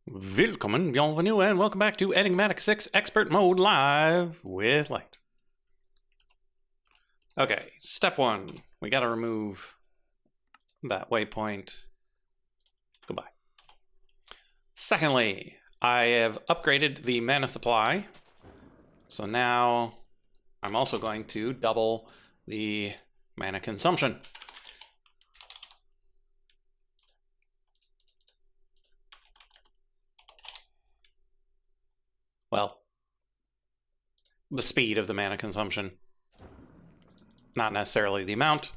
Willkommen, bienvenue, and welcome back to Enigmatic 6 Expert Mode Live with Light. Okay, step one. We gotta remove that waypoint. Goodbye. Secondly, I have upgraded the mana supply. So now I'm also going to double the mana consumption. Well, the speed of the mana consumption, not necessarily the amount,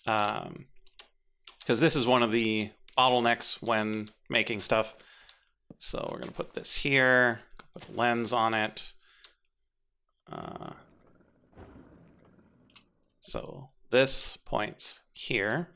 because this is one of the bottlenecks when making stuff. So we're going to put this here, put a lens on it. So this points here.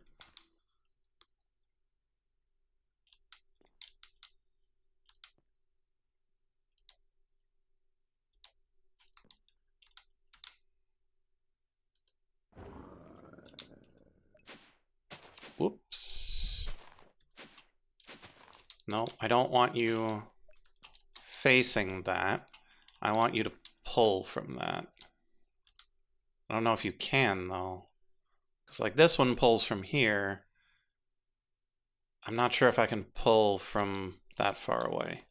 Whoops. No, I don't want you facing that. I want you to pull from that. I don't know if you can, though. Because, like, this one pulls from here. I'm not sure if I can pull from that far away.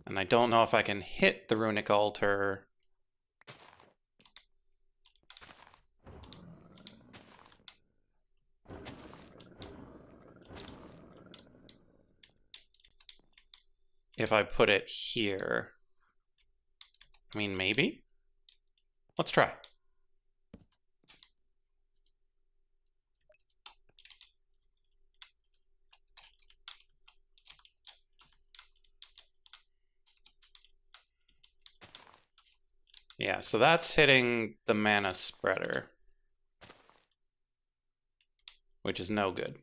And I don't know if I can hit the runic altar. If I put it here. I mean, maybe? Let's try. Yeah, so that's hitting the mana spreader, which is no good.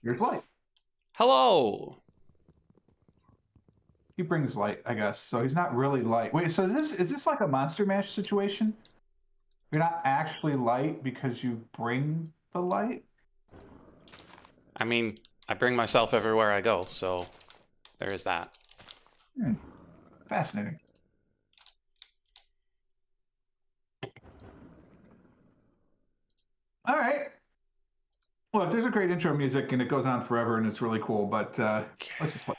Here's Light. Hello! He brings light, I guess. So he's not really light. Wait, so is this like a monster mash situation? You're not actually light because you bring the light? I mean, I bring myself everywhere I go, so there is that. Fascinating. All right. Look, there's a great intro music and it goes on forever and it's really cool, but let's just play.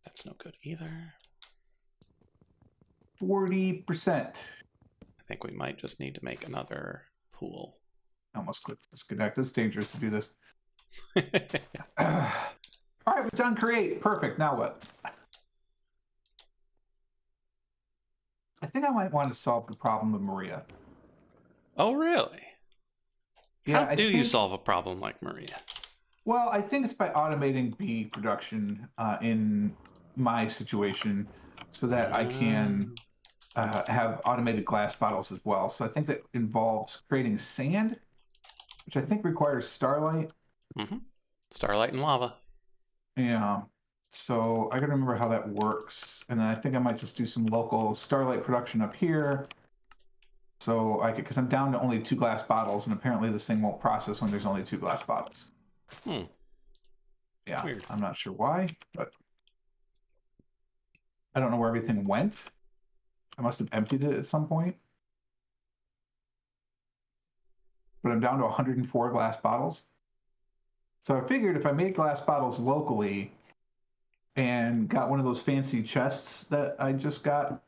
That's no good either. 40%. I think we might just need to make another pool. I almost clicked disconnect. It's dangerous to do this. All right, we've done create. Perfect. Now what? I think I might want to solve the problem of Maria. Oh, really? Yeah, How do you solve a problem like Maria? Well, I think it's by automating bee production in my situation so that I can have automated glass bottles as well. So I think that involves creating sand, which I think requires starlight. Mm-hmm. Starlight and lava. Yeah. So I gotta remember how that works. And then I think I might just do some local starlight production up here. So I could, because I'm down to only 2 glass bottles, and apparently this thing won't process when there's only 2 glass bottles. Yeah, weird. I'm not sure why, but I don't know where everything went. I must have emptied it at some point. But I'm down to 104 glass bottles. So I figured if I made glass bottles locally and got one of those fancy chests that I just got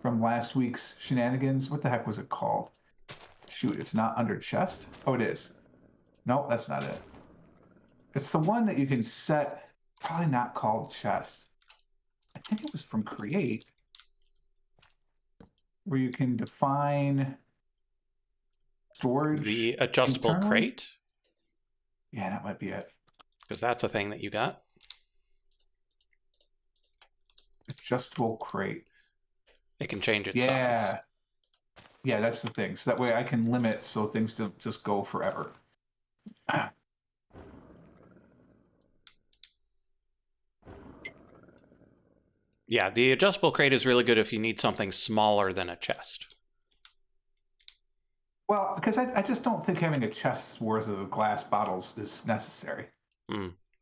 from last week's shenanigans, what the heck was it called? Shoot, it's not under chest. Oh, it is. No, that's not it. It's the one that you can set, probably not called chest. I think it was from Create, where you can define storage. The adjustable internally. crate? Yeah, that might be it. Because that's a thing that you got. Adjustable crate. It can change its size. Yeah, that's the thing. So that way I can limit so things don't just go forever. Yeah, the adjustable crate is really good if you need something smaller than a chest. Well, because I just don't think having a chest's worth of glass bottles is necessary.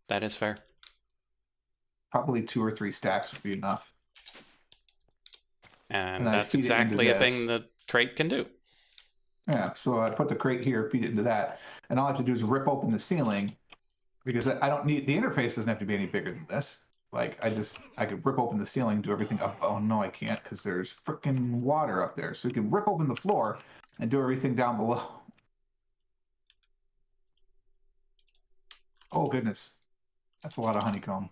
That is fair. Probably 2 or 3 stacks would be enough. And I that's feed it into exactly a this. thing the crate can do. Yeah, so I put the crate here, feed it into that, and all I have to do is rip open the ceiling because I don't need the interface doesn't have to be any bigger than this. Like I could rip open the ceiling, do everything up. Oh no, I can't because there's freaking water up there. So we can rip open the floor and do everything down below. Oh goodness, that's a lot of honeycomb.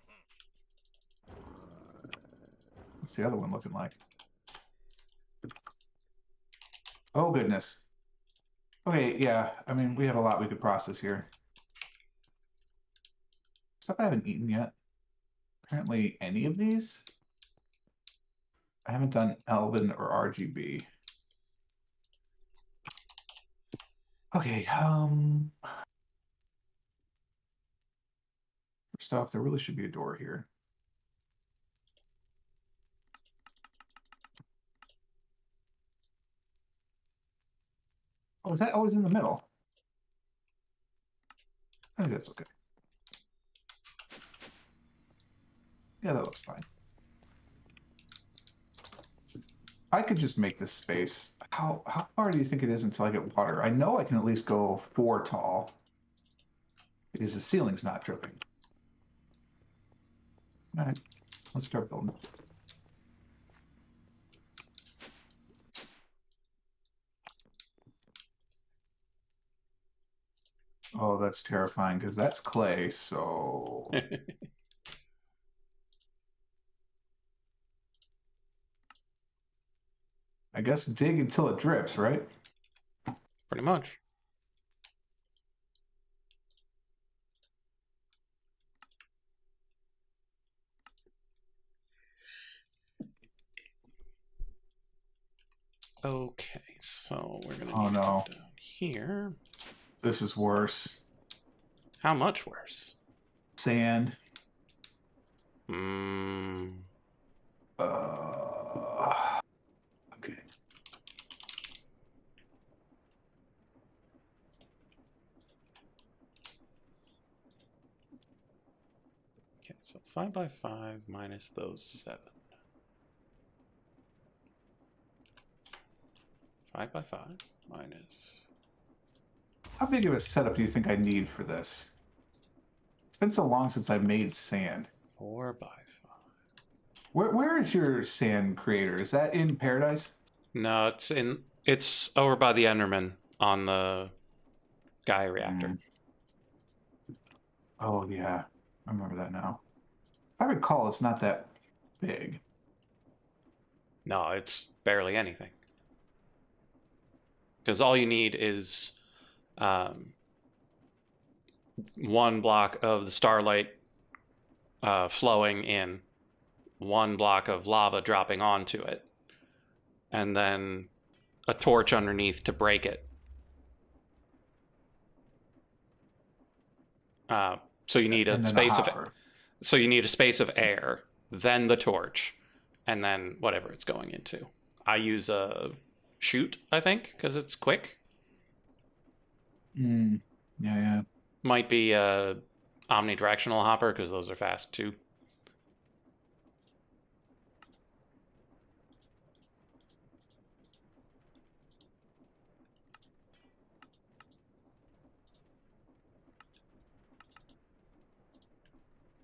What's the other one looking like? Oh goodness. Okay, yeah. I mean, we have a lot we could process here. Stuff I haven't eaten yet. Apparently, any of these? I haven't done Elven or RGB. Okay, first off, there really should be a door here. Oh, is that always in the middle? I think that's okay. Yeah, that looks fine. I could just make this space. How far do you think it is until I get water? I know I can at least go 4 tall because the ceiling's not dripping. All right, let's start building. Oh, that's terrifying because that's clay, so... I guess dig until it drips, right? Pretty much. Okay, so we're gonna need to come down here. This is worse. How much worse? Sand. Okay. Okay, so 5 by 5 minus those 7. 5 by 5 minus... How big of a setup do you think I need for this? It's been so long since I made sand. 4 by 5. Where is your sand creator? Is that in Paradise? No, it's over by the Enderman on the Gaia reactor. Oh yeah, I remember that now. If I recall, it's not that big. No, it's barely anything. Because all you need is 1 block of the starlight flowing in, 1 block of lava dropping onto it, and then a torch underneath to break it. So you need a space of air, then the torch, and then whatever it's going into. I use a chute, I think, because it's quick. Yeah. Might be a omnidirectional hopper because those are fast too.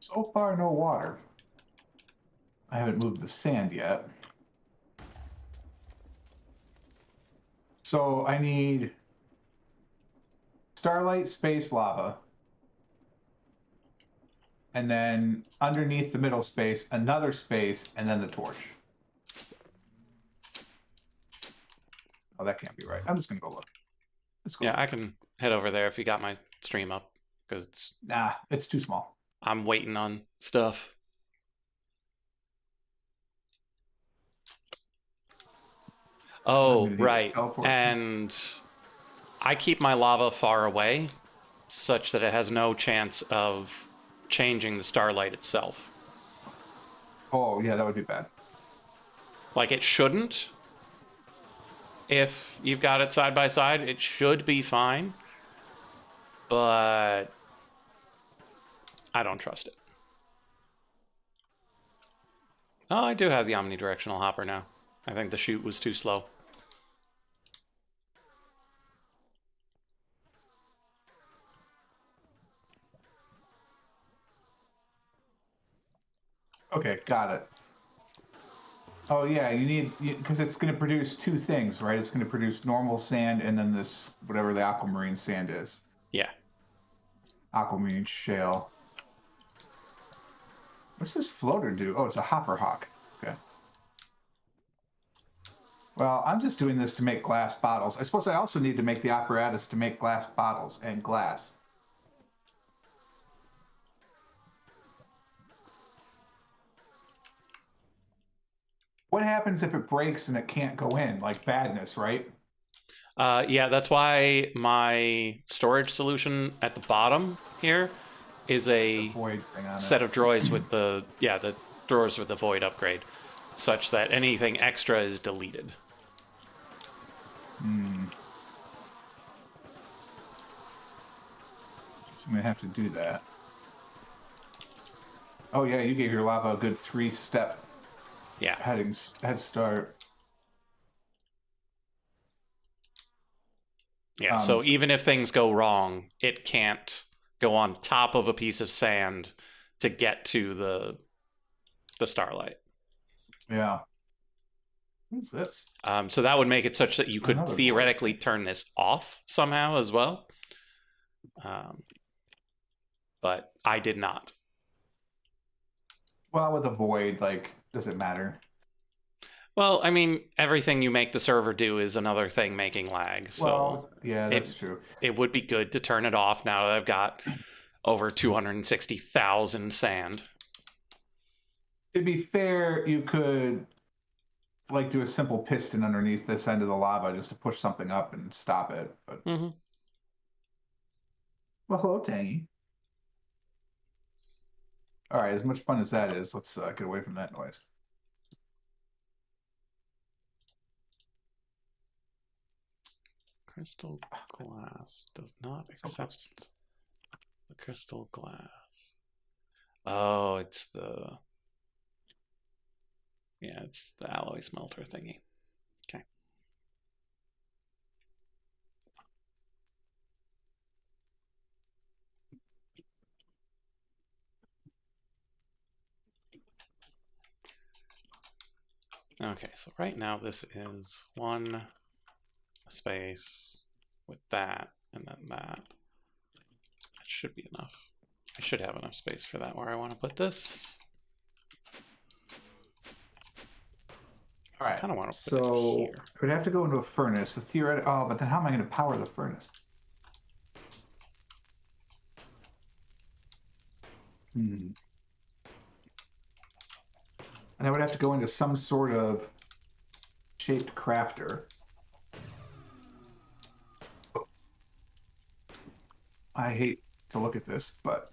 So far, no water. I haven't moved the sand yet. So I need starlight, space, lava. And then underneath the middle space, another space, and then the torch. Oh, that can't be right. I'm just going to go look. Yeah, I can head over there if you got my stream up. Because nah, it's too small. I'm waiting on stuff. Oh, right. And I keep my lava far away such that it has no chance of changing the starlight itself. Oh, yeah, that would be bad. Like, it shouldn't. if you've got it side by side, it should be fine. But I don't trust it. Oh, I do have the omnidirectional hopper now. I think the chute was too slow. Okay, got it. Oh yeah, you need, because it's going to produce two things, right? It's going to produce normal sand and then this, whatever the aquamarine sand is. Yeah. Aquamarine shale. What's this floater do? Oh, it's a hopper hawk. Okay. Well, I'm just doing this to make glass bottles. I suppose I also need to make the apparatus to make glass bottles and glass. What happens if it breaks and it can't go in? Like badness, right? Yeah, that's why my storage solution at the bottom here is a Void thing on set it. of drawers with the drawers with the void upgrade, such that anything extra is deleted. I'm gonna have to do that. Oh yeah, you gave your lava a good 3-step Yeah. head start. Yeah, so even if things go wrong, it can't go on top of a piece of sand to get to the starlight. Yeah. What's this? So that would make it such that you could Another theoretically turn this off somehow as well. But I did not. Well, with a void, like, does it matter? Well, I mean, everything you make the server do is another thing making lag. So Well, yeah, that's true. It would be good to turn it off now that I've got over 260,000 sand. To be fair, you could like do a simple piston underneath this end of the lava just to push something up and stop it. But well, hello, Tangy. All right, as much fun as that is, let's get away from that noise. Crystal glass does not accept the crystal glass. Oh, it's the alloy smelter thingy. Okay. Okay, so right now this is one space with that and then that. That should be enough. I should have enough space for that where I want to put this. All right. I kind of want to put so it here. it would have to go into a furnace. The theoretical. Oh, but then how am I going to power the furnace? And I would have to go into some sort of shaped crafter. I hate to look at this, but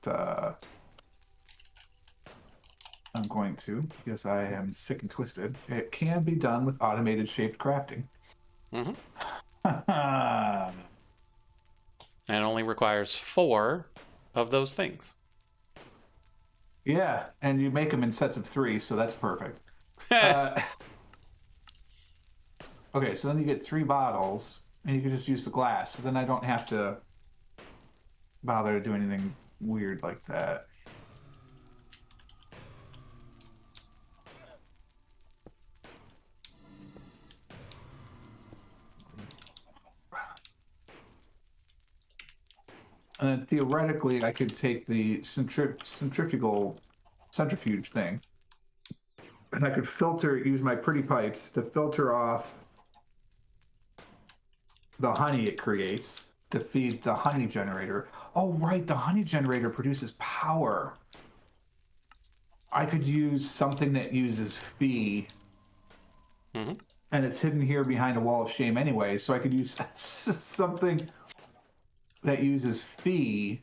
I'm going to because I am sick and twisted. It can be done with automated shaped crafting. And it only requires 4 of those things. Yeah, and you make them in sets of 3, so that's perfect. Okay, so then you get 3 bottles, and you can just use the glass. So then I don't have to bother to do anything weird like that. And then theoretically, I could take the centrifuge thing, and I could use my pretty pipes to filter off the honey it creates to feed the honey generator. Oh, right, the honey generator produces power. I could use something that uses Phi, and it's hidden here behind a wall of shame anyway, so I could use something that uses Phi,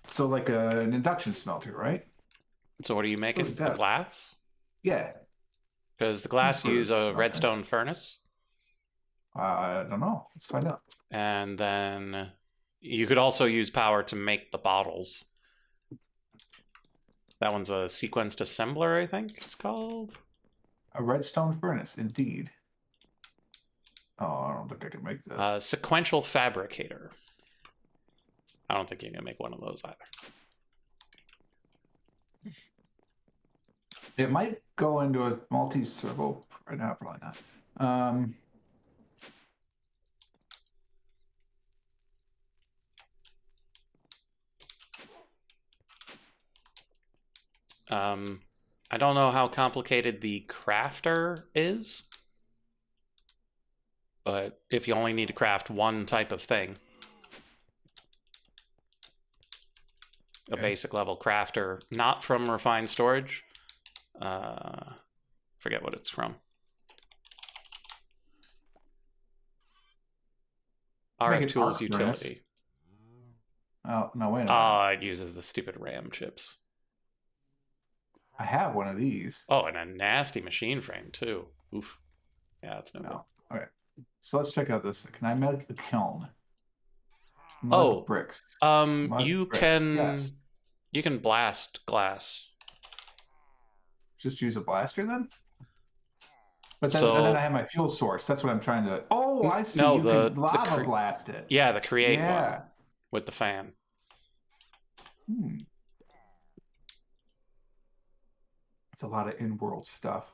so like an induction smelter, right? So what are you making? The glass? Yeah. Because the glass use a redstone furnace. I don't know. Let's find out. And then you could also use power to make the bottles. That one's a sequenced assembler, I think it's called. A redstone furnace, indeed. Oh, I don't think I can make this. Sequential fabricator. I don't think you can make one of those either. It might go into a multi-circle right now, probably not. I don't know how complicated the crafter is, but if you only need to craft one type of thing, a basic level crafter, not from refined storage, forget what it's from. RF Tools Utility. Oh, no, wait a minute. Ah, it uses the stupid RAM chips. I have one of these. Oh, and a nasty machine frame, too. Oof. Yeah, that's no good. Okay. So let's check out this. Can I make the kiln? Bricks. You bricks. can... Yes. You can blast glass. Just use a blaster, then? But then, and then I have my fuel source. That's what I'm trying to... Oh, I see. You can lava blast it. Yeah, the create one. With the fan. It's a lot of in-world stuff.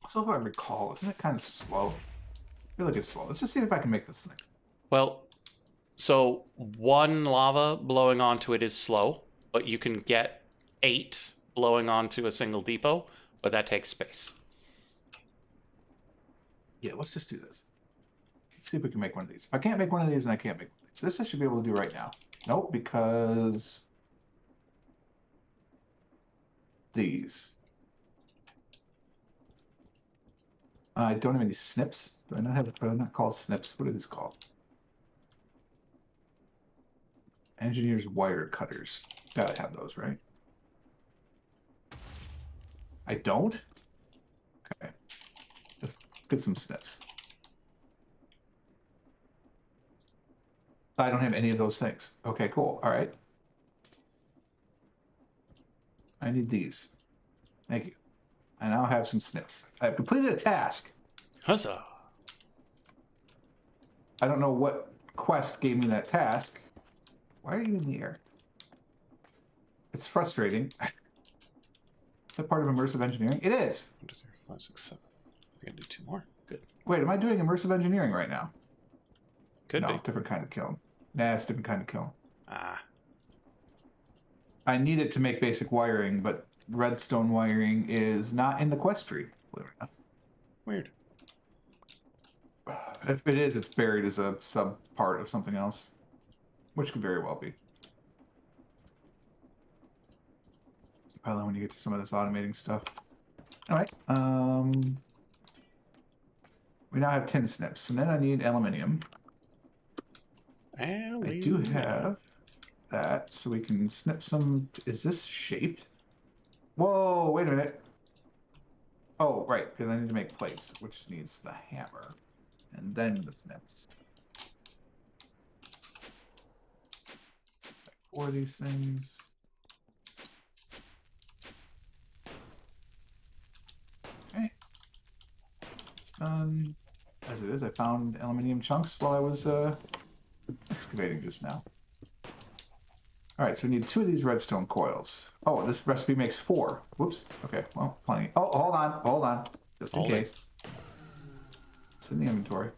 So if I recall, isn't it kind of slow? I feel like it's slow. Let's just see if I can make this thing. Well, so one lava blowing onto it is slow, but you can get 8 blowing onto a single depot, but that takes space. Yeah, let's just do this. Let's see if we can make one of these. If I can't make one of these, then I can't make one of these. This I should be able to do right now. Nope, because these. I don't have any snips. Do I not have? They're not called snips. What are these called? Engineer's wire cutters. Gotta have those, right? I don't? Okay. Let's get some snips. I don't have any of those things. Okay, cool. All right. I need these. Thank you. I now have some snips. I've completed a task. Huzzah. I don't know what quest gave me that task. Why are you in the air? It's frustrating. Is that part of immersive engineering? It is. 5, 6, 7. I can do 2 more. Good. Wait, am I doing immersive engineering right now? Could be. Different kind of kiln. Nah, it's a different kind of kiln. Ah. I need it to make basic wiring, but redstone wiring is not in the quest tree. Believe it or not. Weird. If it is, it's buried as a sub part of something else, which could very well be. Probably when you get to some of this automating stuff. All right. We now have 10 snips, so then I need aluminium. I do have that, so we can snip some. Is this shaped? Whoa, wait a minute. Oh, right, because I need to make plates, which needs the hammer. And then the snips. 4 of these things. Okay. It's done. As it is, I found aluminium chunks while I was excavating just now. All right, so we need 2 of these redstone coils. Oh, this recipe makes 4. Whoops. Okay, well, plenty. Oh, hold on. Just in case. It's in the inventory.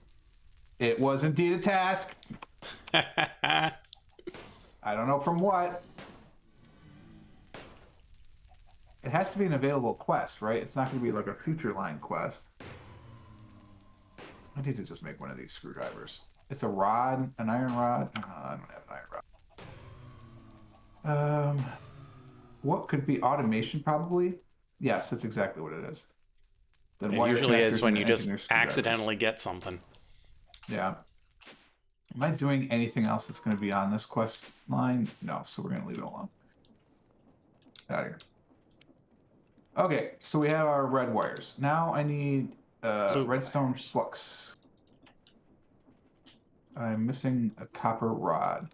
It was indeed a task. I don't know from what. It has to be an available quest, right? It's not going to be like a future line quest. I need to just make one of these screwdrivers. It's a rod, an iron rod. I don't have an iron rod. What could be automation? Probably. Yes, that's exactly what it is. Then it usually is when you just accidentally get something. Yeah. Am I doing anything else that's going to be on this quest line? No, so we're going to leave it alone. Get out of here. Okay, so we have our red wires. Now I need redstone wires. flux. I'm missing a copper rod.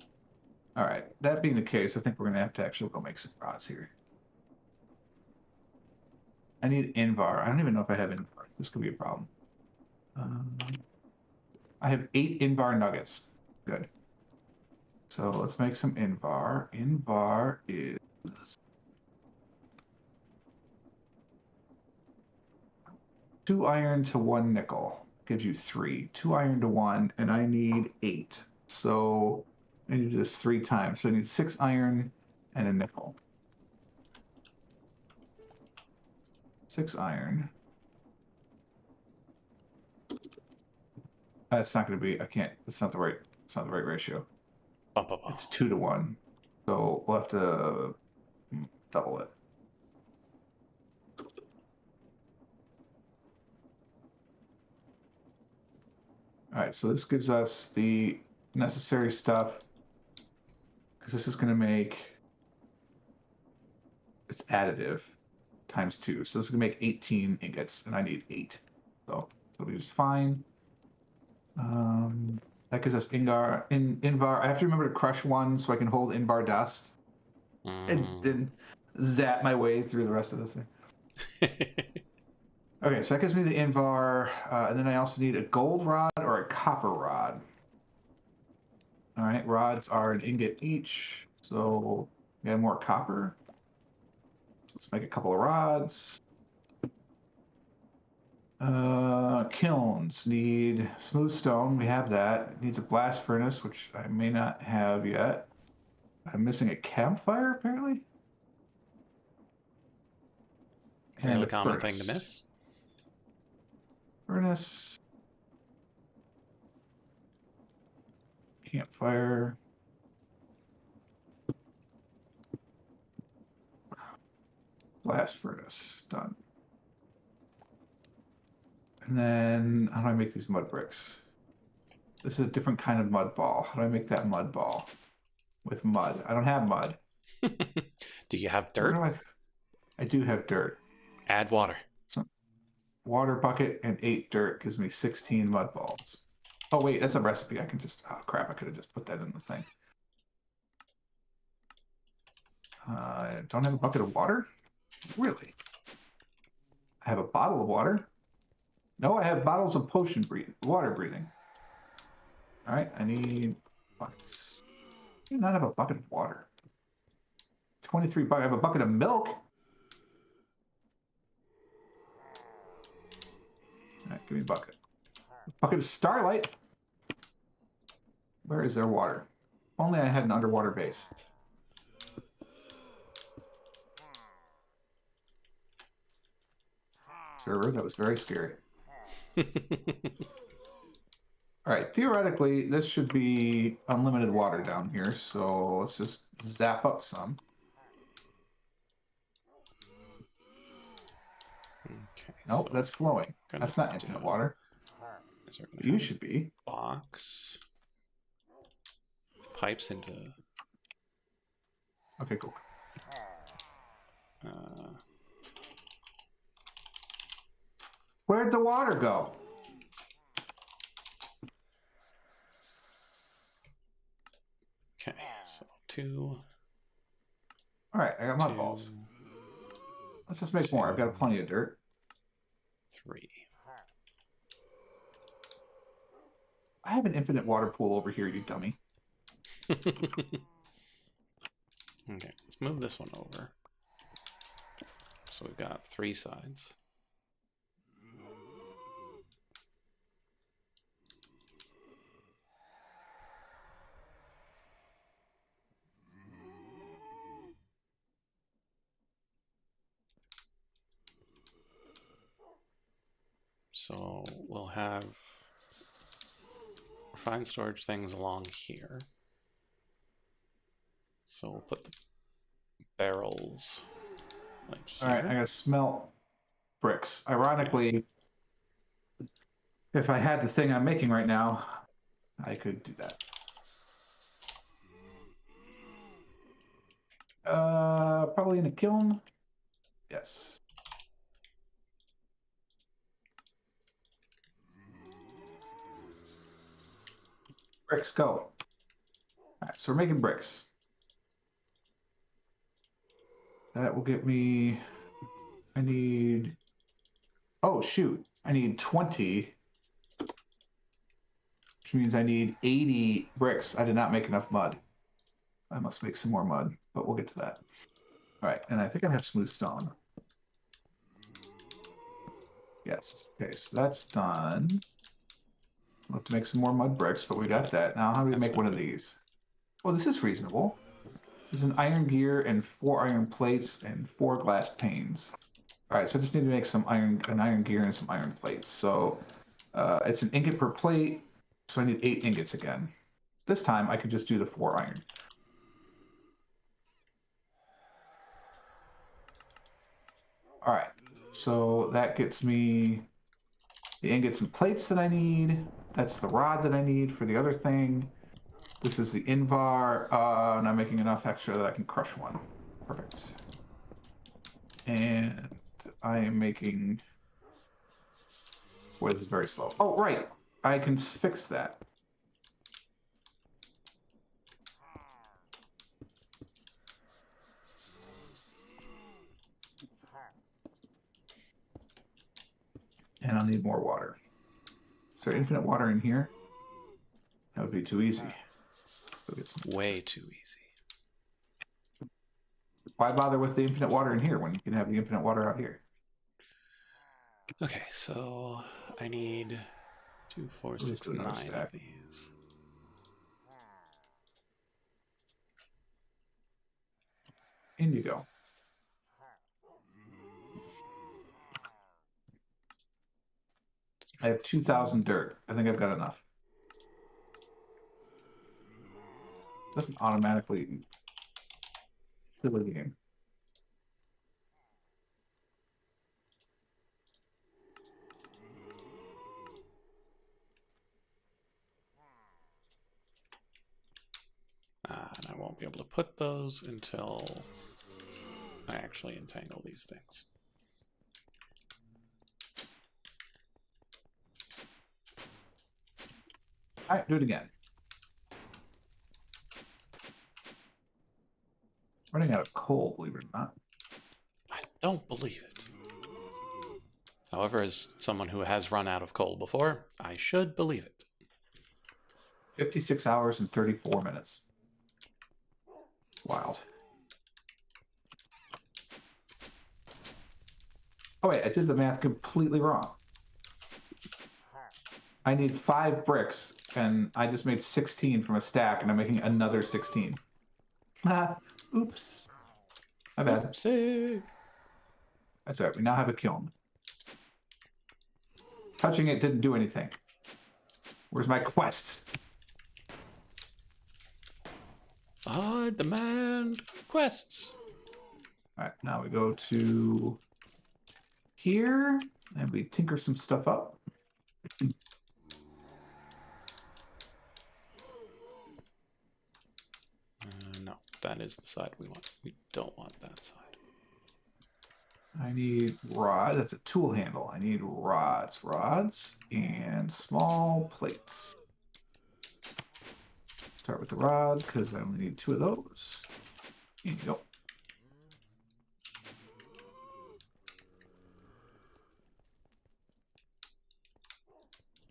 All right, that being the case, I think we're going to have to actually go make some rods here. I need Invar. I don't even know if I have Invar. This could be a problem. I have 8 Invar nuggets. Good. So let's make some Invar. Invar is 2 iron to 1 nickel. Gives you 3. 2 iron to 1, and I need 8. So I need to do this 3 times. So I need 6 iron and a nickel. 6 iron. That's not going to be. I can't. That's not the right. It's not the right ratio. It's 2 to 1. So we'll have to double it. All right, so this gives us the necessary stuff because this is going to make it's additive times 2. So this is going to make 18 ingots, and I need 8. So it'll be just fine. That gives us Invar. I have to remember to crush 1 so I can hold Invar dust and then zap my way through the rest of this thing. Okay, so that gives me the Invar, and then I also need a gold rod or a copper rod. All right, rods are an ingot each, so we have more copper. Let's make a couple of rods. Kilns need smooth stone. We have that. It needs a blast furnace, which I may not have yet. I'm missing a campfire, apparently. Fairly common thing to miss. Furnace. Campfire. Blast furnace. Done. And then, how do I make these mud bricks? This is a different kind of mud ball. How do I make that mud ball? With mud. I don't have mud. Do you have dirt? I do have dirt. Add water. So, water bucket and 8 dirt gives me 16 mud balls. Oh, wait, that's a recipe. I can just... Oh, crap. I could have just put that in the thing. I don't have a bucket of water? Really? I have a bottle of water? No, I have bottles of water breathing. All right, I need buckets. I do not have a bucket of water. 23 buckets. I have a bucket of milk. All right, give me a bucket. A bucket of starlight. Where is their water? If only I had an underwater base. Server, that was very scary. All right, theoretically, this should be unlimited water down here, so let's just zap up some. Okay. Nope, so that's flowing. That's not infinite water. You should be. Box. Pipes into... Okay, cool. Where'd the water go? Okay, so 2. All right, I got mud balls. Let's just make more. I've got plenty of dirt. 3. I have an infinite water pool over here, you dummy. Okay, let's move this one over. So we've got 3 sides. So we'll have refined storage things along here. So we'll put the barrels like here. All right, I gotta smelt bricks. Ironically, if I had the thing I'm making right now, I could do that. Probably in a kiln. Yes. Bricks, go. All right, so we're making bricks. That will get me. I need. Oh shoot! I need 20, which means I need 80 bricks. I did not make enough mud. I must make some more mud, but we'll get to that. All right, and I think I have smooth stone. Yes. Okay, so that's done. We'll have to make some more mud bricks, but we got that. Now, how do we make one of these? Oh, this is reasonable. There's an iron gear and 4 iron plates and 4 glass panes. All right, so I just need to make an iron gear and some iron plates. So it's an ingot per plate, so I need 8 ingots again. This time I could just do the 4 iron. All right, so that gets me the ingots and plates that I need. That's the rod that I need for the other thing. This is the Invar, and I'm making enough extra that I can crush one. Perfect. And I am making... Boy, this is very slow. Oh, right. I can fix that. And I'll need more water. Is there infinite water in here? That would be too easy. Let's go get some. Way too easy. Why bother with the infinite water in here when you can have the infinite water out here? Okay, so I need 2, 4, 6, 9 of these. Indigo. I have 2,000 dirt. I think I've got enough. Doesn't automatically. Silly game. And I won't be able to put those until I actually entangle these things. All right, do it again. Running out of coal, believe it or not. I don't believe it. However, as someone who has run out of coal before, I should believe it. 56 hours and 34 minutes. Wild. Oh wait, I did the math completely wrong. I need 5 bricks, and I just made 16 from a stack, and I'm making another 16. Ah, oops. My bad. Oopsie. That's all right. We now have a kiln. Touching it didn't do anything. Where's my quests? I demand quests. All right, now we go to here, and we tinker some stuff up. No, that is the side we want. We don't want that side. I need rod. That's a tool handle. I need rods, and small plates. Start with the rod because I only need 2 of those. Here you go.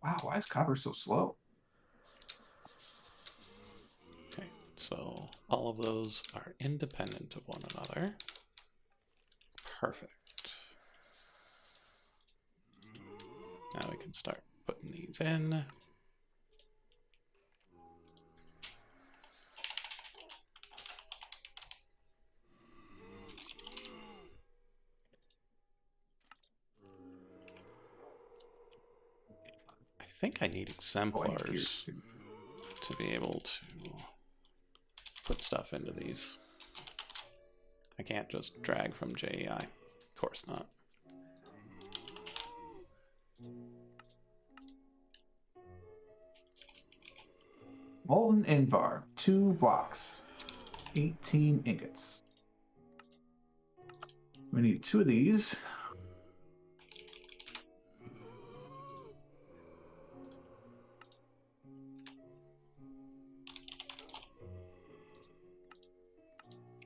Wow, why is copper so slow? Okay, so all of those are independent of one another. Perfect. Now we can start putting these in. I think I need exemplars to be able to put stuff into these. I can't just drag from JEI. Of course not. Molten Invar, 2 blocks, 18 ingots. We need 2 of these.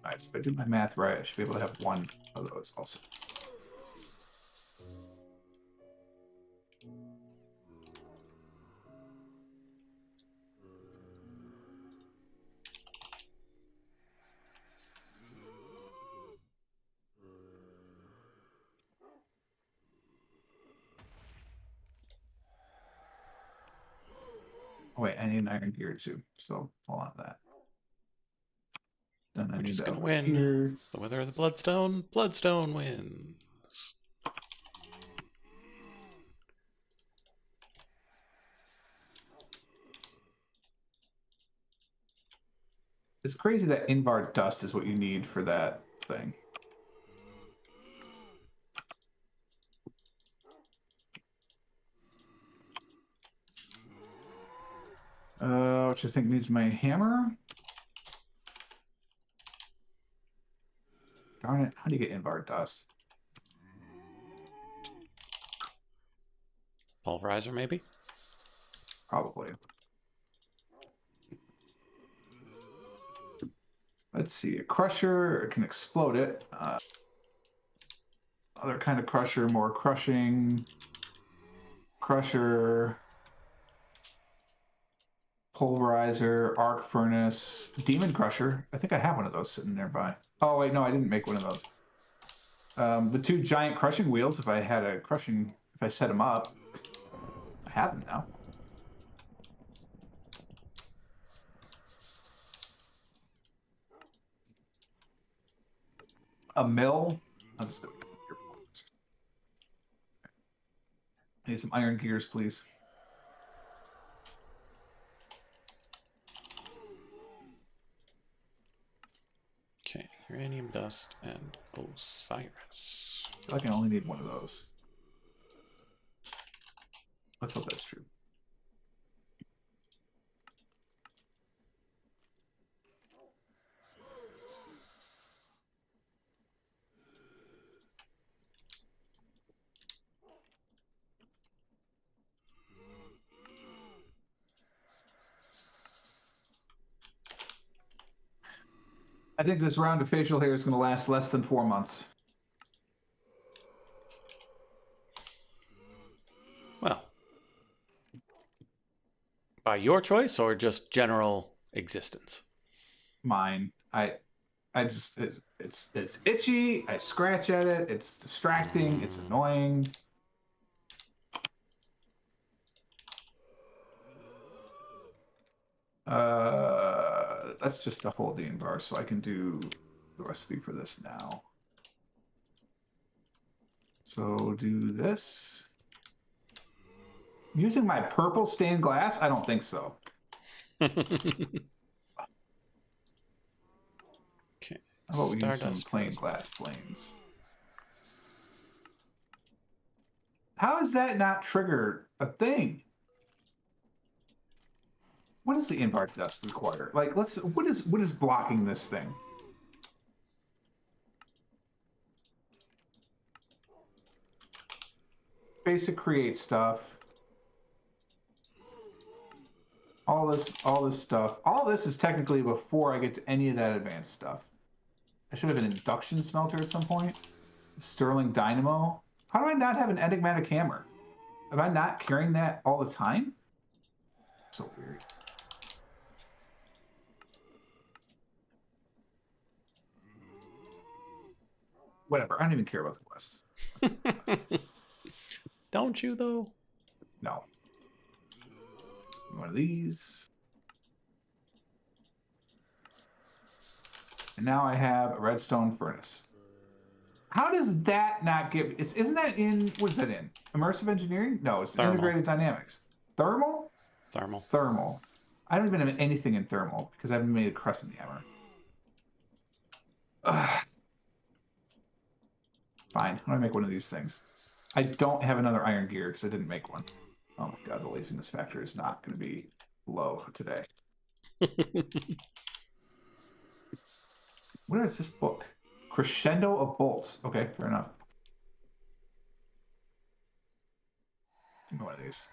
All right, so if I do my math right, I should be able to have 1 of those also. Oh, wait, I need an iron gear too, so hold on to that. Then I We're need just that gonna over win. here. The Wither of the Bloodstone. Bloodstone wins. It's crazy that Invar dust is what you need for that thing. Which I think needs my hammer. Darn it, how do you get Invar dust? Pulverizer, maybe? Probably. Let's see, a crusher can explode it. Other kind of crusher, more crushing. Crusher. Pulverizer, arc furnace, demon crusher. I think I have one of those sitting nearby. Oh wait, no, I didn't make one of those. The 2 giant crushing wheels, if I had a crushing, if I set them up, I have them now. A mill. I'll just go. I need some iron gears, please. Okay, uranium dust and Osiris. I feel like I only need one of those. Let's hope that's true. I think this round of facial hair is going to last less than 4 months. Well, by your choice or just general existence? Mine. I just it's itchy. I scratch at it. It's distracting. It's annoying. That's just a whole Dean bar, so I can do the recipe for this now. So do this. Using my purple stained glass? I don't think so. Okay. How about we use some Stardust plain resin. glass flames? How does that not trigger a thing? What does the invar dust require? Like, what is blocking this thing? Basic create stuff. All this stuff. All this is technically before I get to any of that advanced stuff. I should have an induction smelter at some point. Sterling dynamo. How do I not have an enigmatic hammer? Am I not carrying that all the time? So weird. Whatever. I don't even care about the quest. Don't you, though? No. One of these. And now I have a redstone furnace. How does that not give... Isn't that in... What is that in? Immersive engineering? No, it's Thermal. integrated dynamics. Thermal? Thermal. Thermal. I don't even have anything in thermal because I haven't made a crescent hammer. Ugh. Fine. I'm going to make one of these things. I don't have another iron gear because I didn't make one. Oh my god, the laziness factor is not going to be low today. What is this book? Crescendo of Bolts. Okay, fair enough. Give me one of these.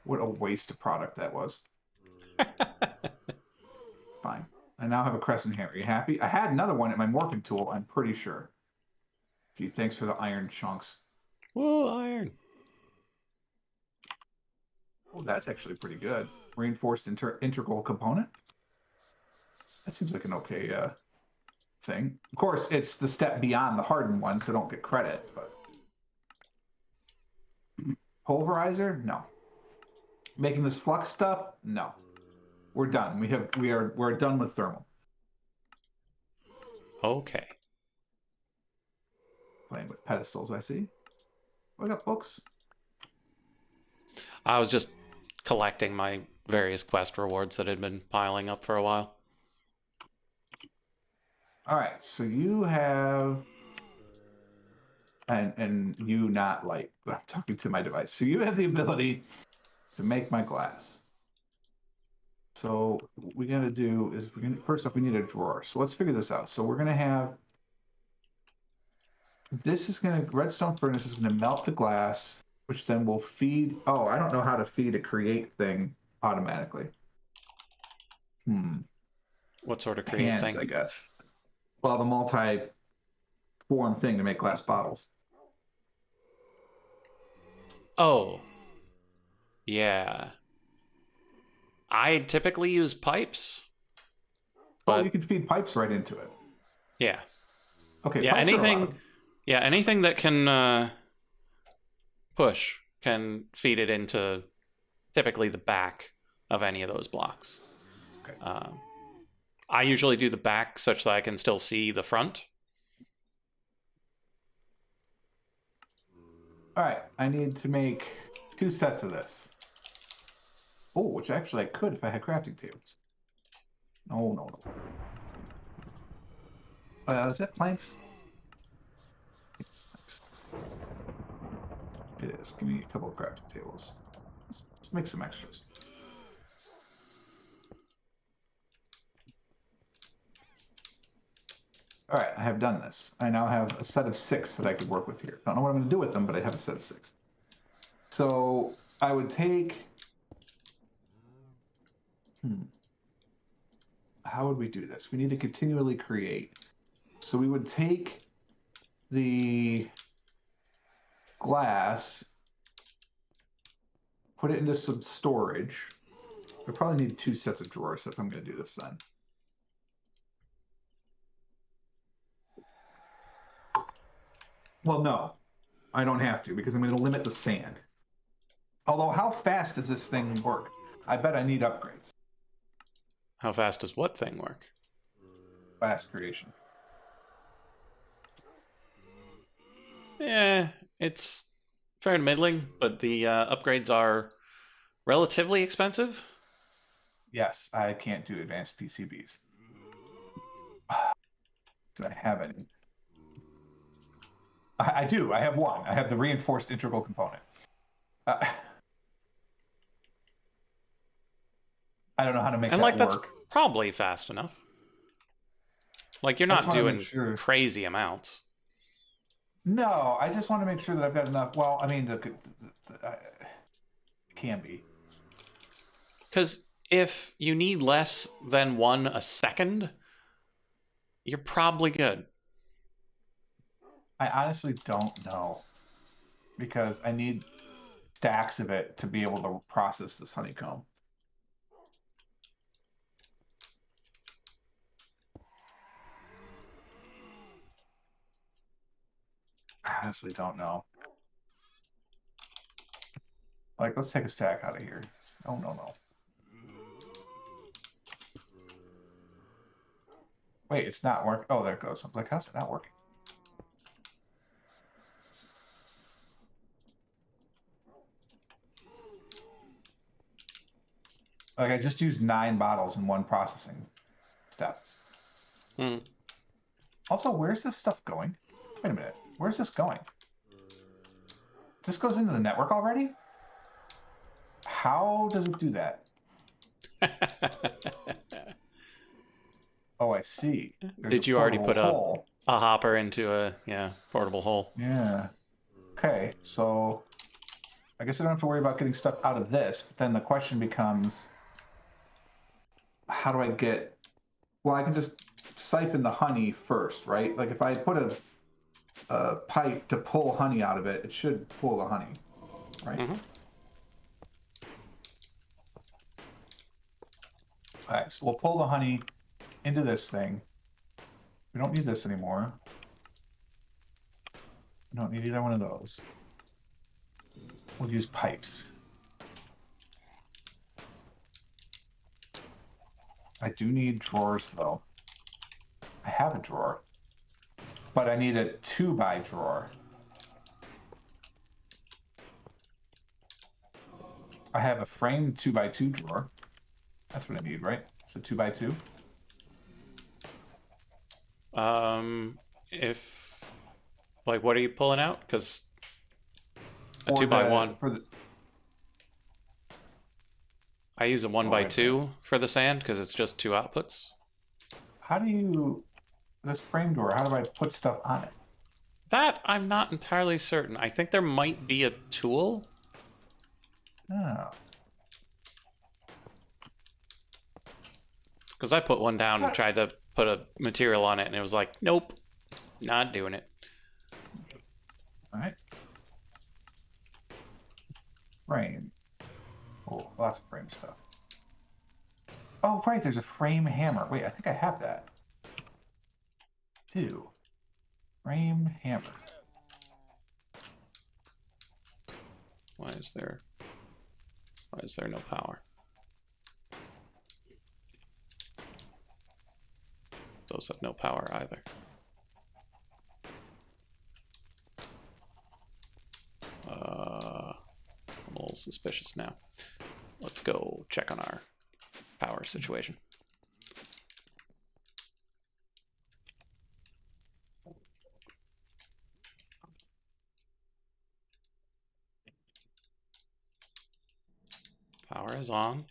What a waste of product that was. Fine. I now have a crescent hammer. Are you happy? I had another one at my morphing tool, I'm pretty sure. Gee, thanks for the iron chunks. Whoa, iron. Oh, that's actually pretty good. Reinforced integral component. That seems like an okay thing. Of course, it's the step beyond the hardened one, so don't get credit. But pulverizer, no. Making this flux stuff, no. We're done. We're done with thermal. Okay. Playing with pedestals, I see. We got books. I was just collecting my various quest rewards that had been piling up for a while. All right, so you have, and you not like, I'm talking to my device. So you have the ability to make my glass. So what we gotta do is first off we need a drawer. So let's figure this out. So we're gonna have redstone furnace is gonna melt the glass, which then will feed. Oh, I don't know how to feed a create thing automatically. What sort of create Hands, thing? I guess. Well, the multi-form thing to make glass bottles. Oh. Yeah. I typically use pipes. Oh, But you can feed pipes right into it. yeah. Okay. Yeah, pipes are anything allowed. yeah, anything that can push can feed it into typically the back of any of those blocks. Okay. I usually do the back such that I can still see the front. All right. I need to make 2 sets of this. Oh, which actually I could if I had crafting tables. No. Is that planks? It is. Give me a couple of crafting tables. Let's make some extras. All right, I have done this. I now have a set of 6 that I could work with here. Don't know what I'm going to do with them, but I have a set of 6. So I would take. How would we do this? We need to continually create. So we would take the glass, put it into some storage. I probably need 2 sets of drawers if I'm going to do this then. Well, no, I don't have to because I'm going to limit the sand. Although, how fast does this thing work? I bet I need upgrades. How fast does what thing work? Fast creation. Yeah, it's fair to middling, but the upgrades are relatively expensive. Yes, I can't do advanced PCBs. Do I have any? I do. I have one. I have the reinforced integral component. I don't know how to make And that like that's work. probably fast enough. Like you're I just not wanna doing make sure. crazy amounts. No, I just want to make sure that I've got enough. Well, I mean, it can be. Because if you need less than 1 a second, you're probably good. I honestly don't know because I need stacks of it to be able to process this honeycomb. I honestly don't know. Like, let's take a stack out of here. No. Wait, it's not working. Oh, there it goes. I'm like, how's it not working? Like, I just used 9 bottles in one processing step. Also, where's this stuff going? Wait a minute. Where's this going? This goes into the network already? How does it do that? Oh, I see. There's a Did you already portable put hole. a hopper into a portable hole? Yeah. Okay, so I guess I don't have to worry about getting stuff out of this. But then the question becomes, how do I get? Well, I can just siphon the honey first, right? Like if I put a pipe to pull honey out of it, it should pull the honey, right? Mm-hmm. All right, so we'll pull the honey into this thing. We don't need this anymore. We don't need either one of those. We'll use pipes. I do need drawers, though. I have a drawer, but I need a 2x drawer. I have a framed 2x2 drawer. That's what I need, right? It's a 2x2. If like, what are you pulling out? Because a Or 2x1. for the I use a 1x2 right. for the sand because it's just 2 outputs. How do you this frame door? How do I put stuff on it? That I'm not entirely certain. I think there might be a tool. Oh. Because I put one down and tried to put a material on it, and it was like, nope, not doing it. All right. Frame. Oh, lots of frame stuff. Oh, right, there's a frame hammer. Wait, I think I have that. Do. Frame hammer. Why is there no power? Those have no power either. I'm a little suspicious now. Let's go check on our power situation. Power is on.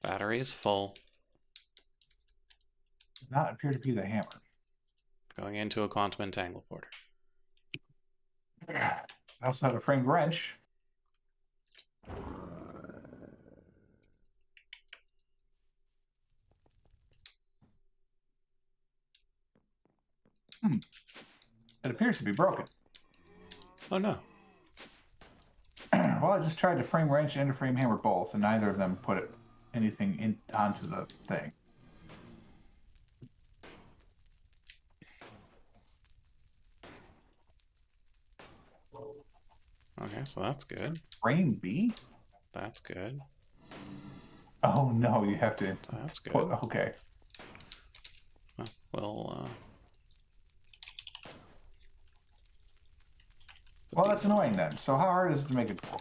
Battery is full. Does not appear to be the hammer. Going into a quantum entangle porter. I also have a framed wrench. It appears to be broken. Oh no. Well, I just tried to frame wrench and a frame hammer both, and neither of them put anything in onto the thing. Okay, so that's good. Frame B? That's good. Oh no, you have to. That's good. Okay. Well, Well, that's annoying then. So how hard is it to make a drawer?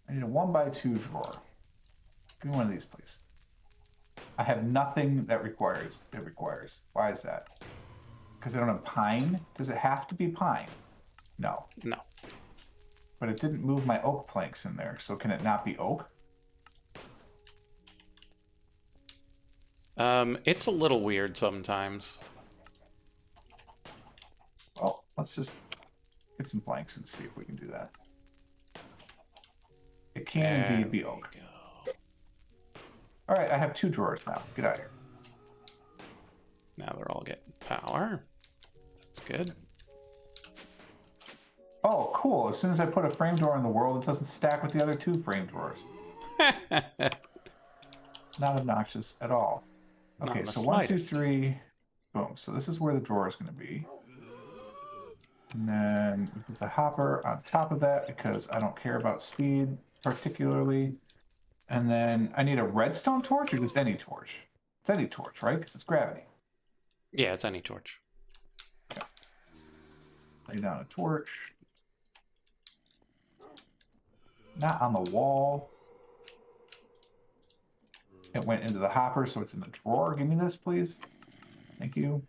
I need a 1x2 drawer. Give me one of these, please. I have nothing that requires. Why is that? Because I don't have pine? Does it have to be pine? No. no. But it didn't move my oak planks in there, so can it not be oak? It's a little weird sometimes. Well, let's just get some planks and see if we can do that. It can indeed be oak. All right, I have 2 drawers now. Get out of here. Now they're all getting power. That's good. Oh, cool. As soon as I put a frame door in the world, it doesn't stack with the other 2 frame drawers. Not obnoxious at all. Okay, so 1, 2, 3. Boom. So this is where the drawer is going to be. And then we put the hopper on top of that because I don't care about speed particularly. And then I need a redstone torch or just any torch? It's any torch, right? Because it's gravity. Yeah, it's any torch. Okay. Lay down a torch. Not on the wall. It went into the hopper, so it's in the drawer. Give me this, please. Thank you.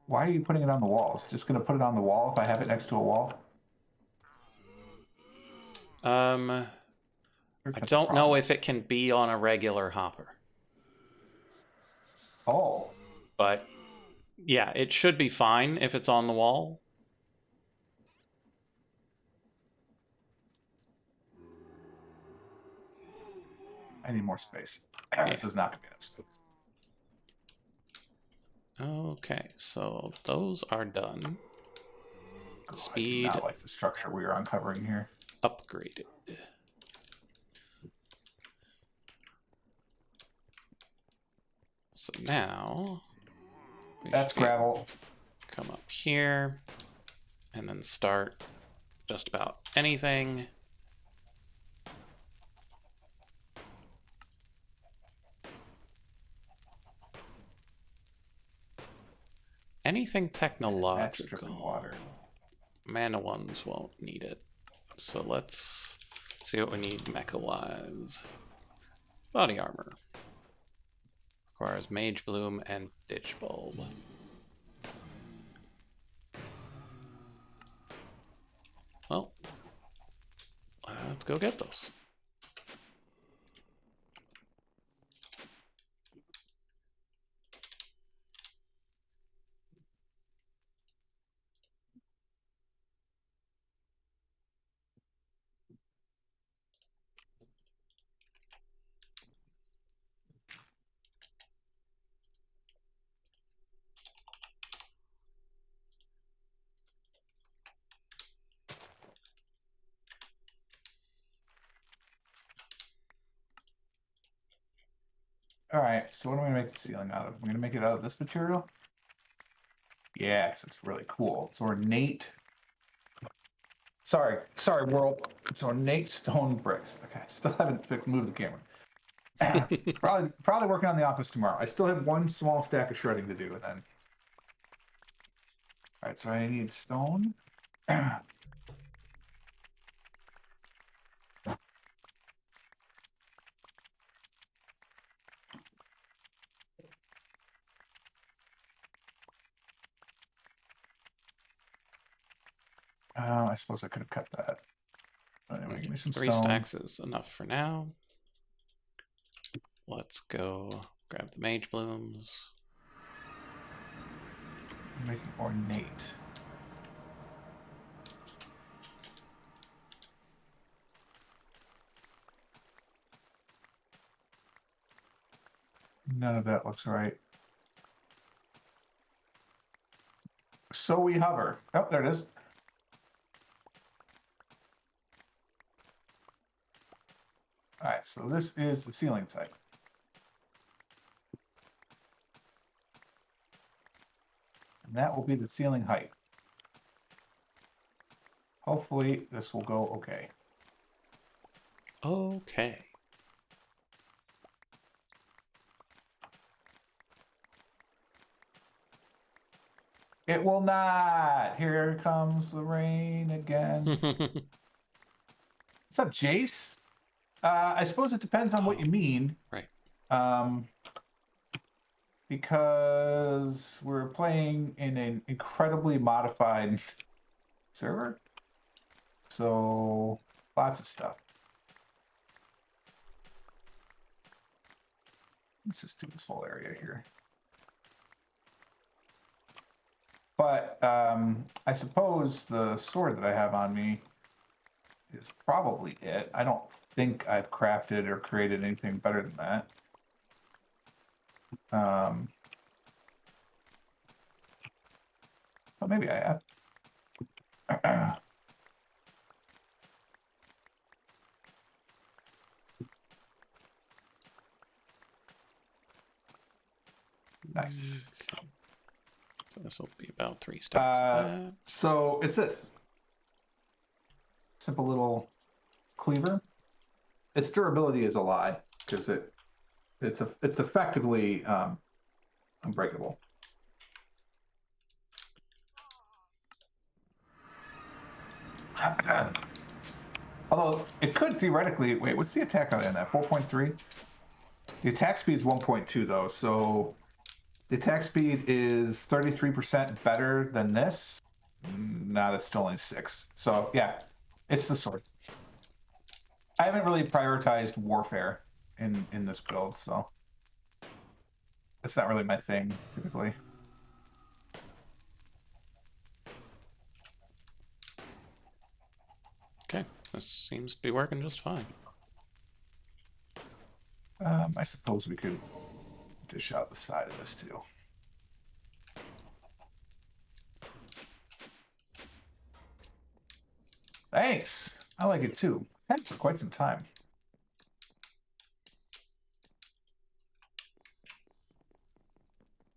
Why are you putting it on the wall? Is it just going to put it on the wall if I have it next to a wall? I don't know if it can be on a regular hopper. Oh. But yeah, it should be fine if it's on the wall. I need more space. Yeah. This is not going to be enough space. Okay, so those are done. Speed. I do not like the structure we are uncovering here. Upgraded. So now that's gravel. Come up here and then start just about anything. Anything technological. Water. Mana ones won't need it. So let's see what we need mecha-wise. Body armor. Requires Mage Bloom and Ditch Bulb. Well, let's go get those. All right, so what am I going to make the ceiling out of? I'm going to make it out of this material. Yeah, because it's really cool. It's ornate. Sorry, world. It's ornate stone bricks. Okay, still haven't moved the camera. probably working on the office tomorrow. I still have one small stack of shredding to do, and then. All right, so I need stone. I suppose I could have cut that. Anyway, give me some 3 stone. stacks is enough for now. Let's go grab the Mage Blooms. Make it ornate. None of that looks right. So we hover. Oh, there it is. All right, so this is the ceiling type. And that will be the ceiling height. Hopefully this will go okay. Okay. It will not. Here comes the rain again. What's up, Jace? I suppose it depends on what you mean. Right. Because we're playing in an incredibly modified server. So, lots of stuff. Let's just do this whole area here. But I suppose the sword that I have on me is probably it. I don't think I've crafted or created anything better than that. Well, maybe I have. Nice. Okay. So this will be about 3 stacks. So it's this simple little cleaver. Its durability is a lie because it's effectively unbreakable. Although it could theoretically wait. What's the attack on that? 4.3. The attack speed is 1.2 though, so the attack speed is 33% better than this. Now it's still only 6. So yeah, it's the sword. I haven't really prioritized warfare in this build, so it's not really my thing typically. Okay, this seems to be working just fine. I suppose we could dish out the side of this too. Thanks. I like it too. Had for quite some time.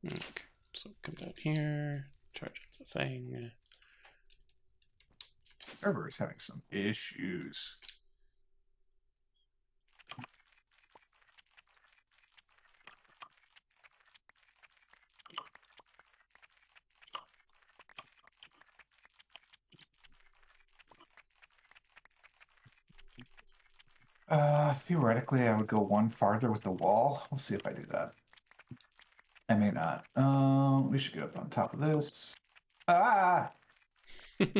Okay, so come down here, charge up the thing. Server is having some issues. Theoretically, I would go one farther with the wall. We'll see if I do that. I may not. We should get up on top of this. Ah! That's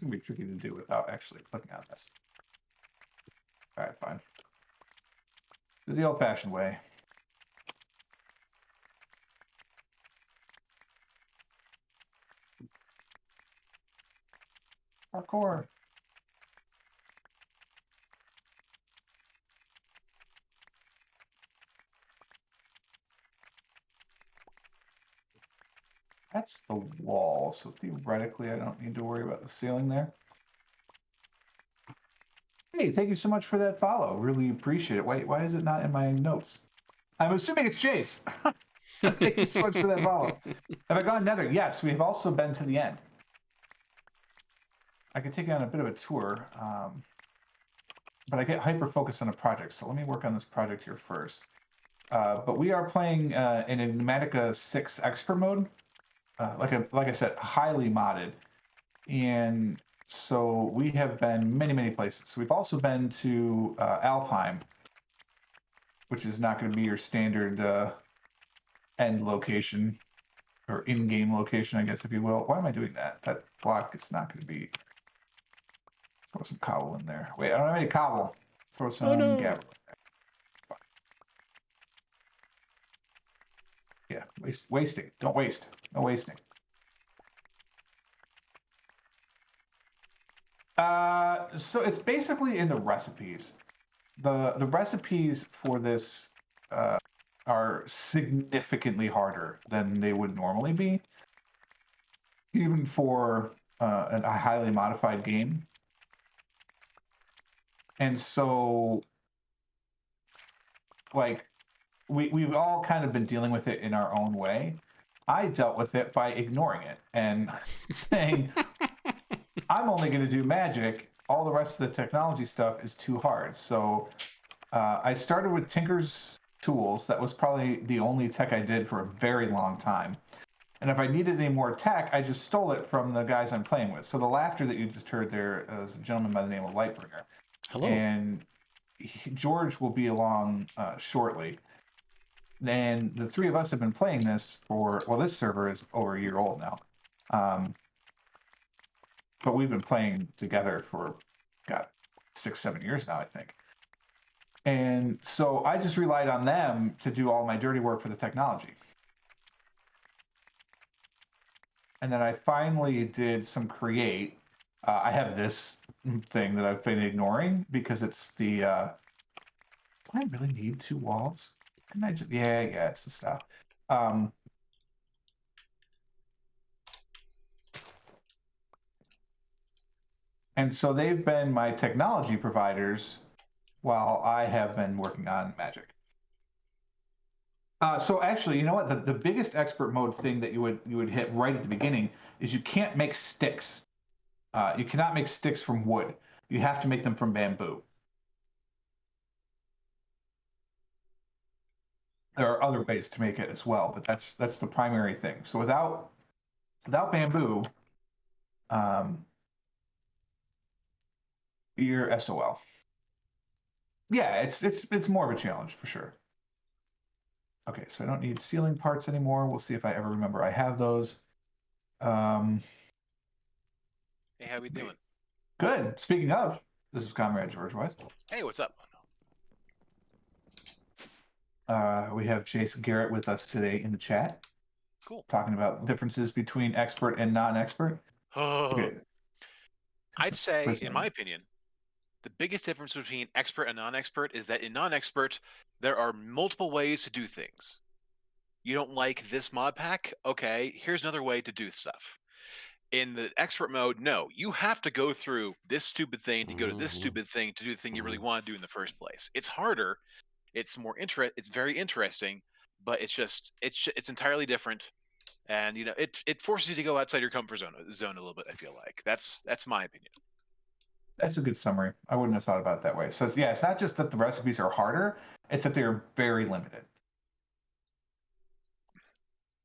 gonna be tricky to do without actually clicking on this. All right, fine. Do the old-fashioned way. Parkour. That's the wall, so theoretically I don't need to worry about the ceiling there. Hey, thank you so much for that follow. Really appreciate it. Why is it not in my notes? I'm assuming it's Chase. Thank you so much for that follow. Have I gone nether? Yes, we have also been to the end. I could take you on a bit of a tour, but I get hyper-focused on a project, so let me work on this project here first. But we are playing in Enigmatica 6 Expert mode. Like I said, highly modded. And so we have been many places. So we've also been to Alfheim, which is not going to be your standard end location or in-game location, I guess, if you will. Why am I doing that? That block is not going to be. Throw some cobble in there. Wait, I don't have any cobble. Throw some gravel. Yeah, wasting. Don't waste. No wasting. So it's basically in the recipes. The recipes for this are significantly harder than they would normally be, even for a highly modified game. And so, like, we've all kind of been dealing with it in our own way. I dealt with it by ignoring it and saying, I'm only going to do magic. All the rest of the technology stuff is too hard. So I started with Tinker's tools. That was probably the only tech I did for a very long time. And if I needed any more tech, I just stole it from the guys I'm playing with. So the laughter that you just heard there is a gentleman by the name of Lightbringer. Hello. And George will be along shortly. And the three of us have been playing this for, well, this server is over a year old now. But we've been playing together for, God, 6-7 years now, I think. And so I just relied on them to do all my dirty work for the technology. And then I finally did some create. I have this thing that I've been ignoring because it's the. Do I really need 2 walls? Can I just? Yeah, it's the stuff. And so they've been my technology providers while I have been working on magic. So actually, you know what? The biggest expert mode thing that you would hit right at the beginning is you can't make sticks. You cannot make sticks from wood. You have to make them from bamboo. There are other ways to make it as well, but that's the primary thing. So without bamboo, you're SOL. Yeah, it's more of a challenge for sure. Okay, so I don't need ceiling parts anymore. We'll see if I ever remember I have those. Hey, how we doing? Good. Speaking of, this is Comrade George West. Hey, what's up? We have Jason Garrett with us today in the chat, Cool. talking about differences between expert and non-expert. Oh, Okay. I'd say, in my Listen, opinion, the biggest difference between expert and non-expert is that in non-expert, there are multiple ways to do things. You don't like this mod pack? Okay, here's another way to do stuff. In the expert mode, no, you have to go through this stupid thing to go to this stupid thing to do the thing you really want to do in the first place. It's harder. It's more it's very interesting, but it's entirely different. And it forces you to go outside your comfort zone a little bit. I feel like that's my opinion. that's a good summary. I wouldn't have thought about it that way. So yeah, it's not just that the recipes are harder; it's that they're very limited.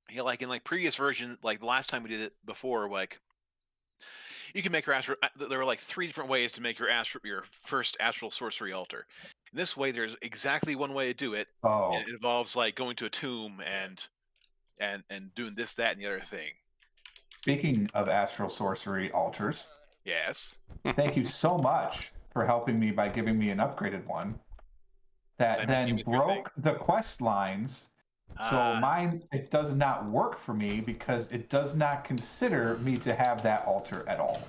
Yeah, like in previous version, like the last time we did it before, like you can make your astral. There were like 3 different ways to make your first astral sorcery altar. In this way, there's exactly one way to do it, and Oh, it involves like going to a tomb and doing this, that, and the other thing. speaking of astral sorcery altars, Yes. thank you so much for helping me by giving me an upgraded one that Let me then with your thing. broke the quest lines. So mine, it does not work for me because it does not consider me to have that altar at all.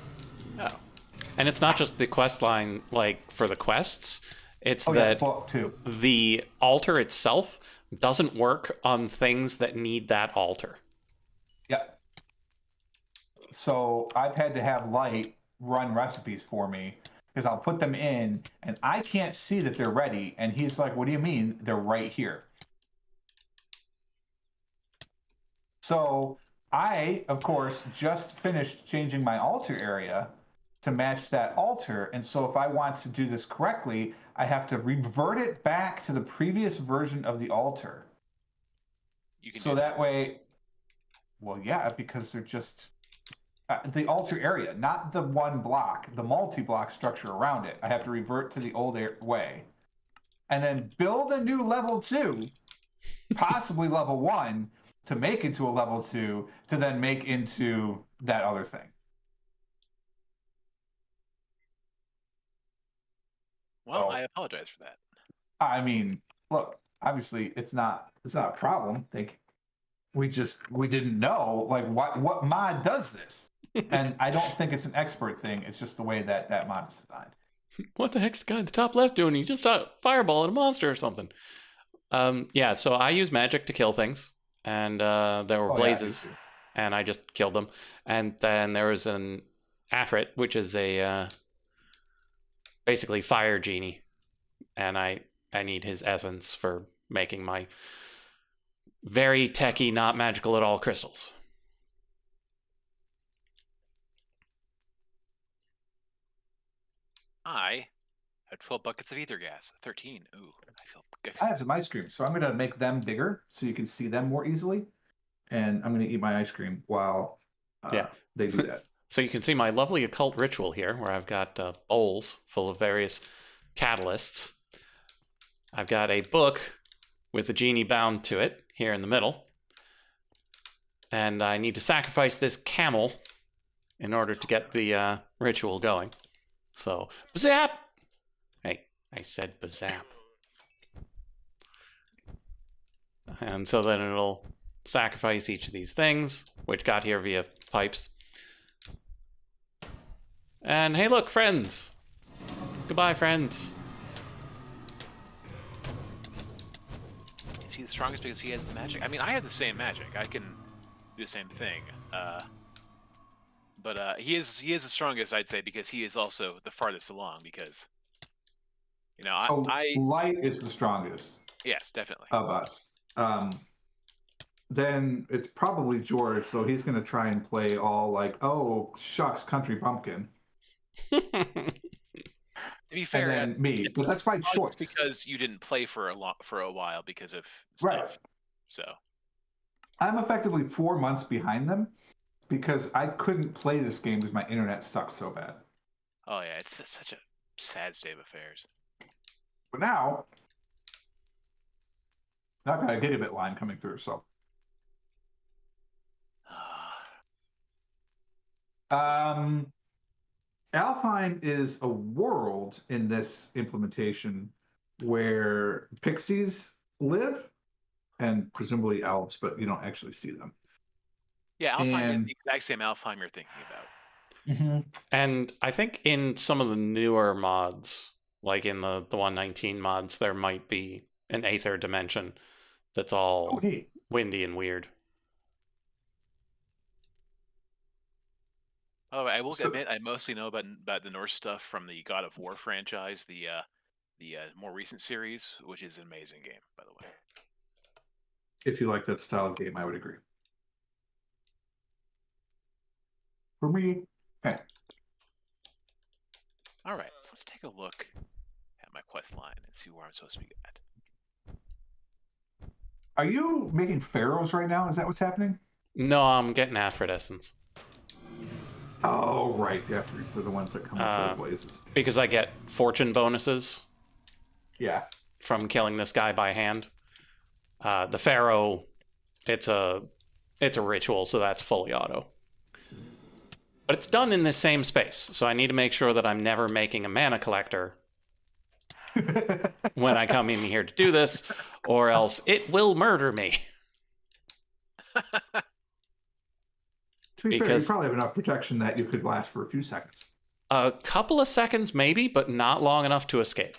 Oh. And it's not just the quest line, like for the quests. It's Oh yeah, that book too. the altar itself doesn't work on things that need that altar. Yeah. So I've had to have Light run recipes for me because I'll put them in and I can't see that they're ready. And he's like, "What do you mean they're right here?" So I, of course, just finished changing my altar area to match that altar. And so if I want to do this correctly, I have to revert it back to the previous version of the altar. You can So do that. that way, well, yeah, because they're just the altar area, not the one block, the multi-block structure around it. I have to revert to the old way and then build a new level 2, possibly level 1, to make into a level 2 to then make into that other thing. Well, I apologize for that. I mean, look, obviously it's not a problem. We didn't know like what mod does this. And I don't think it's an expert thing. It's just the way that mod is designed. What the heck's the guy at the top left doing? He just shot a fireball at a monster or something. Yeah, so I use magic to kill things, and there were blazes, and I just killed them. And then there was an Afrit, which is a basically fire genie, and I need his essence for making my very techy, not magical at all crystals. I had 12 buckets of ether gas. 13. Ooh, I have some ice cream, so I'm going to make them bigger so you can see them more easily. And I'm going to eat my ice cream while they do that. So you can see my lovely occult ritual here, where I've got bowls full of various catalysts. I've got a book with a genie bound to it here in the middle. And I need to sacrifice this camel in order to get the ritual going. So, bazap! Hey, I said bazap. And so then it'll sacrifice each of these things, which got here via pipes. And hey, look, friends! Goodbye, friends. Is he the strongest because he has the magic? I mean, I have the same magic. I can do the same thing. But he is the strongest, I'd say, because he is also the farthest along. Because I Light is the strongest. Yes, definitely of us. Then it's probably George, so he's going to try and play all like, "Oh shucks, country bumpkin." To be fair, and then me, but that's by choice because you didn't play for a while because of stuff. Right. So I'm effectively 4 months behind them because I couldn't play this game because my internet sucked so bad. Oh yeah, it's such a sad state of affairs. But now I've got a gigabit line coming through, so. Alfheim is a world in this implementation where pixies live and presumably elves, but you don't actually see them. Yeah, Alfheim is And the exact same Alfheim you're thinking about. And I think in some of the newer mods, like in the 119 mods, there might be an aether dimension that's all windy and weird. Oh, I will admit, I mostly know about the Norse stuff from the God of War franchise, the more recent series, which is an amazing game, by the way. If you like that style of game, I would agree. For me, All right, so let's take a look at my quest line and see where I'm supposed to be at. are you making pharaohs right now? Is that what's happening? No, I'm getting Aphrodescence. Oh, right. Yeah, for the ones that come up with blazes. Because I get fortune bonuses. Yeah. From killing this guy by hand. The pharaoh, it's a ritual, so that's fully auto. But it's done in this same space, so I need to make sure that I'm never making a mana collector when I come in here to do this, or else it will murder me. To be fair, you probably have enough protection that you could last for a few seconds. A couple of seconds, maybe, but not long enough to escape.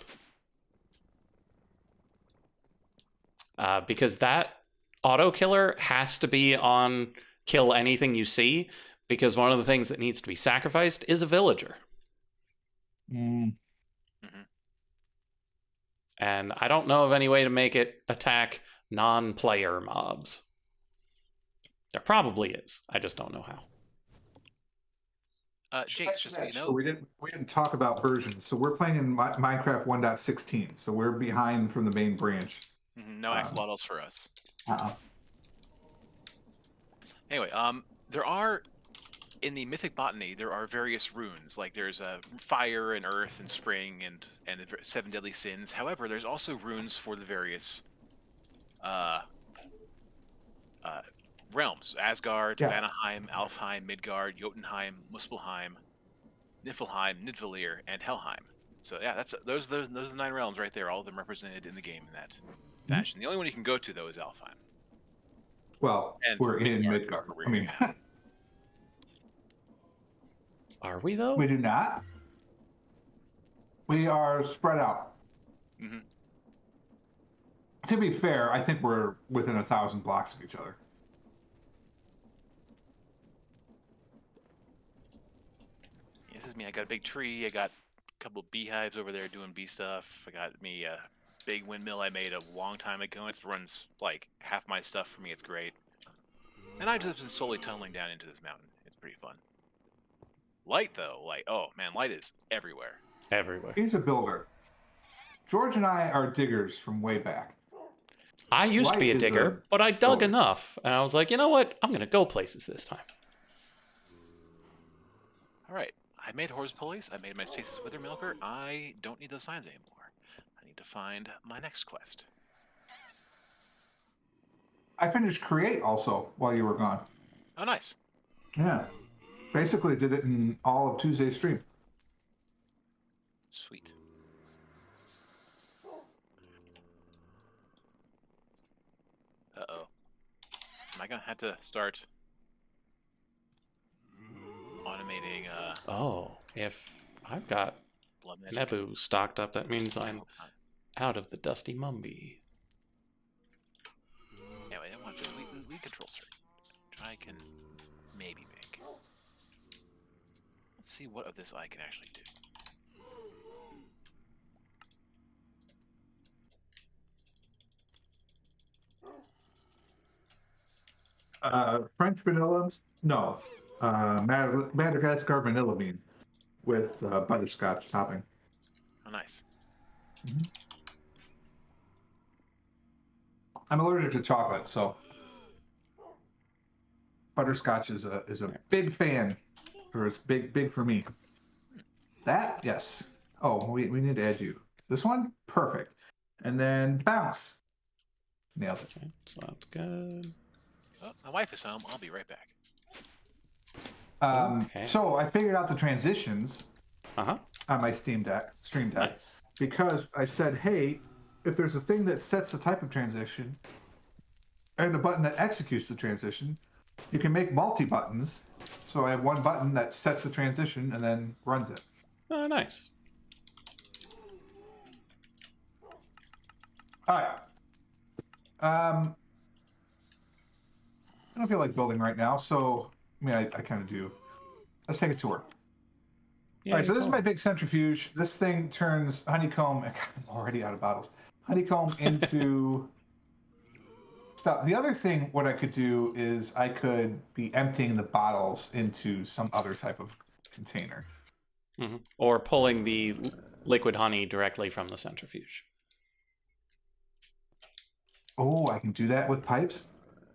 Because that auto killer has to be on kill anything you see, because one of the things that needs to be sacrificed is a villager. And I don't know of any way to make it attack non-player mobs. There probably is. I just don't know how. Jace, just so you know, we didn't talk about versions. So we're playing in Minecraft 1.16. So we're behind from the main branch. No axolotls for us. Anyway, there are in the Mythic Botany there are various runes. Like there's fire and earth and spring and the 7 deadly sins. However, there's also runes for the various realms: Asgard, Vanaheim, Alfheim, Midgard, Jotunheim, Muspelheim, Niflheim, Nidvalir, and Helheim. So yeah, those are the 9 realms right there. All of them represented in the game in that fashion. The only one you can go to though is Alfheim. Well, and we're in Midgard. I mean, are we though? We do not. We are spread out. To be fair, I think we're within 1,000 blocks of each other. This is me. I got a big tree. I got a couple of beehives over there doing bee stuff. I got me a big windmill I made a long time ago. It runs like half my stuff for me. It's great. And I've just been slowly tunneling down into this mountain. It's pretty fun. Light though, oh man, light is everywhere. Everywhere. He's a builder. George and I are diggers from way back. I used to be a digger, but I dug enough, and I was like, you know what? I'm gonna go places this time. All right, I made horse pulleys. I made my stasis wither milker. I don't need those signs anymore. I need to find my next quest. I finished Create also while you were gone. Oh, nice. Yeah. Basically did it in all of Tuesday's stream. Sweet. Uh-oh. Am I gonna have to start automating Oh, if I've got blood magic? Nebu stocked up, that means I'm out of the Dusty Mumby. Yeah, wait, I want to lead control circuit, which I can maybe make. Let's see what of this I can actually do. French vanilla? No. Madagascar vanilla bean with butterscotch topping. Oh, nice. I'm allergic to chocolate, so butterscotch is a big fan, or it's big for me. That, yes. Oh, we need to add you. This one, perfect. And then bounce. Nailed it. Okay, so that's good. Oh, my wife is home. I'll be right back. So I figured out the transitions Uh-huh. on my Stream Deck, Nice. because I said, hey, if there's a thing that sets the type of transition and a button that executes the transition, you can make multi-buttons. So I have one button that sets the transition and then runs it. Oh, nice. All right. I don't feel like building right now, so I mean, I kind of do. Let's take a tour. Yeah, All right, so this is cool. my big centrifuge. This thing turns honeycomb. I'm already out of bottles. Honeycomb into stuff. The other thing, what I could do is I could be emptying the bottles into some other type of container. Mhm. Or pulling the liquid honey directly from the centrifuge Oh, I can do that with pipes.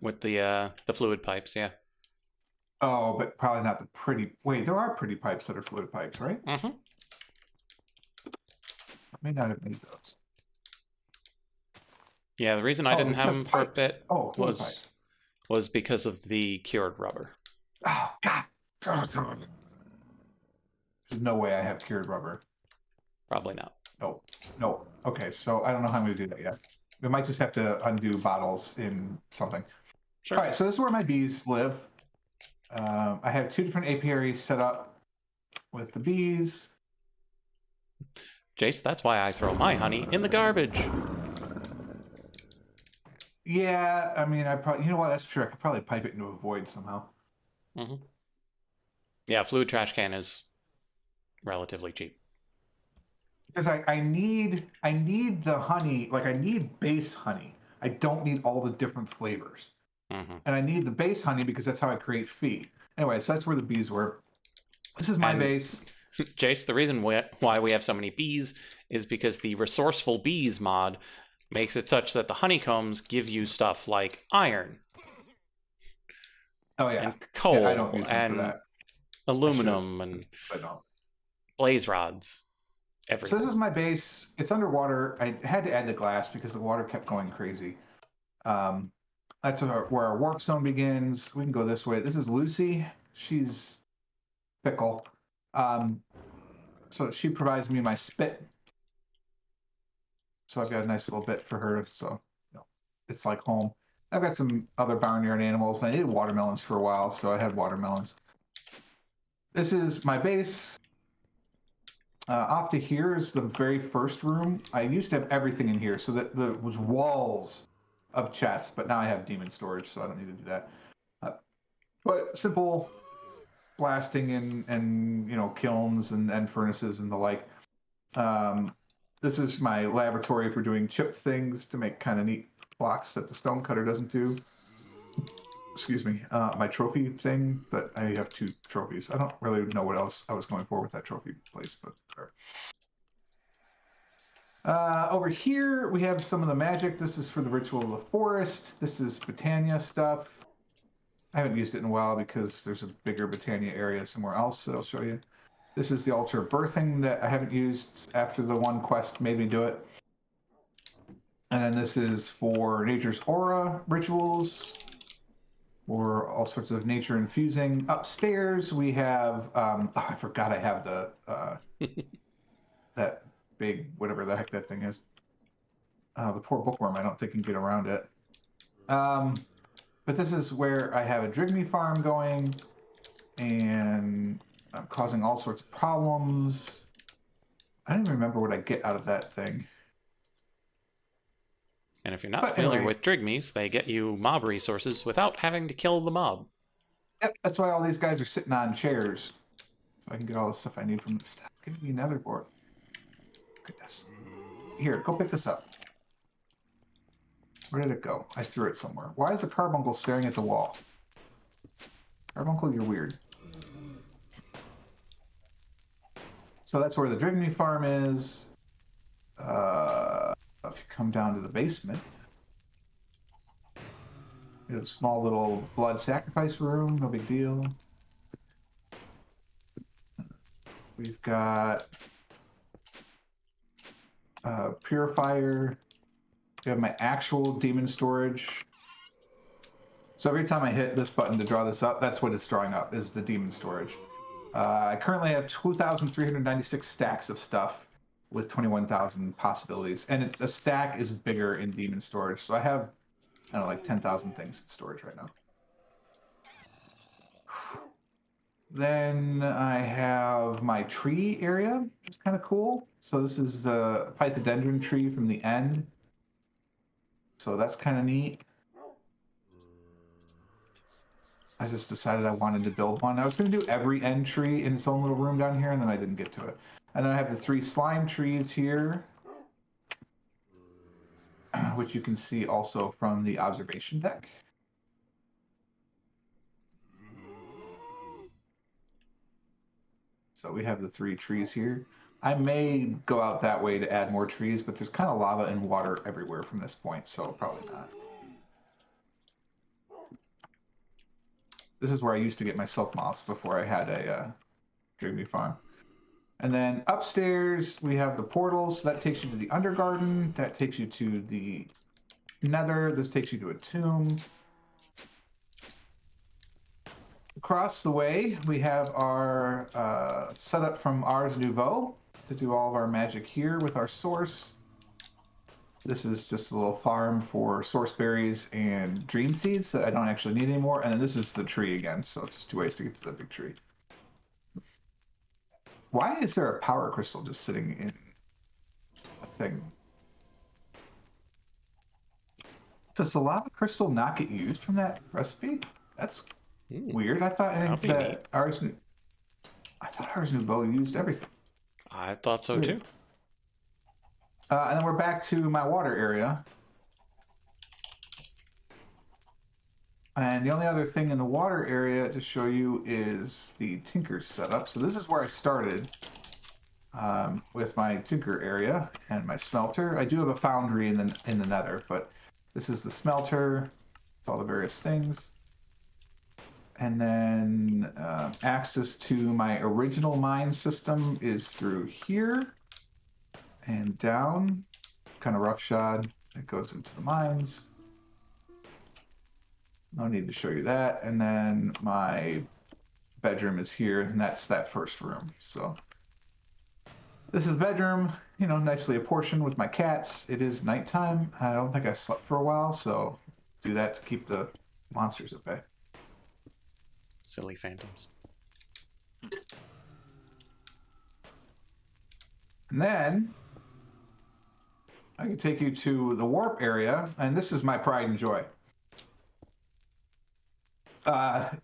with the fluid pipes. Yeah. Oh, but probably not the pretty. Wait, there are pretty pipes that are fluid pipes, right? Mm-hmm. I may not have made those. Yeah, the reason I didn't it's have just them for a pipes. bit Oh, fluid pipes. was because of the cured rubber. Oh God! There's no way I have cured rubber. Probably not. No. Okay, so I don't know how I'm going to do that yet. We might just have to undo bottles in something. Sure. All right, so this is where my bees live. I have 2 different apiaries set up with the bees. Jace, that's why I throw my honey in the garbage. Yeah, I mean, I probably, you know what? That's true. I could probably pipe it into a void somehow. Mm-hmm. Yeah, fluid trash can is relatively cheap. Because I need the honey, like I need base honey. I don't need all the different flavors. Mm-hmm. And I need the base honey because that's how I create feed. Anyway, so that's where the bees were. This is my base. Jace, the reason why we have so many bees is because the Resourceful Bees mod makes it such that the honeycombs give you stuff like iron. Oh yeah. And coal I don't use them and for that. aluminum and blaze rods. Everything. So this is my base. It's underwater. I had to add the glass because the water kept going crazy. That's where our warp zone begins. We can go this way. This is Lucy. She's fickle. So she provides me my spit. So I've got a nice little bit for her. So it's like home. I've got some other barnyard animals. I needed watermelons for a while, so I had watermelons. This is my base. Off to here is the very first room. I used to have everything in here, so that there was walls of chests, but now I have demon storage, so I don't need to do that. But simple blasting and kilns and furnaces and the like. This is my laboratory for doing chipped things to make kind of neat blocks that the stonecutter doesn't do. Excuse me. My trophy thing, but I have 2 trophies. I don't really know what else I was going for with that trophy place, but whatever. Over here, we have some of the magic. This is for the Ritual of the Forest. This is Britannia stuff. I haven't used it in a while because there's a bigger Britannia area somewhere else that I'll show you. This is the Altar of Birthing that I haven't used after the one quest made me do it. And then this is for Nature's Aura rituals, or all sorts of nature infusing. Upstairs, we have, I forgot I have the, that big, whatever the heck that thing is. The poor bookworm, I don't think can get around it. But this is where I have a Drigme farm going, and I'm causing all sorts of problems. I don't even remember what I get out of that thing. And if you're not familiar with Drigmes, they get you mob resources without having to kill the mob. Yep, that's why all these guys are sitting on chairs. So I can get all the stuff I need from the staff. Give me another board. Goodness. Here, go pick this up. Where did it go? I threw it somewhere. Why is the carbuncle staring at the wall? Carbuncle, you're weird. So that's where the Drigme farm is. If you come down to the basement, you have a small little blood sacrifice room, no big deal. We've got purifier. We have my actual demon storage. So every time I hit this button to draw this up, that's what it's drawing up, is the demon storage. I currently have 2,396 stacks of stuff with 21,000 possibilities, and a stack is bigger in demon storage. So I have, I don't know, like 10,000 things in storage right now. Then I have my tree area, which is kind of cool. So this is a Pythodendron tree from the end. So that's kind of neat. I just decided I wanted to build one. I was going to do every end tree in its own little room down here, and then I didn't get to it. And then I have the 3 slime trees here, which you can see also from the observation deck. So we have the 3 trees here. I may go out that way to add more trees, but there's kind of lava and water everywhere from this point, so probably not. This is where I used to get my silk moths before I had a Dreamy farm. And then upstairs we have the portals. That takes you to the Undergarden. That takes you to the Nether. This takes you to a tomb. Across the way, we have our setup from Ars Nouveau to do all of our magic here with our source. This is just a little farm for source berries and dream seeds that I don't actually need anymore. And then this is the tree again, so just 2 ways to get to the big tree. Why is there a power crystal just sitting in a thing? Does the lava crystal not get used from that recipe? That's weird. I thought Ars Nouveau used everything. I thought so too. And then we're back to my water area. And the only other thing in the water area to show you is the Tinker's setup. So this is where I started with my Tinker area and my smelter. I do have a foundry in the Nether, but this is the smelter. It's all the various things. And then access to my original mine system is through here and down, kind of roughshod. It goes into the mines. No need to show you that. And then my bedroom is here, and that's that first room. So this is the bedroom, you know, nicely apportioned with my cats. It is nighttime. I don't think I slept for a while, so do that to keep the monsters at bay. Silly phantoms. And then I can take you to the warp area, and this is my pride and joy.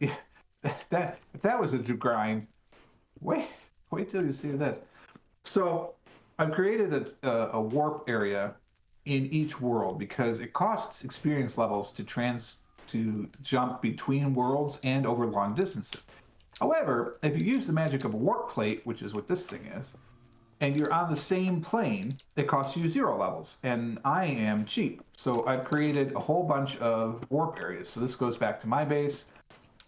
If that was a grind, wait till you see this. So I've created a warp area in each world because it costs experience levels to jump between worlds and over long distances. However, if you use the magic of a warp plate, which is what this thing is, and you're on the same plane, it costs you 0 levels, and I am cheap. So I've created a whole bunch of warp areas. So this goes back to my base.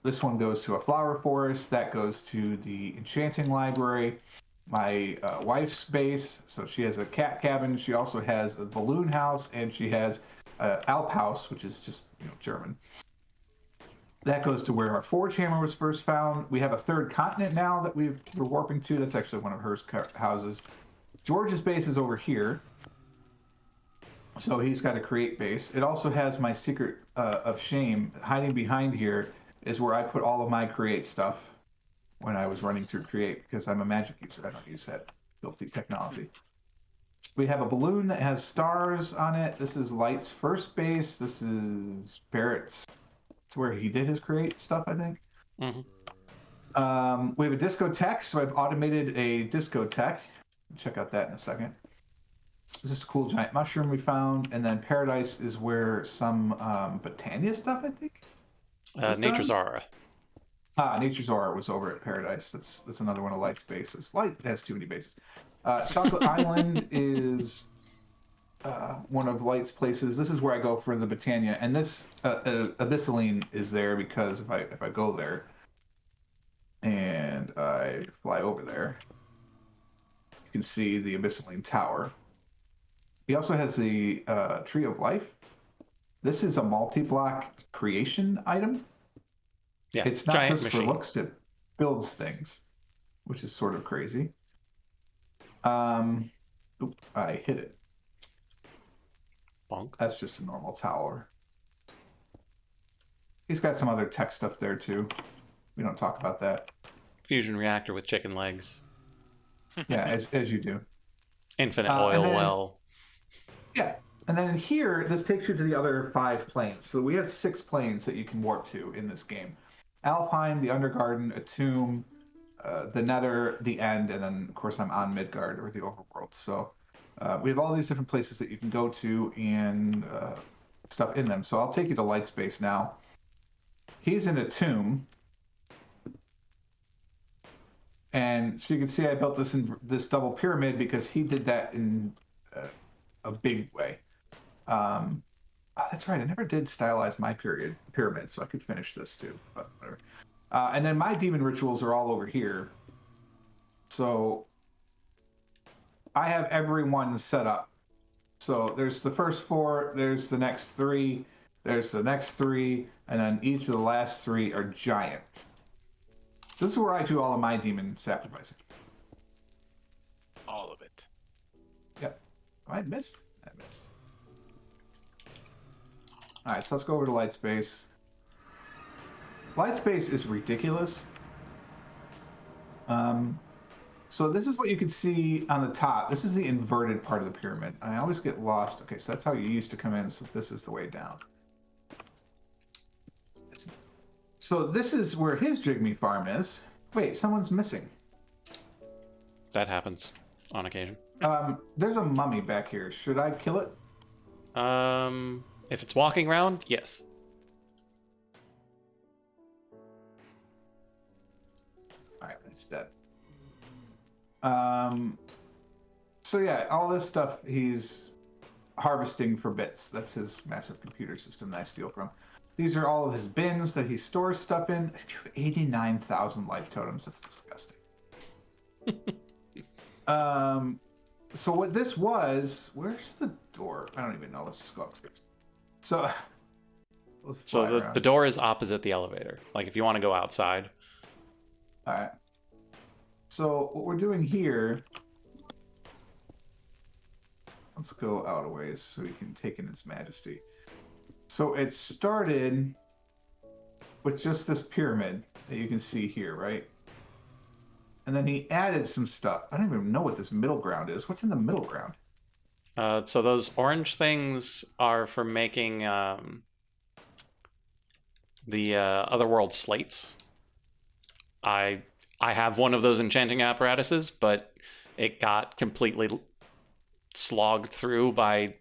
This one goes to a flower forest. That goes to the enchanting library. My wife's base, so she has a cat cabin. She also has a balloon house, and she has Alp house, which is just German. That goes to where our forge hammer was first found. We have a 3rd continent now that we're warping to. That's actually one of her houses. George's base is over here. So he's got a create base. It also has my secret of shame. Hiding behind here is where I put all of my create stuff when I was running through create, because I'm a magic user. I don't use that filthy technology. We have a balloon that has stars on it. This is Light's first base. This is Barrett's. It's where he did his create stuff, I think. Mm-hmm. We have a discotheque, so I've automated a discotheque. Check out that in a second. This is a cool giant mushroom we found. And then Paradise is where some Botania stuff, I think. Nature's Aura. Nature's Aura was over at Paradise. That's another one of Light's bases. Light has too many bases. Chocolate Island is one of Light's places. This is where I go for the Botania, and this Abyssaline is there because if I go there and I fly over there, you can see the Abyssaline Tower. He also has the Tree of Life. This is a multi-block creation item. Yeah, it's not giant just machine. for looks; it builds things. which is sort of crazy. Oop, I hit it. Bonk. That's just a normal tower. He's got some other tech stuff there too. We don't talk about that. Fusion reactor with chicken legs. Yeah, as you do. Infinite and oil then- well. Yeah. And then here, this takes you to the other 5 planes. So we have 6 planes that you can warp to in this game. Alpine, the Undergarden, a tomb, the Nether, the End, and then, of course, I'm on Midgard, or the Overworld. So we have all these different places that you can go to and stuff in them. So I'll take you to Lightspace now. He's in a tomb. And so you can see I built this in this double pyramid because he did that in a big way. Oh, that's right. I never did stylize my pyramid, so I could finish this too. But whatever. And then my demon rituals are all over here. So I have everyone set up. So there's the first 4, there's the next 3, there's the next 3, and then each of the last 3 are giant. So this is where I do all of my demon sacrificing. All of it. Yep. Oh, I missed. All right, so let's go over to Lightspace. Lightspace is ridiculous. So this is what you can see on the top. This is the inverted part of the pyramid. I always get lost. Okay, so that's how you used to come in. So this is the way down. So this is where his Jigme farm is. Wait, someone's missing. That happens on occasion. There's a mummy back here. Should I kill it? If it's walking around, yes. All right, it's dead. So yeah, all this stuff he's harvesting for bits. That's his massive computer system that I steal from. These are all of his bins that he stores stuff in. 89,000 life totems. That's disgusting. So what this was, where's the door? I don't even know. Let's just go upstairs. So, The door is opposite the elevator. Like if you want to go outside. All right. So what we're doing here, let's go out a ways so we can take in its majesty. So it started with just this pyramid that you can see here, right? And then he added some stuff. I don't even know what this middle ground is. What's in the middle ground? So those orange things are for making the Otherworld slates. I have one of those enchanting apparatuses, but it got completely slogged through by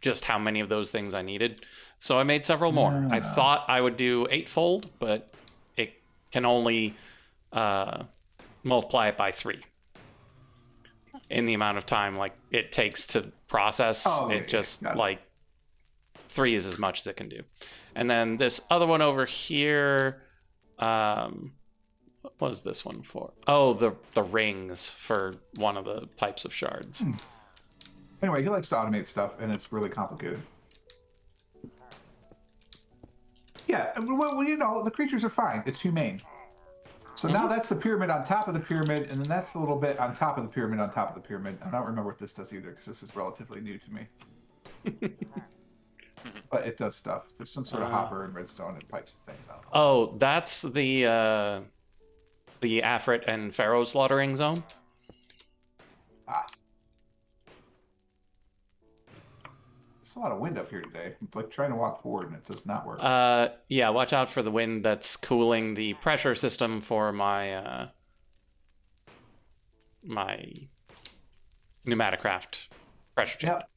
just how many of those things I needed. So I made several more. I thought I would do 8-fold, but it can only multiply it by 3 in the amount of time like it takes to process. It just like 3 is as much as it can do. And then this other one over here, what was this one for? Oh, the rings for one of the types of shards. Anyway, he likes to automate stuff, and it's really complicated. Yeah, well, you know, the creatures are fine. It's humane. So now that's the pyramid on top of the pyramid, and then that's a little bit on top of the pyramid on top of the pyramid. I don't remember what this does either, because this is relatively new to me. But it does stuff. There's some sort of hopper and redstone and pipes and things. I don't know. Oh, that's the Afrit and Pharaoh slaughtering zone. Ah. There's a lot of wind up here today. I'm like trying to walk forward and it does not work. Yeah, watch out for the wind that's cooling the pressure system for my my pneumaticraft pressure chamber. Yep.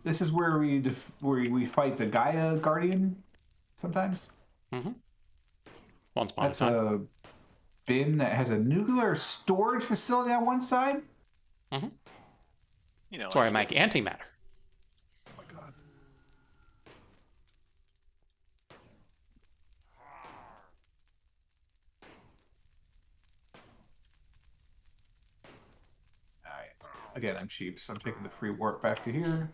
This is where we fight the Gaia Guardian sometimes. Once upon a time. That's a bin that has a nuclear storage facility on one side. You know, That's where I make antimatter. Oh my god. Alright. Again, I'm cheap, so I'm taking the free warp back to here.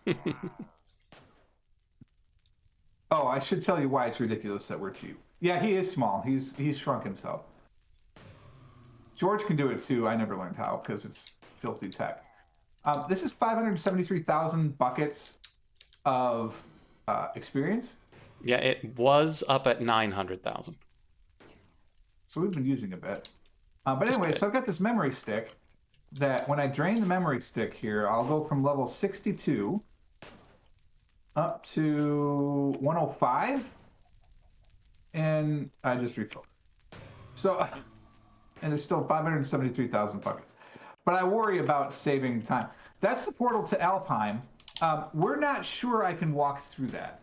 Oh, I should tell you why it's ridiculous that we're cheap. Yeah, he is small. He's shrunk himself. George can do it too. I never learned how because it's filthy tech. This is 573,000 buckets of experience. Yeah, it was up at 900,000. So we've been using a bit. But Just anyway, a bit. so I've got this memory stick that when I drain the memory stick here, I'll go from level 62 up to 105. And I just refilled it. So, and there's still 573,000 buckets. But I worry about saving time. That's the portal to Alpine. We're not sure I can walk through that.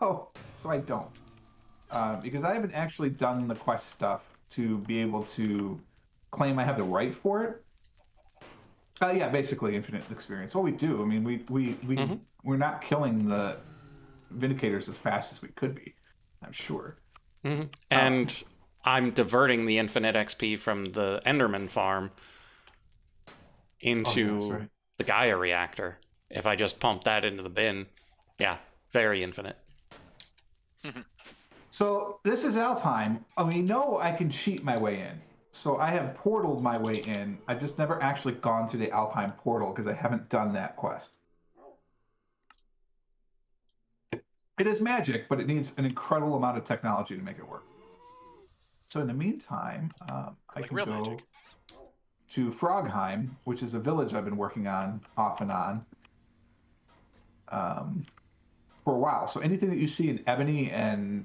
Oh, so I don't. Because I haven't actually done the quest stuff to be able to claim I have the right for it. Yeah, basically infinite experience. Well, we do. I mean, we're not killing the Vindicators as fast as we could be, I'm sure. And I'm diverting the infinite XP from the Enderman farm into the Gaia reactor. If I just pump that into the bin, yeah, very infinite. So this is Alpine. We know I can cheat my way in. So I have portaled my way in. I've just never actually gone through the Alpine portal because I haven't done that quest. It is magic, but it needs an incredible amount of technology to make it work. So in the meantime, I can go magic. to Frogheim, which is a village I've been working on off and on for a while. So anything that you see in Ebony and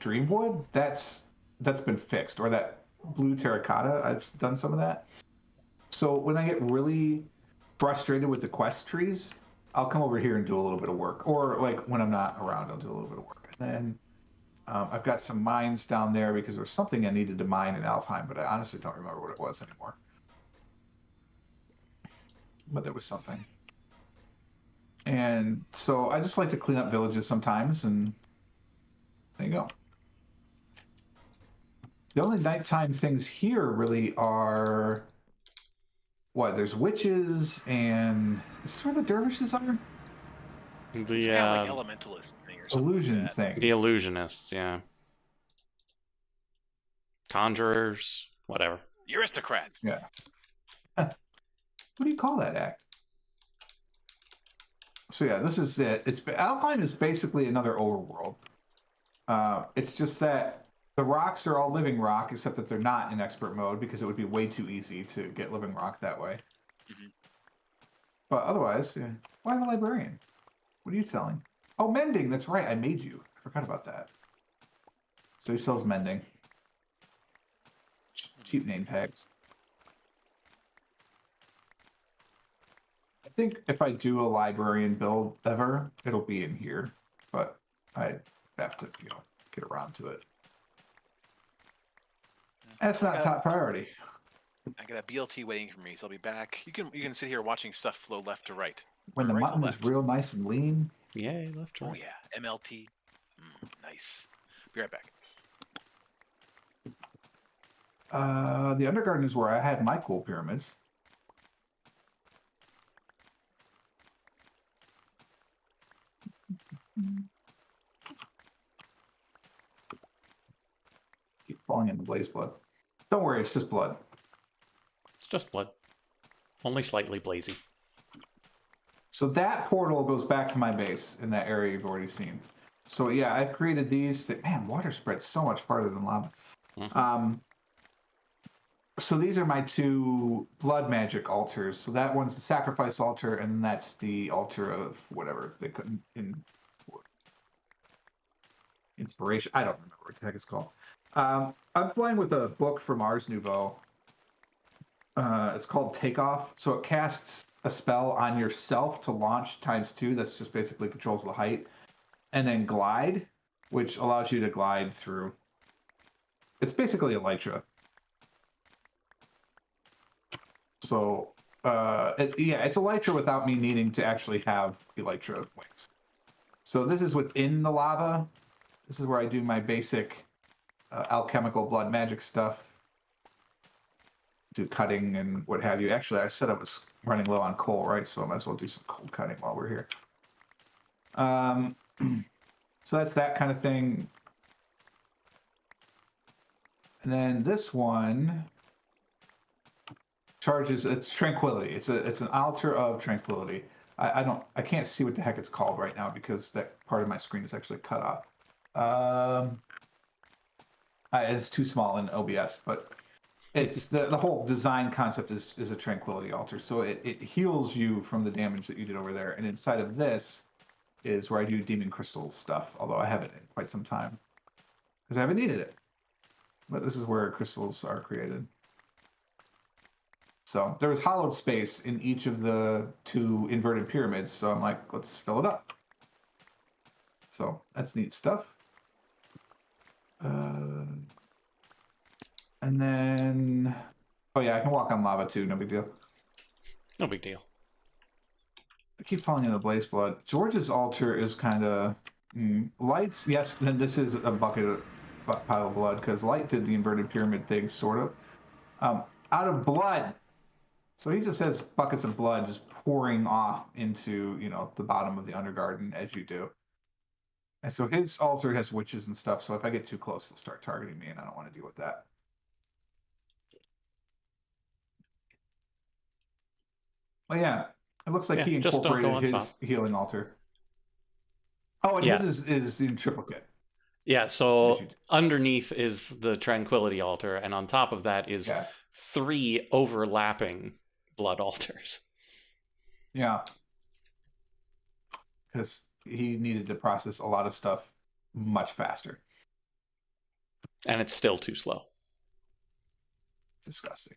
Dreamwood, that's been fixed, or that blue terracotta, I've done some of that. So when I get really frustrated with the quest trees, I'll come over here and do a little bit of work. Or like when I'm not around, I'll do a little bit of work. And then I've got some mines down there because there's something I needed to mine in Alfheim, but I honestly don't remember what it was anymore. But there was something. And so I just like to clean up villages sometimes, and there you go. The only nighttime things here really are what? There's witches, and is this where the dervishes are? It's kind of like elementalist thing or something. Illusion like things. The illusionists, yeah. Conjurers, whatever. The aristocrats. Yeah. What do you call that act? So yeah, this is it. Alpine is basically another overworld. It's just that the rocks are all living rock, except that they're not in expert mode because it would be way too easy to get living rock that way. But otherwise, yeah. Why am a librarian? What are you selling? Oh, mending. That's right. I made you. I forgot about that. So he sells mending. Cheap name tags. I think if I do a librarian build ever, it'll be in here, but I have to, get around to it. That's not top priority. I got a BLT waiting for me, so I'll be back. You can sit here watching stuff flow left to right. When the right mutton is real nice and lean. Yay, left to Oh right. yeah, MLT. Nice. Be right back. The Undergarden is where I had my cool pyramids. Keep falling into blaze blood. Don't worry, it's just blood. It's just blood. Only slightly blazy. So that portal goes back to my base in that area you've already seen. So yeah, I've created these. Man, water spreads so much farther than lava. So these are my two blood magic altars. So that one's the sacrifice altar, and that's the altar of whatever they couldn't inspiration. I don't remember what the heck it's called. I'm flying with a book from Ars Nouveau. It's called Takeoff. So it casts a spell on yourself to launch ×2. That's just basically controls the height. And then Glide, which allows you to glide through. It's basically Elytra. So, it's Elytra without me needing to actually have Elytra wings. So this is within the lava. This is where I do my basic alchemical blood magic stuff. Do cutting and what have you. Actually, I said I was running low on coal, right? So I might as well do some coal cutting while we're here. So that's that kind of thing. And then this one charges. It's tranquility. It's an altar of tranquility. I can't see what the heck it's called right now because that part of my screen is actually cut off. It's too small in OBS, but it's the whole design concept is a tranquility altar. So it heals you from the damage that you did over there. And inside of this is where I do demon crystal stuff, although I haven't in quite some time because I haven't needed it. But this is where crystals are created. So there was hollowed space in each of the 2 inverted pyramids. So I'm like, let's fill it up. So that's neat stuff. And then, oh yeah, I can walk on lava too. No big deal. No big deal. I keep falling into Blaze Blood. George's altar is kind of lights. Yes, and this is a pile of blood because Light did the inverted pyramid thing, sort of. Out of blood. So he just has buckets of blood just pouring off into, the bottom of the Undergarden as you do. And so his altar has witches and stuff. So if I get too close, they'll start targeting me, and I don't want to deal with that. Well, yeah, it looks like he just don't go on incorporated his top. healing altar. Oh, and his is in triplicate. Yeah, so underneath is the Tranquility altar, and on top of that is 3 overlapping blood altars. Yeah. Because he needed to process a lot of stuff much faster. And it's still too slow. Disgusting.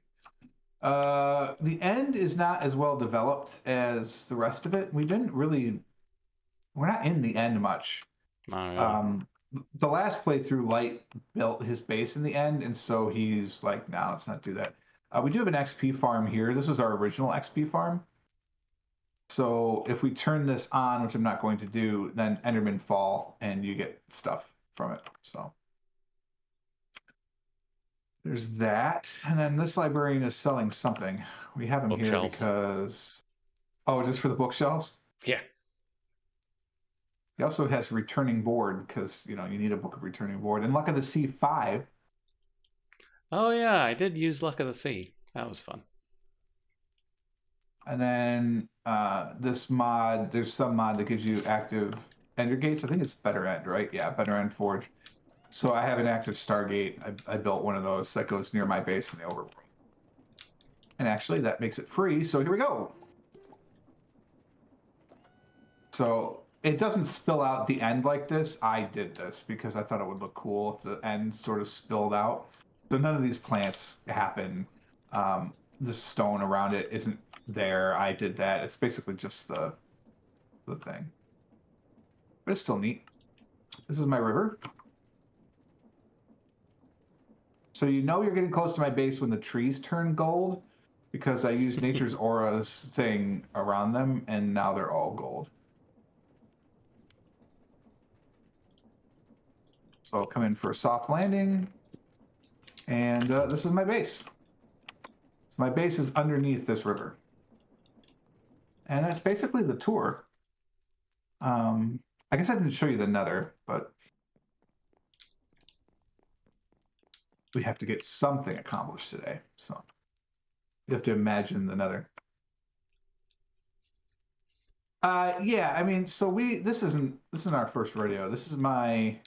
The end is not as well developed as the rest of it. We're not in the end much. The last playthrough, Light built his base in the end, and so he's like, no, let's not do that. We do have an XP farm here. This was our original XP farm. So if we turn this on, which I'm not going to do, then Endermen fall and you get stuff from it. So there's that. And then this librarian is selling something. We have him here because... Oh, just for the bookshelves? Yeah. He also has returning board because, you need a book of returning board. And Luck of the Sea 5. Oh, yeah, I did use Luck of the Sea. That was fun. And then this mod, there's some mod that gives you active ender gates. I think it's Better End, right? Yeah, Better End Forge. So I have an active Stargate. I built one of those that goes near my base in the overworld. And actually, that makes it free. So here we go. So it doesn't spill out the end like this. I did this because I thought it would look cool if the end sort of spilled out. So none of these plants happen. The stone around it isn't there. I did that. It's basically just the thing. But it's still neat. This is my river. So you're getting close to my base when the trees turn gold because I used Nature's Aura's thing around them, and now they're all gold. So I'll come in for a soft landing, and this is my base. My base is underneath this river. And that's basically the tour. I guess I didn't show you the nether, but we have to get something accomplished today. So you have to imagine the nether. Yeah, I mean, so this isn't our first rodeo. This is my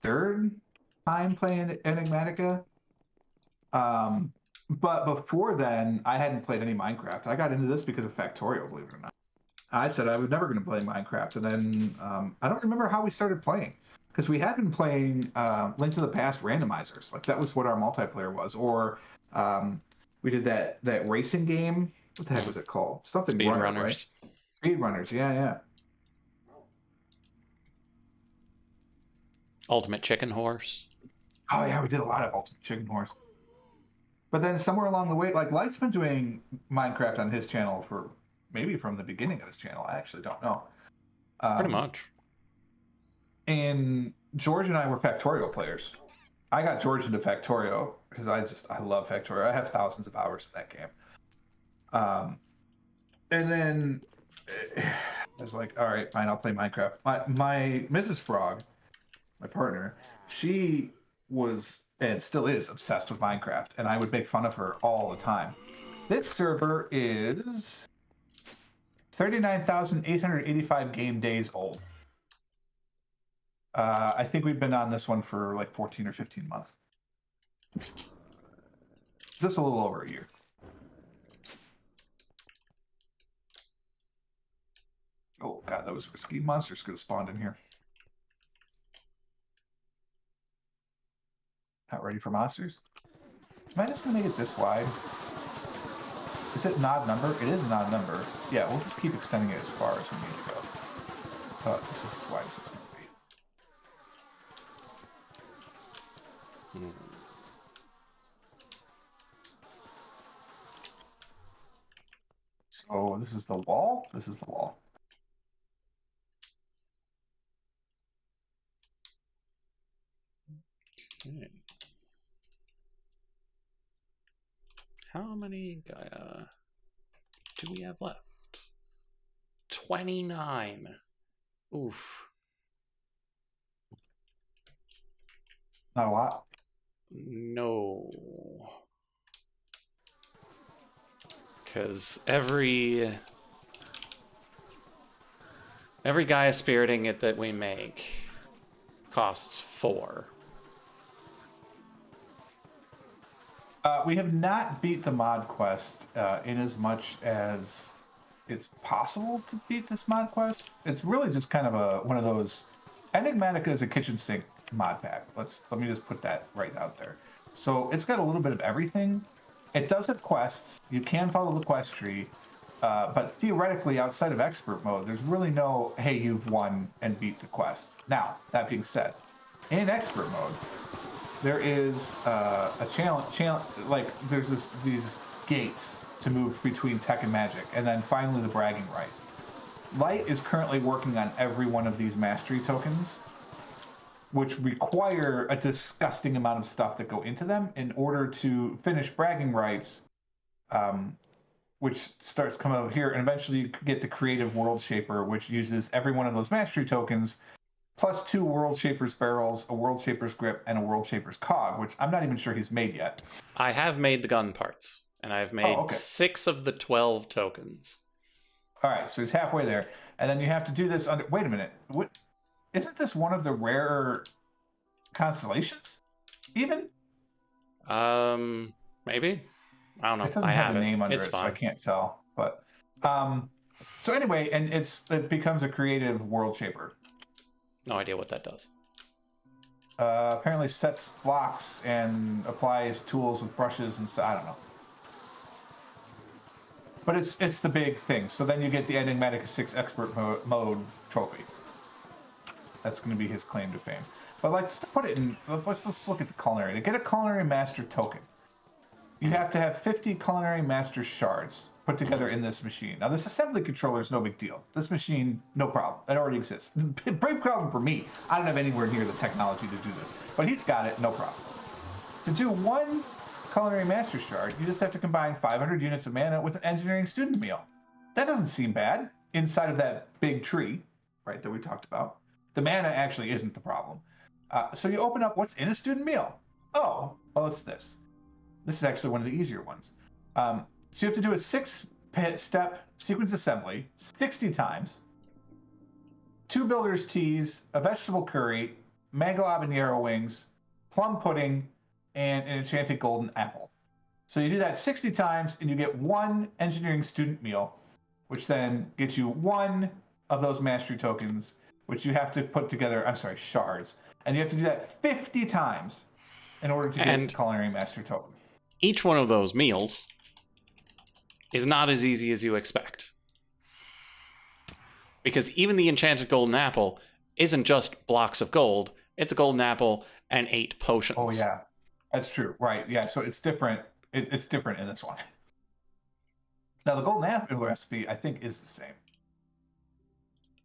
3rd time playing Enigmatica. But before then, I hadn't played any Minecraft. I got into this because of Factorial, believe it or not. I said I was never going to play Minecraft, and then I don't remember how we started playing, because we had been playing Link to the Past randomizers. Like, that was what our multiplayer was. Or we did that racing game. What the heck was it called? Something Speedrunners. Right? Speedrunners, yeah. Ultimate Chicken Horse. Oh, yeah, we did a lot of Ultimate Chicken Horse. But then somewhere along the way, like, Light's been doing Minecraft on his channel for maybe from the beginning of his channel. I actually don't know. Pretty much. And George and I were Factorial players. I got George into Factorial because I love Factorial. I have thousands of hours in that game. And then I was like, all right, fine, I'll play Minecraft. My Mrs. Frog, my partner, she was, and still is, obsessed with Minecraft, and I would make fun of her all the time. This server is 39,885 game days old. I think we've been on this one for like 14 or 15 months. Just a little over a year. Oh god, those risky monsters could have spawned in here. Not ready for monsters? Am I just gonna make it this wide? Is it an odd number? It is an odd number. Yeah, we'll just keep extending it as far as we need to go. This is as wide as it's gonna be. So this is the wall. This is the wall. Okay. How many do we have left? 29. Oof. Not a lot. No. Because every Gaia spiriting it that we make costs 4. We have not beat the mod quest in as much as it's possible to beat this mod quest. It's really just kind of one of those. Enigmatica is a kitchen sink mod pack. Let me just put that right out there. So it's got a little bit of everything. It does have quests. You can follow the quest tree, but theoretically, outside of expert mode, there's really no "hey, you've won and beat the quest." Now, that being said, in expert mode, there is a challenge. Like there's these gates to move between tech and magic, and then finally the bragging rights. Light is currently working on every one of these mastery tokens, which require a disgusting amount of stuff that go into them in order to finish bragging rights, which starts coming over here, and eventually you get the creative world shaper, which uses every one of those mastery tokens plus 2 World Shaper's barrels, a World Shaper's grip, and a World Shaper's cog, which I'm not even sure he's made yet. I have made the gun parts, and I've made 6 of the 12 tokens. All right, so he's halfway there. And then you have to do this under... Wait a minute. Isn't this one of the rarer constellations, even? Maybe? I don't know. It doesn't I have have a name under it's it, fine. so I can't tell. But so anyway, and it becomes a creative world shaper. No idea what that does. Apparently sets blocks and applies tools with brushes and stuff. I don't know. But it's the big thing. So then you get the Enigmatica 6 expert mode trophy. That's going to be his claim to fame. But let's put it in. Let's look at the culinary. To get a culinary master token, you have to have 50 culinary master shards put together in this machine. Now, this assembly controller is no big deal. This machine, no problem. It already exists. Big problem for me. I don't have anywhere near the technology to do this. But he's got it, no problem. To do 1 culinary master shard, you just have to combine 500 units of mana with an engineering student meal. That doesn't seem bad inside of that big tree, right, that we talked about. The mana actually isn't the problem. So you open up what's in a student meal. Oh, well, it's this. This is actually one of the easier ones. So you have to do a 6-step sequence assembly 60 times, 2 builder's teas, a vegetable curry, mango habanero wings, plum pudding, and an enchanted golden apple. So you do that 60 times, and you get 1 engineering student meal, which then gets you 1 of those mastery tokens, which you have to put together, shards. And you have to do that 50 times in order to get the culinary master token. Each one of those meals is not as easy as you expect. Because even the enchanted golden apple isn't just blocks of gold, it's a golden apple and 8 potions. Oh, yeah. That's true. Right. Yeah. So it's different. It's different in this one. Now, the golden apple recipe, I think, is the same.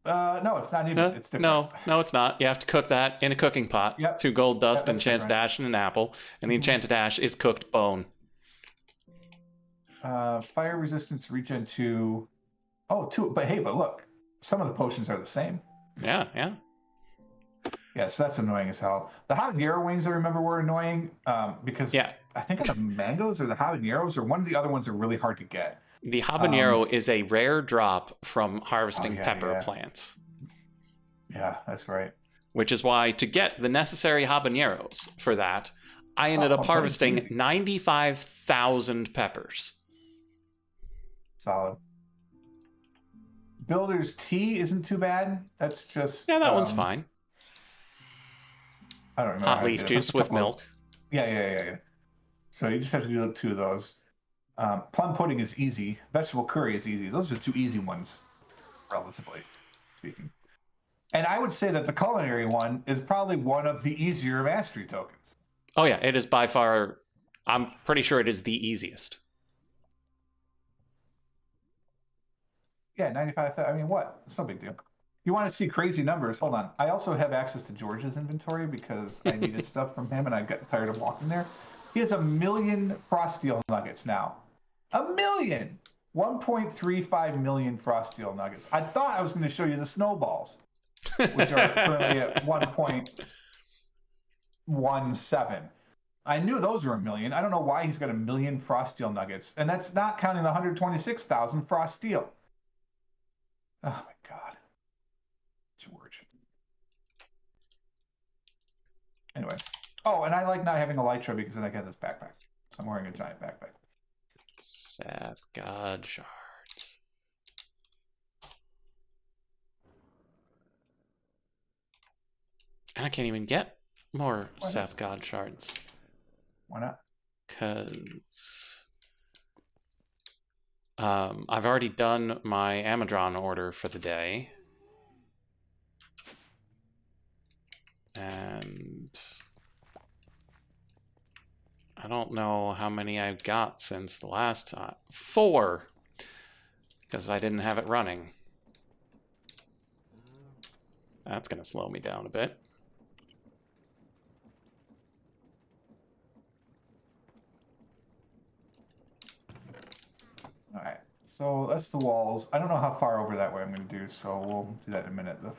No, it's not even. It's different. No, it's not. You have to cook that in a cooking pot. Yep. 2 gold dust, Yep, enchanted ash, and an apple. And the enchanted ash is cooked bone. Fire resistance regen 2. Oh, 2. But hey, but look. Some of the potions are the same. Yeah. Yes, that's annoying as hell. The habanero wings I remember were annoying because Yeah. I think the mangoes or the habaneros or one of the other ones are really hard to get. The habanero is a rare drop from harvesting yeah, pepper yeah. plants, Yeah, that's right. which is why to get the necessary habaneros for that, I ended up but it's harvesting easy. 95,000 peppers. Solid. Builder's tea isn't too bad. That's just Yeah, that one's fine. I don't remember Hot how to leaf do it. juice That's a with couple of- milk. Yeah. So you just have to do 2 of those. Plum pudding is easy. Vegetable curry is easy. Those are 2 easy ones, relatively speaking. And I would say that the culinary one is probably one of the easier mastery tokens. Oh yeah, it is by far. I'm pretty sure it is the easiest. Yeah, 95. I mean, what? It's no big deal. You want to see crazy numbers? Hold on. I also have access to George's inventory because I needed stuff from him and I got tired of walking there. He has 1 million frost steel nuggets now. 1 million! 1.35 million frost steel nuggets. I thought I was going to show you the snowballs, which are currently at 1.17. I knew those were 1 million. I don't know why he's got 1 million frost steel nuggets. And that's not counting the 126,000 frost steel. Oh my God. George. Anyway. Oh, and I like not having a Elytra because then I get this backpack. I'm wearing a giant backpack. Seth God shards. And I can't even get more Seth God shards. Why not? Because I've already done my Amadron order for the day. And I don't know how many I've got since the last time. 4! Because I didn't have it running. That's going to slow me down a bit. All right. So that's the walls. I don't know how far over that way I'm going to do, so we'll do that in a minute. The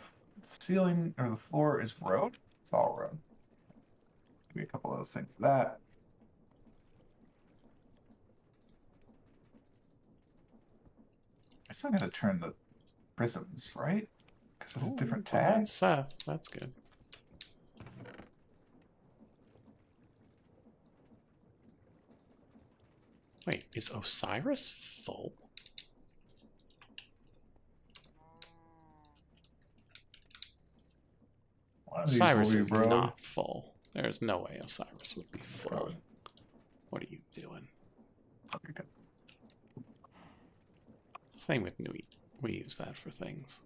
ceiling or the floor is road. It's all road. Maybe a couple of those things for that. I still got to turn the prisms, right? Because it's a different Well, tag. that's Seth. That's good. Wait, is Osiris full? Osiris is not full. There's no way Osiris would be full. What are you doing? Okay, good. Same with Nui. We use that for things.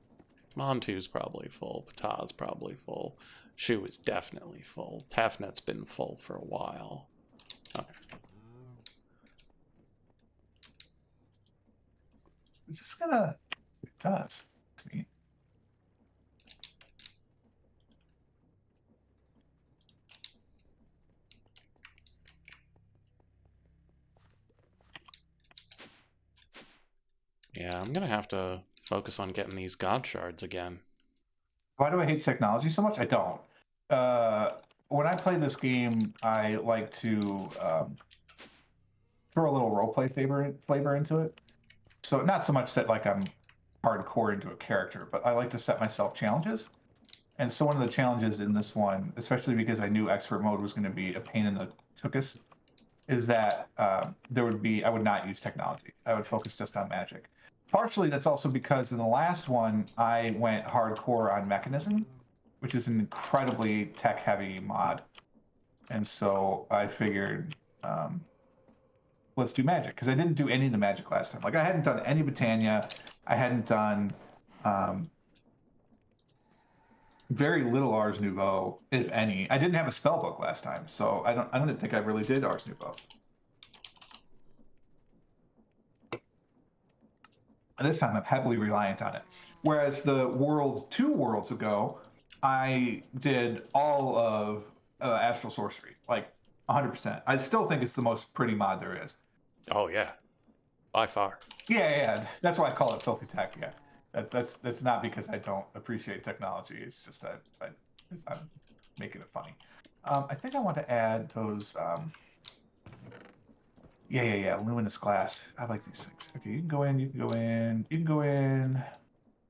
Montu's probably full. Ptah's probably full. Shu is definitely full. Tefnet's been full for a while. Okay. It's just gonna. It does. See? Yeah, I'm gonna have to focus on getting these god shards again. Why do I hate technology so much? I don't. When I play this game, I like to throw a little roleplay flavor into it. So not so much that like I'm hardcore into a character, but I like to set myself challenges. And so one of the challenges in this one, especially because I knew expert mode was going to be a pain in the tuchus, is that I would not use technology. I would focus just on magic. Partially, that's also because in the last one, I went hardcore on mechanism, which is an incredibly tech-heavy mod. And so I figured, let's do magic, because I didn't do any of the magic last time. Like, I hadn't done any Britannia. I hadn't done very little Ars Nouveau, if any. I didn't have a spell book last time, so I don't think I really did Ars Nouveau. This time I'm heavily reliant on it. Whereas the 2 worlds ago, I did all of Astral Sorcery, like 100%. I still think it's the most pretty mod there is. Oh yeah, by far. Yeah. That's why I call it filthy tech. Yeah, that's not because I don't appreciate technology. It's just that I'm making it funny. I think I want to add those. Yeah. Luminous glass. I like these things. Okay, you can go in. You can go in. You can go in.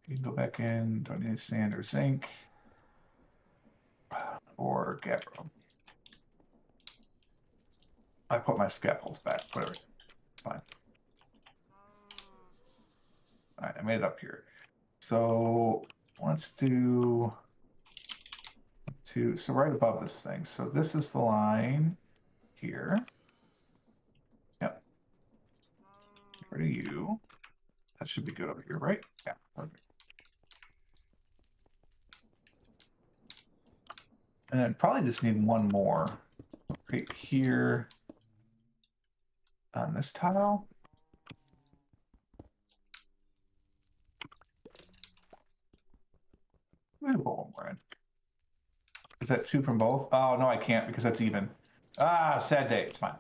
You can go back in. Don't need sand or zinc or gabbro. I put my scaffolds back. Whatever. It's fine. All right, I made it up here. So let's do so right above this thing. So this is the line here. Yep. Get rid of you. That should be good over here, right? Yeah, perfect. And then probably just need one more right here on this tile. I'm gonna put one more in. Is that 2 from both? Oh, no, I can't because that's even. Ah, sad day. It's fine.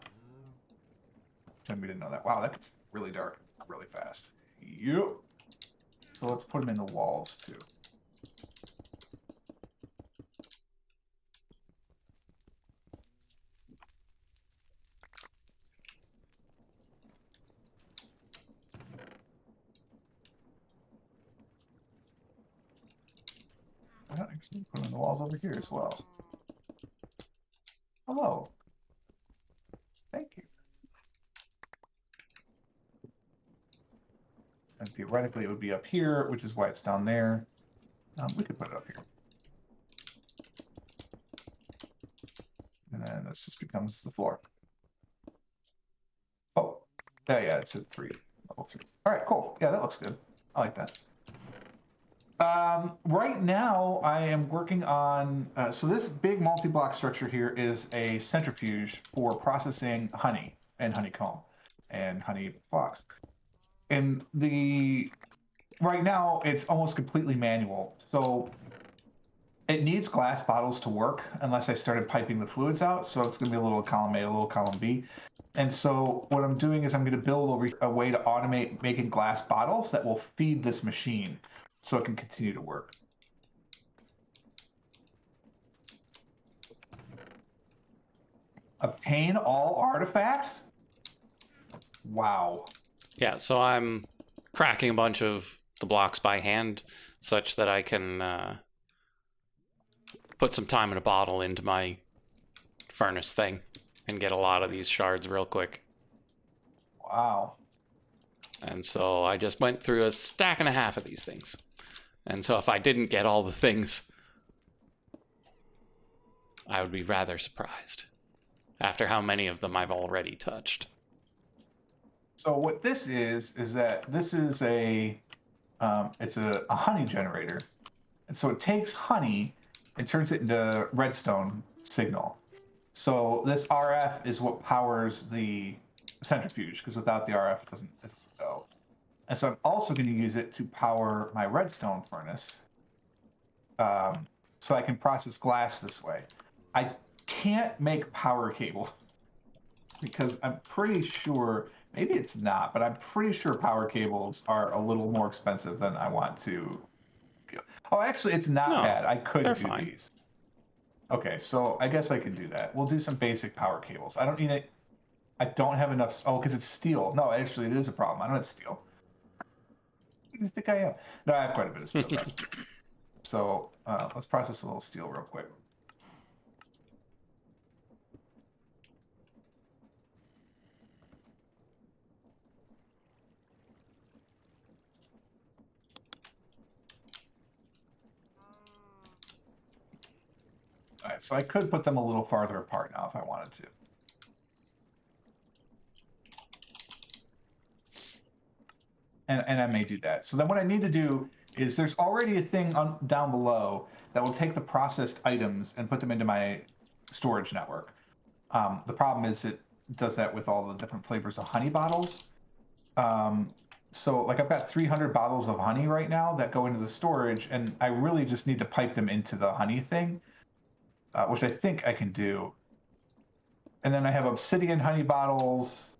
We didn't know that. Wow, that gets really dark really fast. Yep. So let's put them in the walls too. Actually, put them in the walls over here as well. Hello. Thank you. And theoretically, it would be up here, which is why it's down there. We could put it up here. And then this just becomes the floor. Oh, yeah, it's at 3, level 3. All right, cool. Yeah, that looks good. I like that. Right now, I am working on, so this big multi-block structure here is a centrifuge for processing honey and honeycomb and honey blocks. And right now, it's almost completely manual. So it needs glass bottles to work unless I started piping the fluids out. So it's going to be a little column A, a little column B. And so what I'm doing is I'm going to build a way to automate making glass bottles that will feed this machine so it can continue to work. Obtain all artifacts? Wow. Yeah, so I'm cracking a bunch of the blocks by hand such that I can put some time in a bottle into my furnace thing and get a lot of these shards real quick. Wow. And so I just went through a stack and a half of these things. And so if I didn't get all the things, I would be rather surprised after how many of them I've already touched. So what this is that this is it's a honey generator. And so it takes honey and turns it into redstone signal. So this RF is what powers the centrifuge, because without the RF, it doesn't go. And so I'm also going to use it to power my redstone furnace, so I can process glass this way. I can't make power cable because I'm pretty sure, maybe it's not, but I'm pretty sure power cables are a little more expensive than I want to. Oh, actually, it's not bad. I could do fine. these. Okay, so I guess I could do that. We'll do some basic power cables. I don't need it. I don't have enough. Oh, because it's steel. No, actually, it is a problem. I don't have steel. Who do you think I am? No, I have quite a bit of steel. So let's process a little steel real quick. All right, so I could put them a little farther apart now if I wanted to. And I may do that. So then what I need to do is there's already a thing down below that will take the processed items and put them into my storage network. The problem is it does that with all the different flavors of honey bottles. So like I've got 300 bottles of honey right now that go into the storage, and I really just need to pipe them into the honey thing, which I think I can do. And then I have obsidian honey bottles.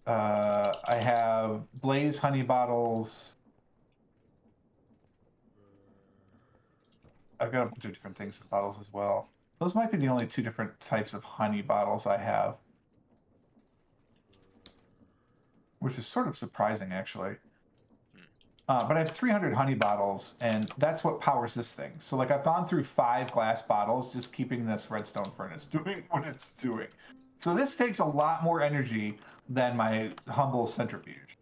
I have blaze honey bottles. I've got a bunch of different things in bottles as well. Those might be the only 2 different types of honey bottles I have, which is sort of surprising, actually. But I have 300 honey bottles, and that's what powers this thing. So, like, I've gone through 5 glass bottles just keeping this redstone furnace doing what it's doing. So this takes a lot more energy than my humble centrifuge.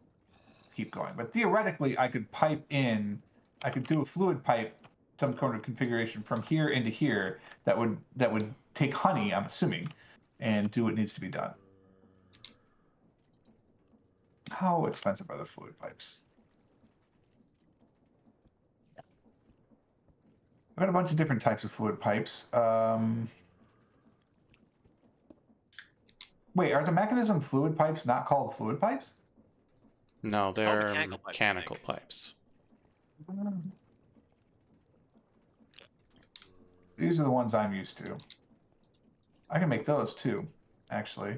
Keep going. But theoretically, I could do a fluid pipe, some kind of configuration from here into here that would take honey, I'm assuming, and do what needs to be done. How expensive are the fluid pipes? I've got a bunch of different types of fluid pipes. Wait, are the mechanism fluid pipes not called fluid pipes? No, they're mechanical pipes, I mechanical think. pipes. These are the ones I'm used to. I can make those too, actually.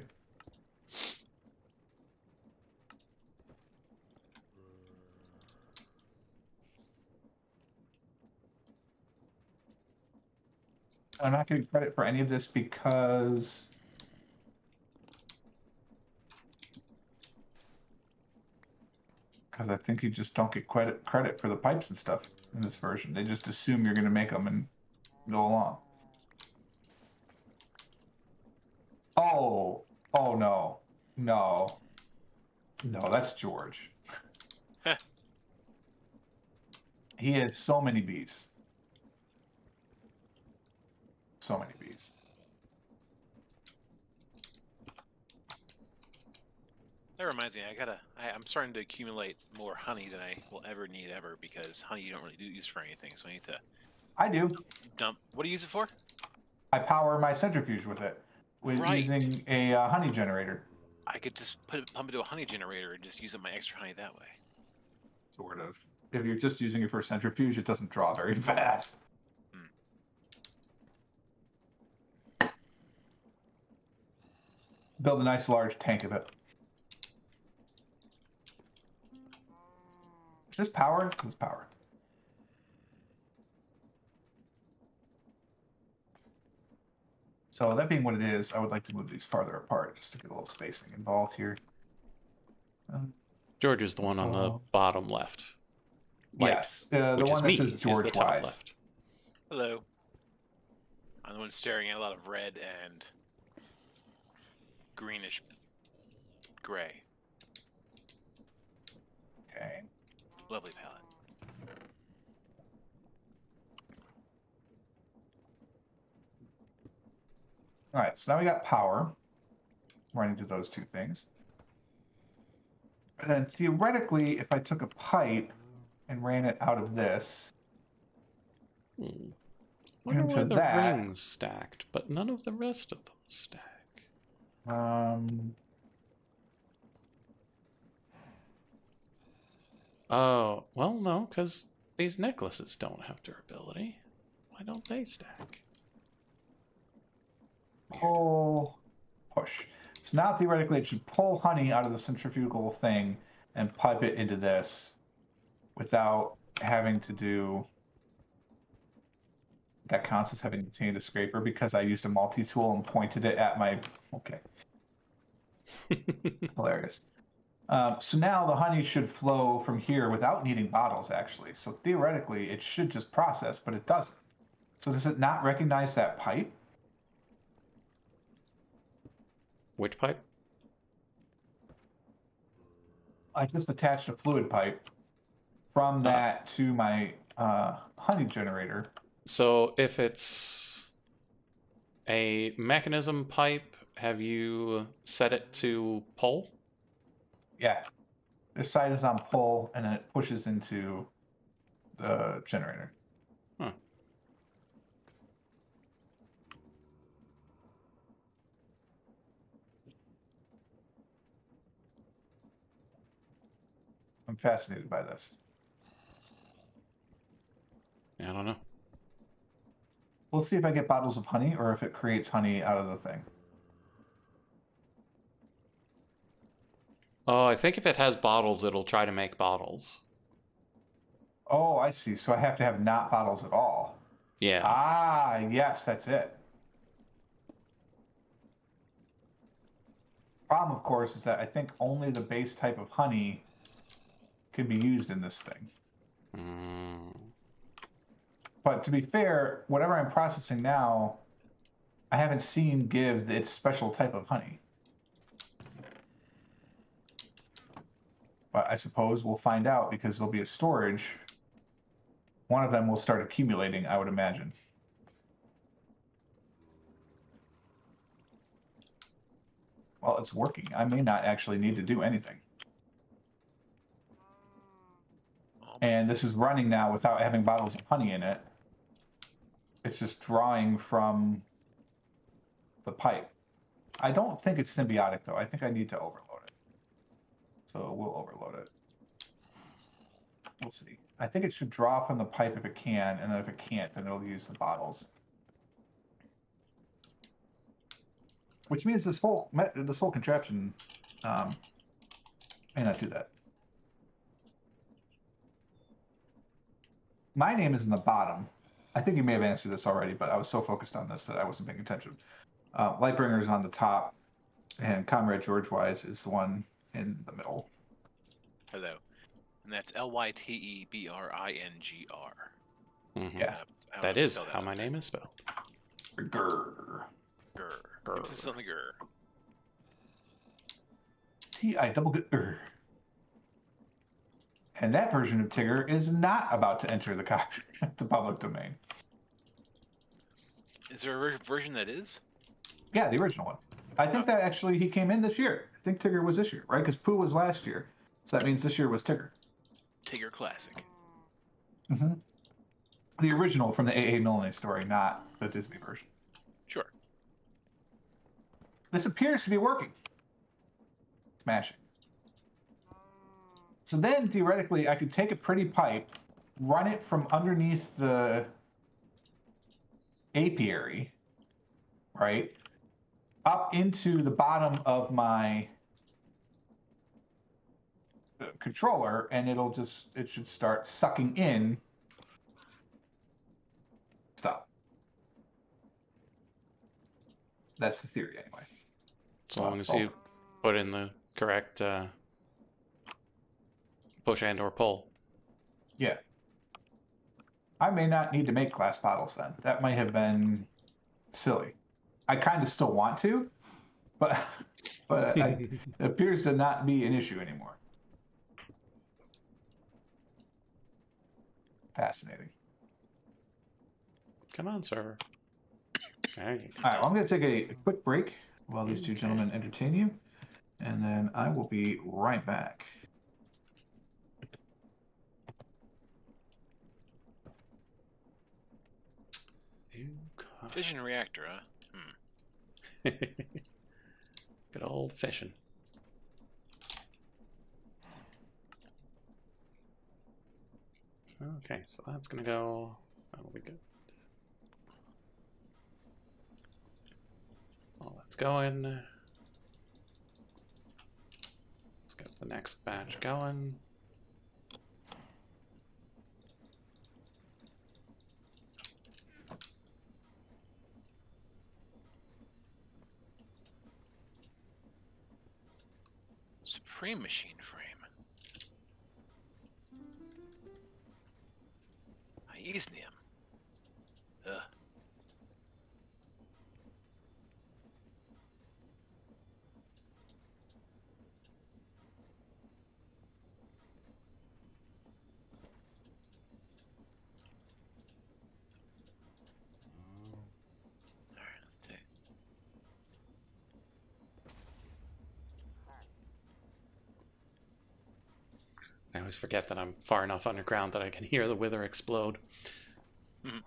I'm not getting credit for any of this because I think you just don't get credit for the pipes and stuff in this version. They just assume you're going to make them and go along. Oh no, no, no, that's George. He has so many bees. So many bees. That reminds me, I'm starting to accumulate more honey than I will ever need because honey you don't really use for anything. So I need to I do. dump. What do you use it for? I power my centrifuge with it, Right. using a honey generator. I could just pump it to a honey generator and just use up my extra honey that way. Sort of. If you're just using it for centrifuge, it doesn't draw very fast. Build a nice large tank of it. Is this power? This is power. So that being what it is, I would like to move these farther apart just to get a little spacing involved here. George is the one on the bottom left. Like, yes, the which one is that me says is George the top Wise. left. Hello. I'm the one staring at a lot of red and greenish gray. Okay. Lovely palette. All right, so now we got power running to those 2 things. And then theoretically, if I took a pipe and ran it out of this Wonder into why the that, rings stacked, but none of the rest of them stack. Oh, well, no, because these necklaces don't have durability. Why don't they stack? Weird. pull, push. So now theoretically it should pull honey out of the centrifugal thing and pipe it into this without having to do... That counts as having obtained a scraper because I used a multi-tool and pointed it at my... Okay. Hilarious. So now the honey should flow from here without needing bottles, actually. So theoretically, it should just process, but it doesn't. So does it not recognize that pipe? Which pipe? I just attached a fluid pipe from that to my honey generator. So if it's a mechanism pipe, have you set it to pull? Yeah. This side is on pull, and then it pushes into the generator. Huh. I'm fascinated by this. I don't know. We'll see if I get bottles of honey or if it creates honey out of the thing. Oh, I think if it has bottles, it'll try to make bottles. Oh, I see. So I have to have not bottles at all. Yeah. Ah, yes, that's it. Problem, of course, is that I think only the base type of honey can be used in this thing. Mm. But to be fair, whatever I'm processing now, I haven't seen give its special type of honey. But I suppose we'll find out because there'll be a storage. One of them will start accumulating, I would imagine. Well, it's working. I may not actually need to do anything. Oh, And this is running now without having bottles of honey in it. It's just drawing from the pipe. I don't think it's symbiotic, though. I think I need to overload it. So we'll overload it. We'll see. I think it should draw from the pipe if it can, and then if it can't, then it'll use the bottles. Which means this whole contraption may not do that. My name is in the bottom. I think you may have answered this already, but I was so focused on this that I wasn't paying attention. Lightbringer is on the top, and Comrade George Wise is the one in the middle. hello. And that's Lytebringr. Mm-hmm. Yeah. That is how my name is spelled. Grr. Grr. Grr. Emphasis on the grr. T-I-double-G-R. And that version of Tigger is not about to enter the public domain. Is there a version that is? Yeah, the original one. I think that actually he came in this year. I think Tigger was this year, right? Because Pooh was last year. So that means this year was Tigger. Tigger Classic. Mm-hmm. The original from the A.A. Milne story, not the Disney version. Sure. This appears to be working. Smashing. So then, theoretically, I could take a pretty pipe, run it from underneath the apiary, right, up into the bottom of my controller, and it should start sucking in stuff. That's the theory, anyway. As long as you put in the correct push and or pull. Yeah. I may not need to make glass bottles then. That might have been silly. I kind of still want to, but it appears to not be an issue anymore. Fascinating. Come on, server. There you go. All right, well, I'm going to take a quick break while these two gentlemen entertain you, and then I will be right back. Fission reactor, huh? Good old fishing. Okay, so that's gonna go. That'll be good. Well, that's going. Let's get the next batch going. Supreme machine frame. Aesnium. Ugh. Alright, let's take. I always forget that I'm far enough underground that I can hear the wither explode. Mhm.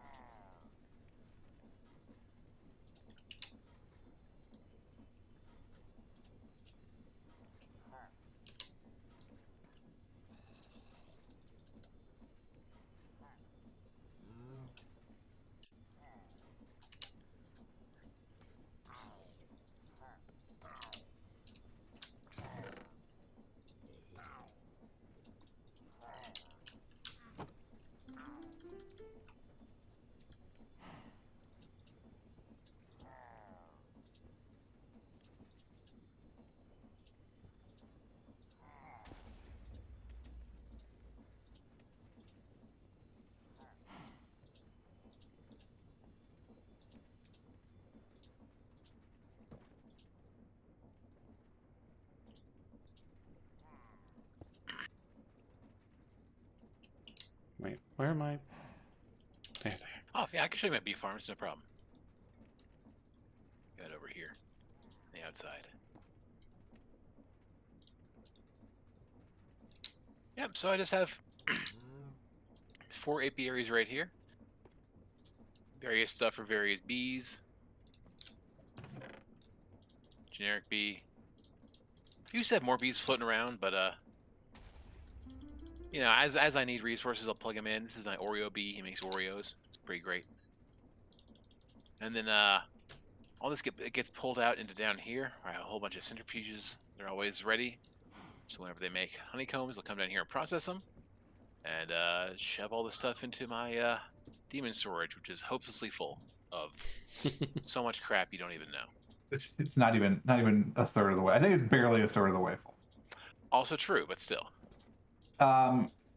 Where am I? There they are. Oh, yeah, I can show you my bee farm. It's no problem. Got it over here. On the outside. Yep, so I just have 4 apiaries right here. Various stuff for various bees. Generic bee. I used to have more bees floating around, but you know, as I need resources, I'll plug them in. This is my Oreo bee. He makes Oreos. It's pretty great. And then all this gets pulled out into down here. I have a whole bunch of centrifuges. They're always ready. So whenever they make honeycombs, they'll come down here and process them, and shove all the stuff into my demon storage, which is hopelessly full of so much crap you don't even know. It's not even a third of the way. I think it's barely a third of the way full. Also true, but still.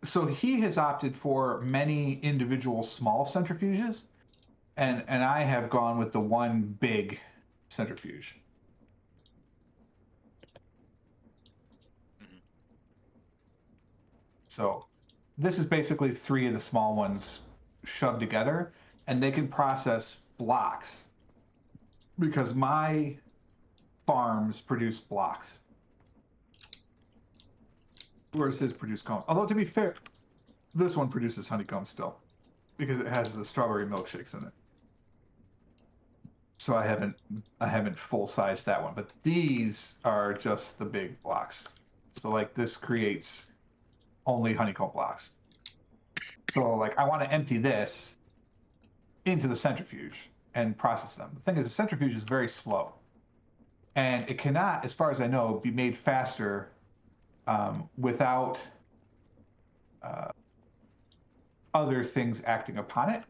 So he has opted for many individual small centrifuges, and I have gone with the one big centrifuge. So this is basically 3 of the small ones shoved together, and they can process blocks because my farms produce blocks, whereas his produce combs. Although to be fair, this one produces honeycomb still because it has the strawberry milkshakes in it. So I haven't full sized that one, but these are just the big blocks. So like this creates only honeycomb blocks. So like I want to empty this into the centrifuge and process them. The thing is, the centrifuge is very slow, and it cannot, as far as I know, be made faster without other things acting upon it,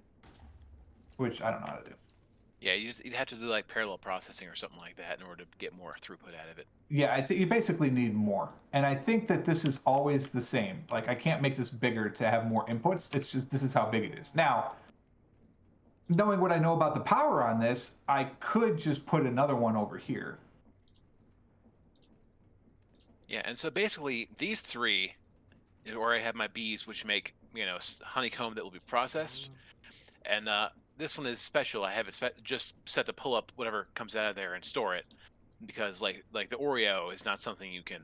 which I don't know how to do. Yeah, you'd have to do like parallel processing or something like that in order to get more throughput out of it. Yeah, I think you basically need more. And I think that this is always the same. Like, I can't make this bigger to have more inputs. It's just, this is how big it is. Now, knowing what I know about the power on this, I could just put another one over here. Yeah, and so basically these 3, where I have my bees, which make, you know, honeycomb that will be processed, and this one is special. I have it just set to pull up whatever comes out of there and store it, because like the Oreo is not something you can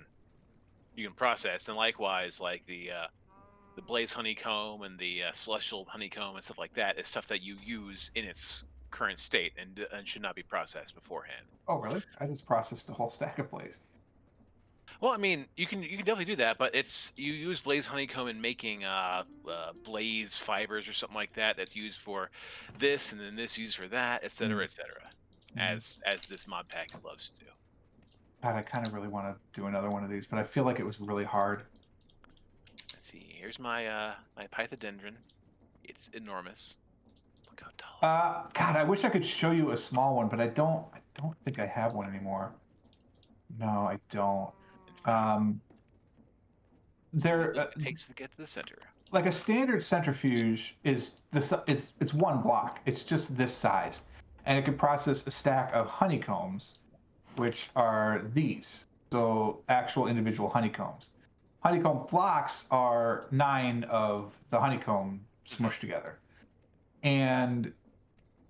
process, and likewise like the blaze honeycomb and the celestial honeycomb and stuff like that is stuff that you use in its current state and should not be processed beforehand. Oh, really? I just processed a whole stack of blaze. Well, I mean, you can definitely do that, but you use blaze honeycomb in making blaze fibers or something like that. That's used for this, and then this used for that, etc., etc. As this mod pack loves to do. God, I kind of really want to do another one of these, but I feel like it was really hard. Let's see. Here's my my pythodendron. It's enormous. Look how tall. God, I wish I could show you a small one, but I don't think I have one anymore. No, I don't. It takes to get to the center. Like a standard centrifuge is it's one block. It's just this size, and it can process a stack of honeycombs, which are these. So actual individual honeycombs. Honeycomb blocks are 9 of the honeycomb smushed together, and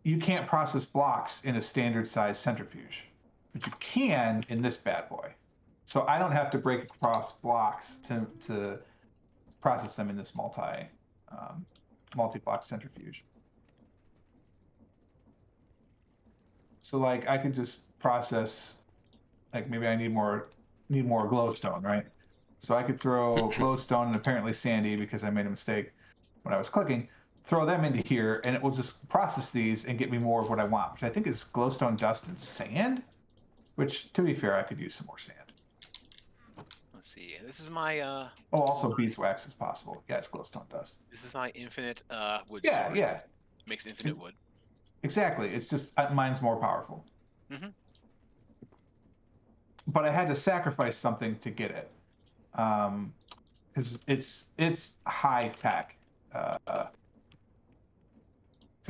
you can't process blocks in a standard size centrifuge, but you can in this bad boy. So I don't have to break across blocks to process them in this multi-block centrifuge. So like I could just process, like maybe I need more glowstone, right? So I could throw glowstone and apparently sandy because I made a mistake when I was clicking. Throw them into here, and it will just process these and get me more of what I want, which I think is glowstone, dust, and sand. Which, to be fair, I could use some more sand. Let's see. This is my Oh, also beeswax is possible. Yeah, it's glowstone dust. This is my infinite wood Yeah, sword. yeah. Makes infinite wood. Exactly. It's just mine's more powerful. Mm-hmm. But I had to sacrifice something to get it, because it's high tech. To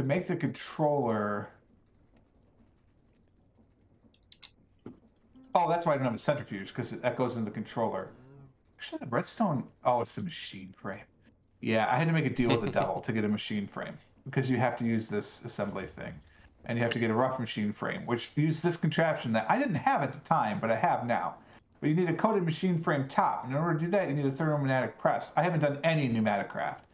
make the controller. Oh, that's why I don't have a centrifuge, because that goes into the controller. Actually, the redstone. Oh, it's the machine frame. Yeah, I had to make a deal with the devil to get a machine frame because you have to use this assembly thing, and you have to get a rough machine frame, which uses this contraption that I didn't have at the time, but I have now. But you need a coated machine frame top. And in order to do that, you need a thermopneumatic press. I haven't done any pneumatic craft,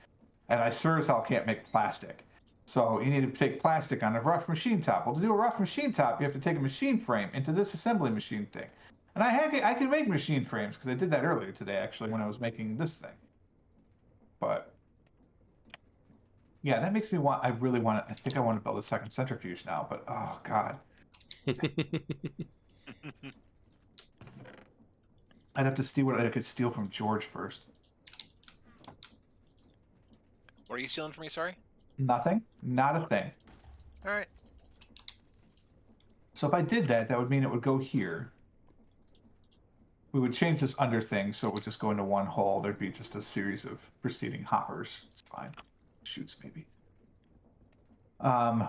and I sure as hell can't make plastic. So you need to take plastic on a rough machine top. Well, to do a rough machine top, you have to take a machine frame into this assembly machine thing. And I can make machine frames because I did that earlier today, actually, when I was making this thing. But yeah, that makes me want. I really want to. I think I want to build a second centrifuge now. But oh god, I'd have to see what I could steal from George first. What are you stealing from me? Sorry. Nothing. Not a thing. All right. So if I did that, that would mean it would go here. We would change this under thing so it would just go into one hole. There'd be just a series of preceding hoppers. It's fine. Shoots maybe. And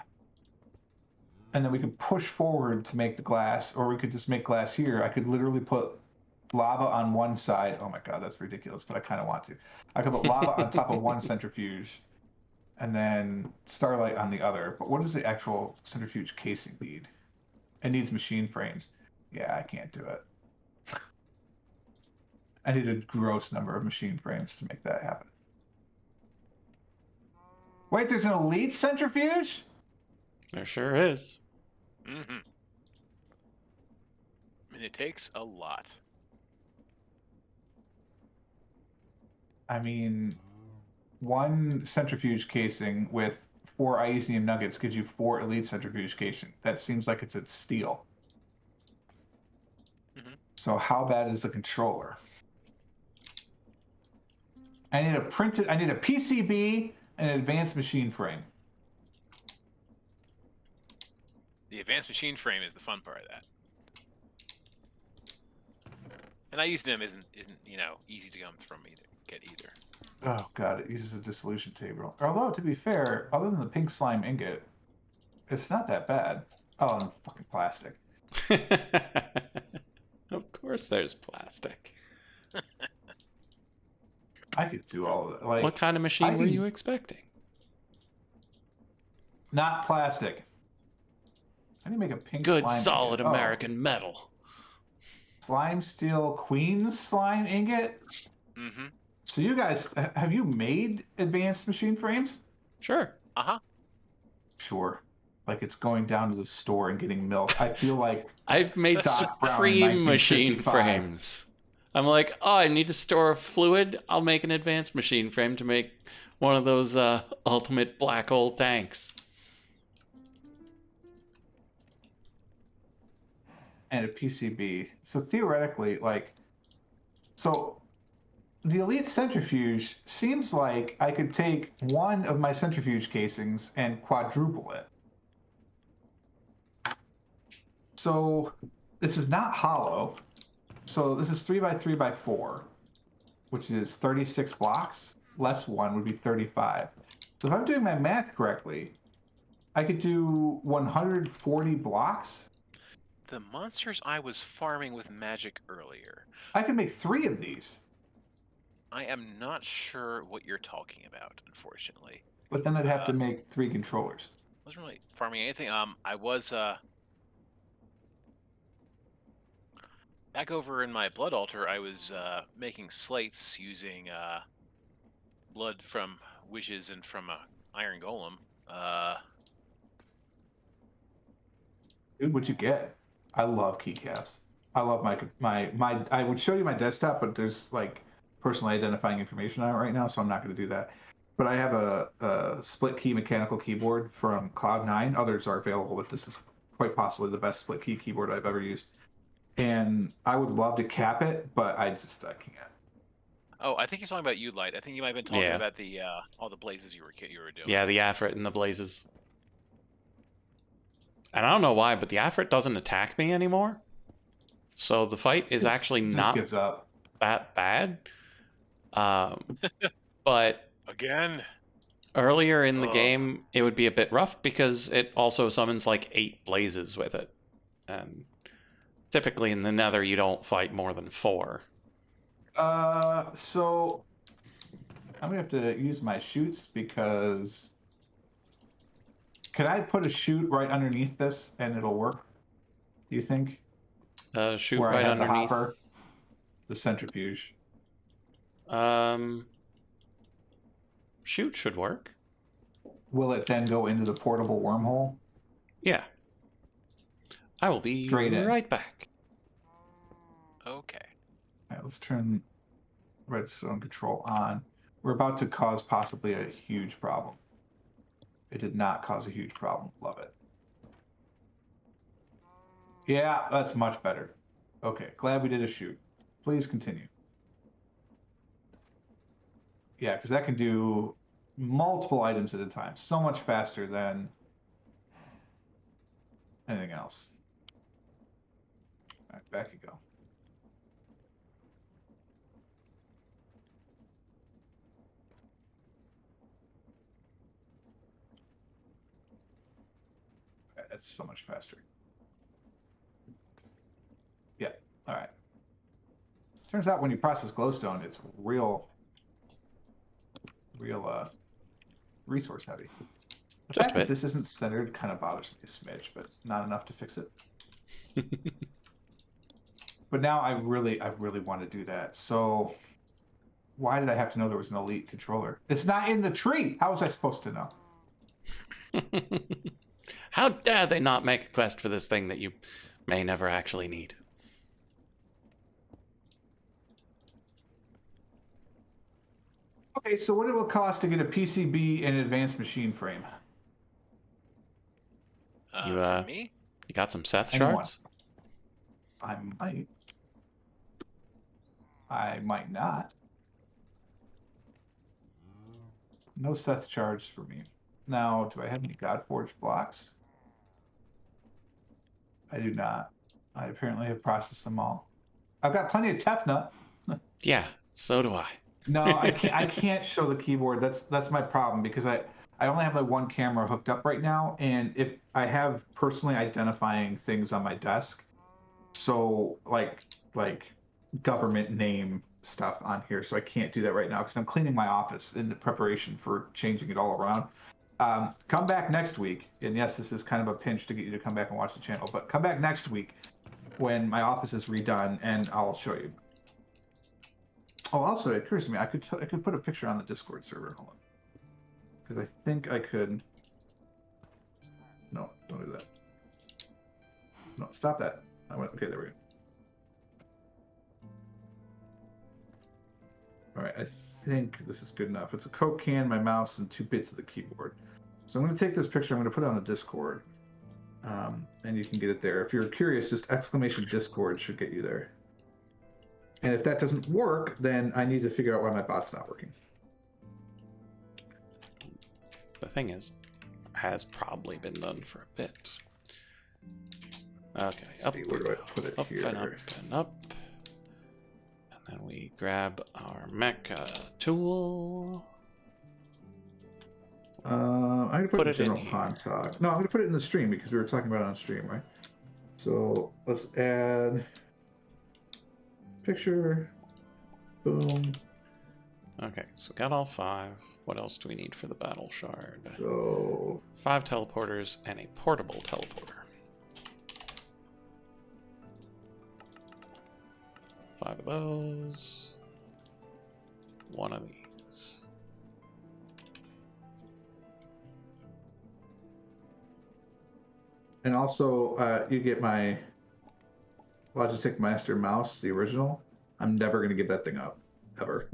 then we could push forward to make the glass, or we could just make glass here. I could literally put lava on one side. Oh my god, that's ridiculous, but I kind of want to. I could put lava on top of one centrifuge, and then starlight on the other. But what does the actual centrifuge casing need? It needs machine frames. Yeah, I can't do it. I need a gross number of machine frames to make that happen. Wait, there's an elite centrifuge? There sure is. Mm-hmm. And it takes a lot. I mean, one centrifuge casing with 4 ionium nuggets gives you 4 elite centrifuge casing. That seems like it's at steel. Mm-hmm. So how bad is the controller? I need a PCB and an advanced machine frame. The advanced machine frame is the fun part of that. And I use them isn't easy to come from me to get either. Oh god, it uses a dissolution table. Although to be fair, other than the pink slime ingot, it's not that bad. Oh, and fucking plastic. Of course there's plastic. I could do all of it. Like, What kind of machine were you expecting? not plastic. How do you make a pink Good slime solid ingot? Oh, American metal. slime steel queen's slime ingot? Mm-hmm. So you guys, have you made advanced machine frames? Sure. Uh-huh. Sure. Like it's going down to the store and getting milk. I feel like I've made Doc Brown in supreme machine 1955. frames. I'm like, oh, I need to store a fluid. I'll make an advanced machine frame to make one of those ultimate black hole tanks. and a PCB. So theoretically, so the elite centrifuge seems like I could take one of my centrifuge casings and quadruple it. So this is not hollow. So this is 3x3x4, which is 36 blocks. Less 1 would be 35. So if I'm doing my math correctly, I could do 140 blocks. The monsters I was farming with magic earlier. I could make 3 of these. I am not sure what you're talking about, unfortunately. But then I'd have to make 3 controllers. I wasn't really farming anything. I was back over in my blood altar. I was making slates using blood from wishes and from a iron golem. Dude, what'd you get? I love keycaps. I love my I would show you my desktop, but there's like personally identifying information on it right now, so I'm not going to do that. But I have a split key mechanical keyboard from Cloud9. Others are available, but this is quite possibly the best split key keyboard I've ever used. And I would love to cap it, but I can't. Oh, I think you're talking about Ulight. I think you might have been talking about the all the blazes you were doing. Yeah, the Afrit and the blazes. And I don't know why, but the Afrit doesn't attack me anymore. So the fight is actually not gives up. that bad. But Again, earlier in the game, it would be a bit rough because it also summons like 8 blazes with it. And typically in the Nether, you don't fight more than 4. So I'm gonna have to use my chutes because could I put a chute right underneath this and it'll work? Do you think? Shoot Where I right have the underneath. hopper, the centrifuge. Shoot should work. Will it then go into the portable wormhole? Yeah. I will be Straight in. right back. Okay. All right, let's turn redstone control on. We're about to cause possibly a huge problem. It did not cause a huge problem. Love it. Yeah, that's much better. Okay, glad we did a shoot. Please continue. Yeah, because that can do multiple items at a time. So much faster than anything else. All right, back you go. All right, that's so much faster. Yeah, all right. Turns out when you process glowstone, it's real resource heavy. The Just a fact that bit. this isn't centered kind of bothers me a smidge, but not enough to fix it. But now I really want to do that. So why did I have to know there was an elite controller? It's not in the tree. How was I supposed to know? How dare they not make a quest for this thing that you may never actually need? Okay, so what it will cost to get a PCB and advanced machine frame? For me? You got some Seth Anyone. shards? I might. I might not. No Seth shards for me. Now, do I have any Godforged blocks? I do not. I apparently have processed them all. I've got plenty of Tefna. Yeah, so do I. No, I can't. I can't show the keyboard. That's my problem because I only have my one camera hooked up right now, and if I have personally identifying things on my desk, so like government name stuff on here, so I can't do that right now because I'm cleaning my office in the preparation for changing it all around. Come back next week, and yes, this is kind of a pinch to get you to come back and watch the channel, but come back next week when my office is redone, and I'll show you. Oh, also, it occurs to me I could put a picture on the Discord server. Hold on, because I think I could. No, don't do that. No, stop that. Okay, there we go. All right, I think this is good enough. It's a Coke can, my mouse, and 2 bits of the keyboard. So I'm going to take this picture. I'm going to put it on the Discord, and you can get it there. If you're curious, just exclamation Discord should get you there. And if that doesn't work, then I need to figure out why my bot's not working. The thing is, has probably been done for a bit. Okay, up we Where do I go. put it Up here? and up and up. And then we grab our mecha tool. I'm going to put it in general here. pawn talk. No, I'm going to put it in the stream because we were talking about it on stream, right? So let's add picture. Boom. Okay, so we got all 5. What else do we need for the battle shard? So 5 teleporters and a portable teleporter. 5 of those. 1 of these. and also you get my Logitech Master mouse, the original. I'm never going to give that thing up, ever.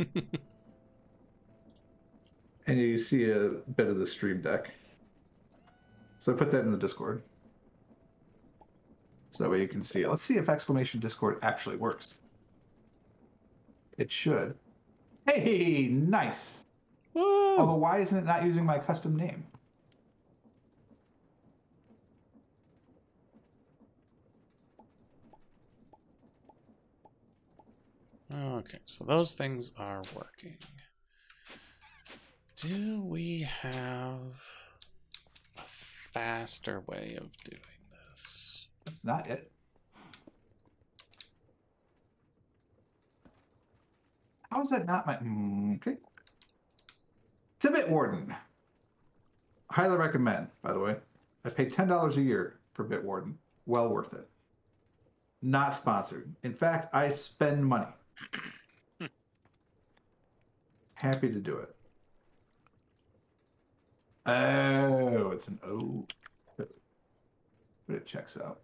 And you see a bit of the Stream Deck. So I put that in the Discord. So that way you can see it. Let's see if exclamation Discord actually works. It should. Hey, nice. Woo! Although why isn't it not using my custom name? Okay, so those things are working. Do we have a faster way of doing this? That's not it. How is that not my... Okay. Tibet Warden. Highly recommend, by the way. I pay $10 a year for Bitwarden. Well worth it. Not sponsored. In fact, I spend money. Happy to do it. Oh, it's an O. But it checks out.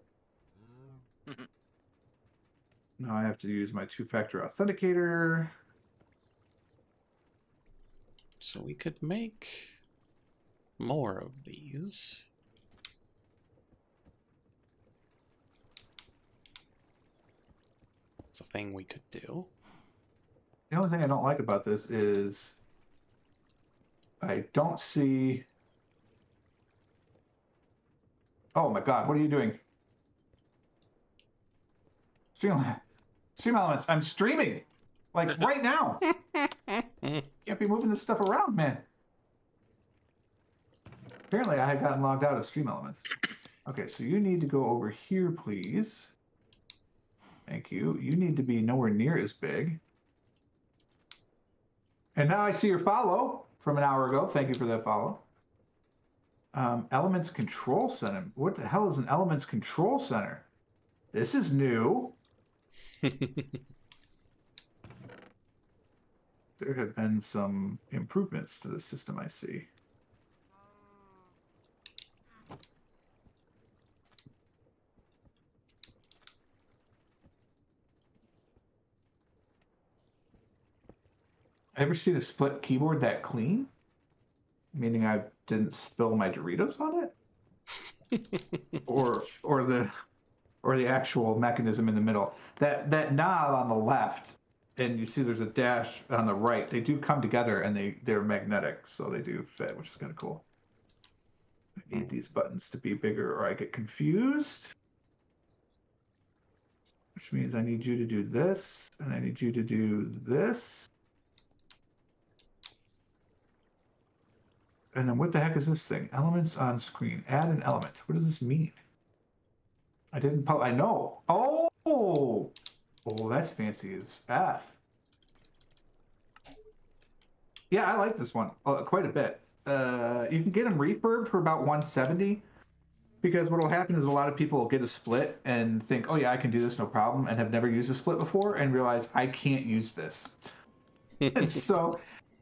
Now I have to use my two-factor authenticator. So we could make more of these. It's a thing we could do. The only thing I don't like about this is I don't see... Oh my god, what are you doing? Stream Elements, I'm streaming! Like, right now! Can't be moving this stuff around, man. Apparently I had gotten logged out of Stream Elements. Okay, so you need to go over here, please. Thank you. You need to be nowhere near as big. And now I see your follow from an hour ago. Thank you for that follow. Elements Control Center. What the hell is an Elements Control Center? This is new. There have been some improvements to the system, I see. Ever seen a split keyboard that clean? Meaning I didn't spill my Doritos on it? or the actual mechanism in the middle. That knob on the left, and you see there's a dash on the right. They do come together, and they're magnetic, so they do fit, which is kind of cool. I need these buttons to be bigger, or I get confused. Which means I need you to do this, and I need you to do this. And then what the heck is this thing? Elements on screen. Add an element. What does this mean? I didn't I know. Oh, that's fancy as F. Yeah, I like this one quite a bit. You can get them refurbed for about 170, because what will happen is a lot of people will get a split and think, oh yeah, I can do this, no problem, and have never used a split before and realize I can't use this. And so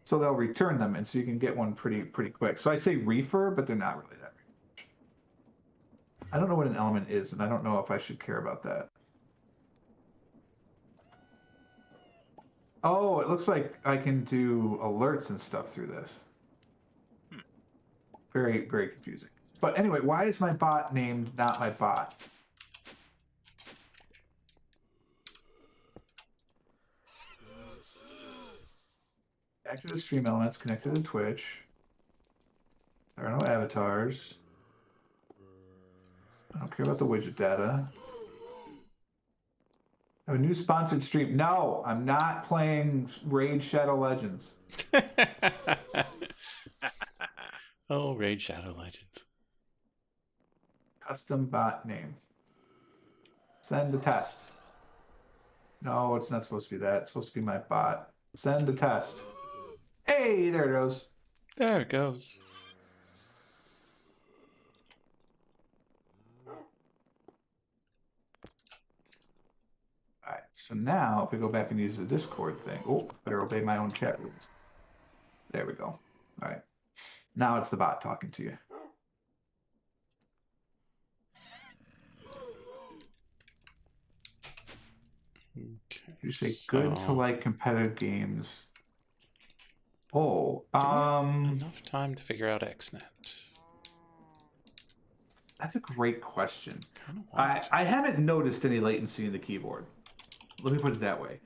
they'll return them, and so you can get one pretty quick. So I say refurb, but they're not really that much. I don't know what an element is, and I don't know if I should care about that. Oh, it looks like I can do alerts and stuff through this. Very, very confusing. But anyway, why is my bot named not my bot? Connected to Stream Elements, connected to Twitch. There are no avatars. I don't care about the widget data. I have a new sponsored stream. No, I'm not playing Raid Shadow Legends. Oh, Raid Shadow Legends. Custom bot name. Send the test. No, it's not supposed to be that. It's supposed to be my bot. Send the test. Hey, there it goes. There it goes. All right, so now if we go back and use the Discord thing, oh, better obey my own chat rules. There we go. All right, now it's the bot talking to you. Okay, You say good to like competitive games. Oh, enough time to figure out XNet. That's a great question. I I haven't noticed any latency in the keyboard. Let me put it that way.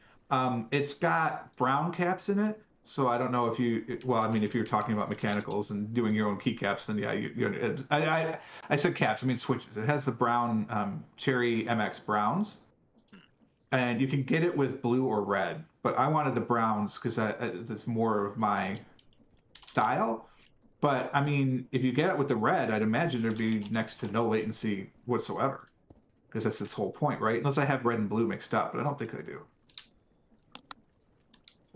It's got brown caps in it, so I don't know if you. Well, I mean, if you're talking about mechanicals and doing your own keycaps, then yeah, I said caps. I mean switches. It has the brown Cherry MX browns, and you can get it with blue or red. But I wanted the browns because it's more of my style. But I mean, if you get it with the red, I'd imagine there'd be next to no latency whatsoever, because that's its whole point, right? Unless I have red and blue mixed up, but I don't think I do.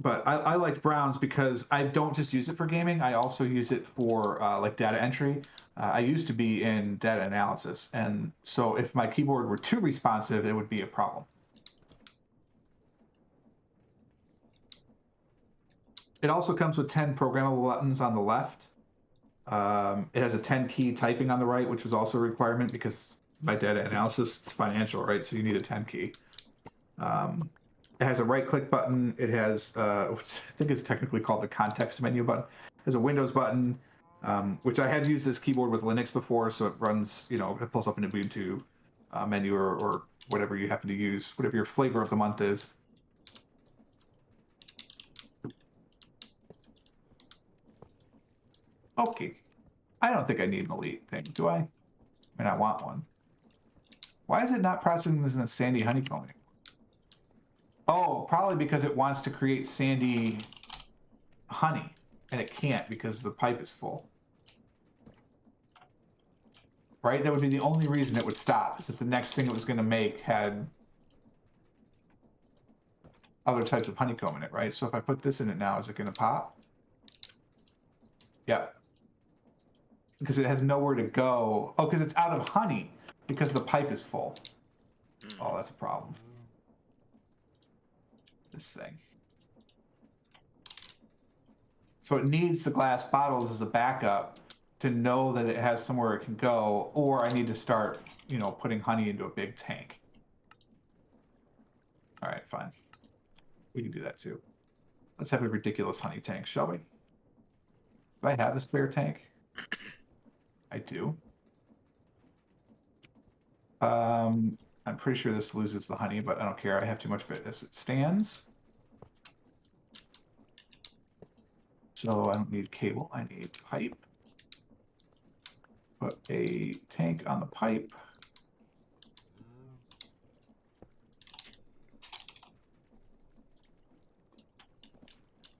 But I liked browns because I don't just use it for gaming. I also use it for like data entry. I used to be in data analysis, and so if my keyboard were too responsive, it would be a problem. It also comes with 10 programmable buttons on the left. It has a 10 key typing on the right, which was also a requirement because by data analysis, it's financial, right? So you need a 10 key. It has a right click button. It has, which I think is technically called the context menu button. It has a Windows button, which I had used this keyboard with Linux before. So it runs, it pulls up an Ubuntu menu or whatever you happen to use, whatever your flavor of the month is. Okay. I don't think I need an elite thing, do I? I mean, I want one. Why is it not processing this in a sandy honeycomb? Oh, probably because it wants to create sandy honey, and it can't because the pipe is full. Right? That would be the only reason it would stop, is if the next thing it was going to make had other types of honeycomb in it, right? So if I put this in it now, is it going to pop? Yep. Because it has nowhere to go. Oh, because it's out of honey because the pipe is full. Oh, that's a problem. This thing. So it needs the glass bottles as a backup to know that it has somewhere it can go, or I need to start, putting honey into a big tank. All right, fine. We can do that too. Let's have a ridiculous honey tank, shall we? Do I have a spare tank? I do. I'm pretty sure this loses the honey, but I don't care. I have too much of it as it stands. So I don't need cable. I need pipe. Put a tank on the pipe.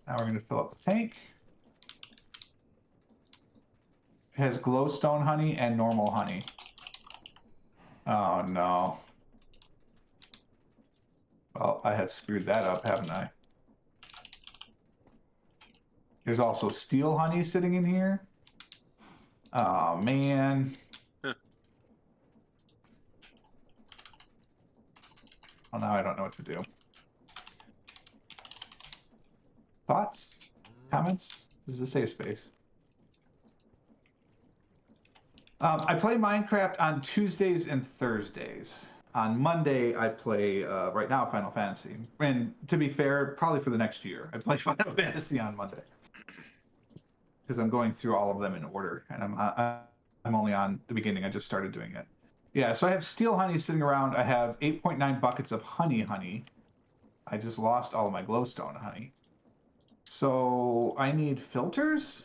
Now we're going to fill up the tank. It has glowstone honey and normal honey. Oh no. Well, I have screwed that up, haven't I? There's also steel honey sitting in here. Oh man. Well, now I don't know what to do. Thoughts? Comments? Does this say a space? I play Minecraft on Tuesdays and Thursdays. On Monday, I play, right now, Final Fantasy. And to be fair, probably for the next year, I play Final Fantasy on Monday. Because I'm going through all of them in order. And I'm only on the beginning. I just started doing it. Yeah, so I have steel honey sitting around. I have 8.9 buckets of honey. I just lost all of my glowstone honey. So I need filters?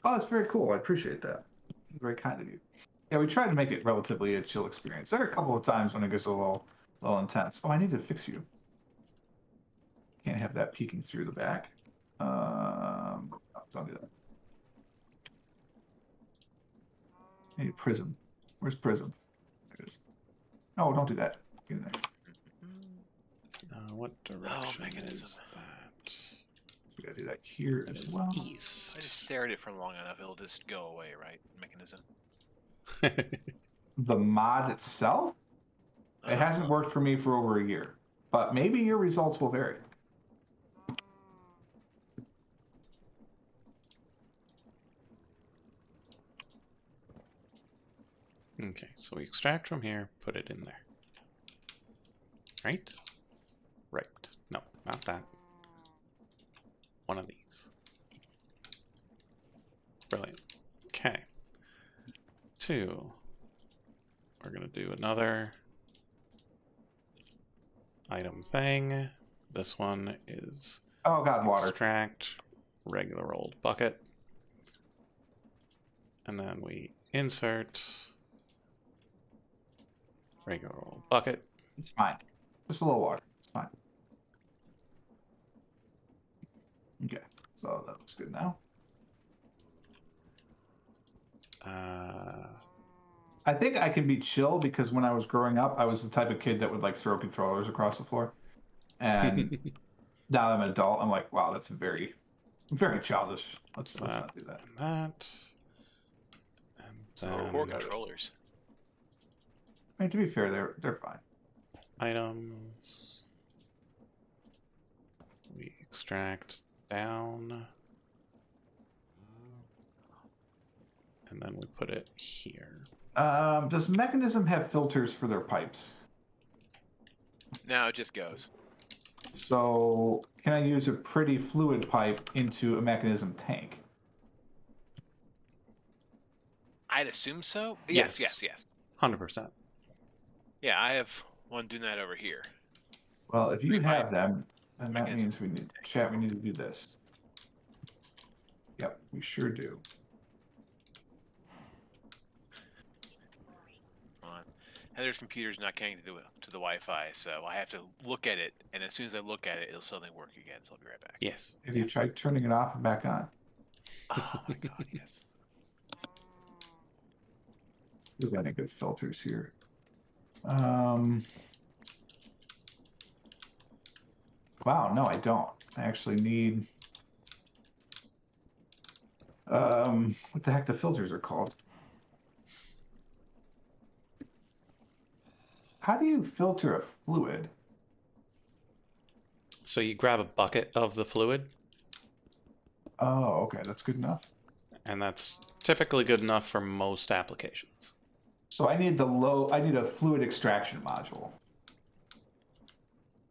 Oh, that's very cool. I appreciate that. Very kind of you. Yeah, we tried to make it relatively a chill experience. There are a couple of times when it gets a little intense. Oh, I need to fix you. Can't have that peeking through the back. Don't do that. I need prism. Where's prism? There it is. No, don't do that. Get in there. What direction mechanism. is that? We gotta do that here That as is well. east. I just stare at it for long enough, it'll just go away, right? Mechanism. The mod itself? It hasn't worked for me for over a year, but maybe your results will vary. Okay, so we extract from here, put it in there. Right? Right. No, not that. One of these. Brilliant. Okay. 2. We're going to do another item thing. This one is Oh god, water. extract regular old bucket. And then we insert regular old bucket. It's fine. Just a little water. It's fine. Okay, so that looks good now. I think I can be chill because when I was growing up, I was the type of kid that would like throw controllers across the floor. And now that I'm an adult, I'm like, wow, that's very, very childish. Let's that, not do that. and that. And then Poor controllers. I mean, to be fair, they're fine. items. We extract down. And then we put it here. Does Mechanism have filters for their pipes? No, it just goes. So can I use a pretty fluid pipe into a Mechanism tank? I'd assume so. Yes. Yes. 100%. Yeah, I have one doing that over here. Well, if you Pretty have pipe. them, then that Mechanism means we need chat. We need to do this. Yep, we sure do. Heather's computer's not connected to the Wi-Fi, so I have to look at it, and as soon as I look at it, it'll suddenly work again. So I'll be right back. Yes. Have you tried turning it off and back on? Oh my god, yes. We've got any good filters here. Wow, no, I don't. I actually need. What the heck the filters are called? How do you filter a fluid? So you grab a bucket of the fluid, Oh, okay, that's good enough. and that's typically good enough for most applications. So I need I need a fluid extraction module.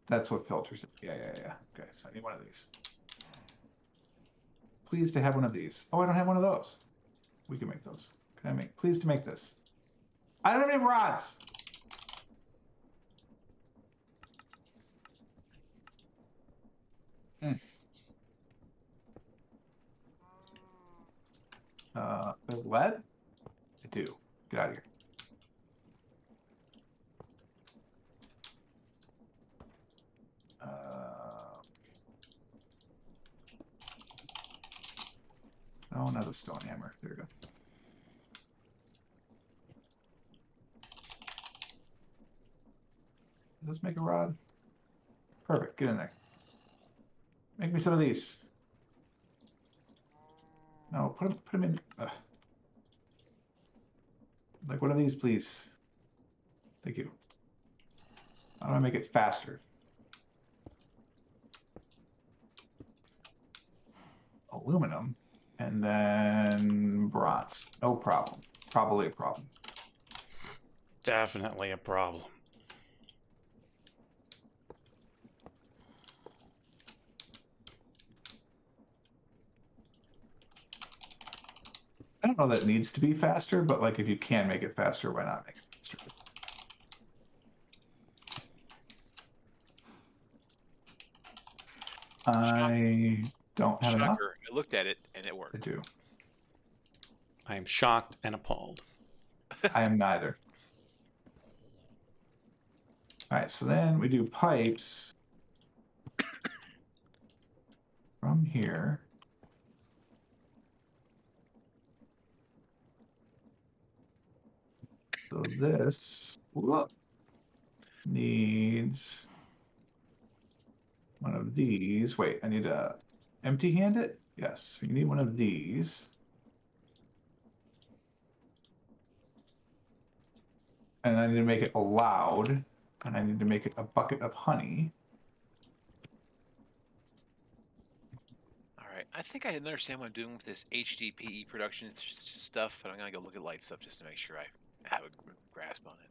That's what filters it. Yeah. Okay, so I need one of these. Pleased to have one of these. Oh, I don't have one of those. We can make those. Can I make? Pleased to make this. I don't have any rods. Lead? I do. Get out of here. Oh, not a stone hammer. There we go. Does this make a rod? Perfect. Get in there. Make me some of these. No, put them in. Like one of these, please. Thank you. How do I make it faster? Aluminum, and then bronze. No problem. Probably a problem. Definitely a problem. I don't know that it needs to be faster, but like if you can make it faster, why not make it faster? I don't have enough. Shocker. I looked at it and it worked. I do. I am shocked and appalled. I am neither. All right, so then we do pipes from here. So this needs one of these. Wait, I need to empty-hand it? Yes, so you need one of these. And I need to make it loud, and I need to make it a bucket of honey. All right. I think I understand what I'm doing with this HDPE production stuff, but I'm going to go look at light stuff just to make sure I have a grasp on it.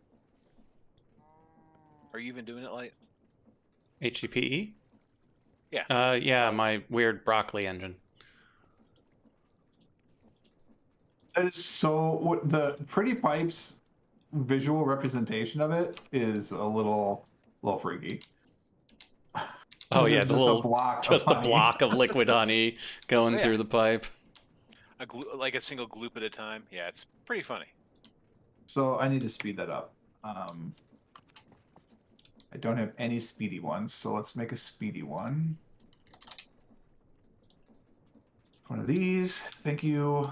Are you even doing it, Light? HDPE? Yeah. Yeah, my weird broccoli engine. That is so. What the pretty pipes visual representation of it is a little freaky. Oh yeah, There's the just little a block just of the honey. block of liquid honey going Oh, yeah. through the pipe. Like a single gloop at a time. Yeah, it's pretty funny. So I need to speed that up. I don't have any speedy ones, so let's make a speedy one. One of these, thank you.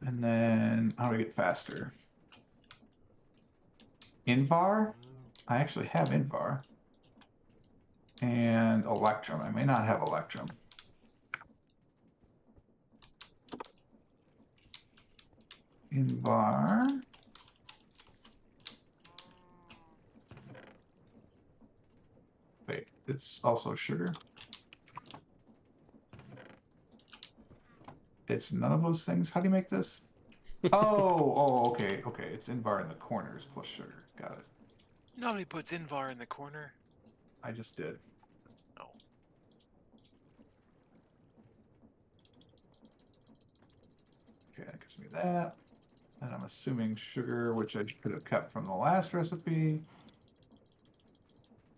And then how do I get faster? Invar? I actually have Invar. And electrum. I may not have electrum. Invar. Wait, it's also sugar. It's none of those things. How do you make this? Okay. It's Invar in the corners plus sugar. Got it. Nobody puts Invar in the corner. I just did. Oh. Okay, that gives me that. And I'm assuming sugar, which I could have kept from the last recipe.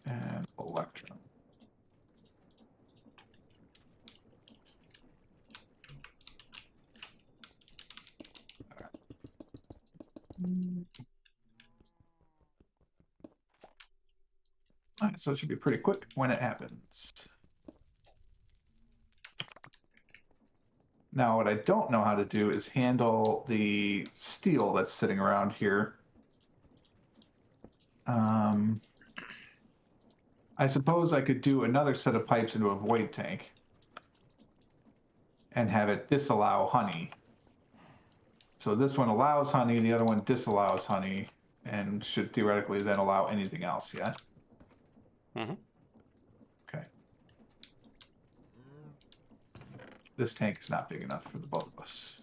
And electrum. All right, so it should be pretty quick when it happens. Now, what I don't know how to do is handle the steel that's sitting around here. I suppose I could do another set of pipes into a void tank and have it disallow honey. So this one allows honey, the other one disallows honey, and should theoretically then allow anything else, yeah? Mm-hmm. Okay. This tank is not big enough for the both of us.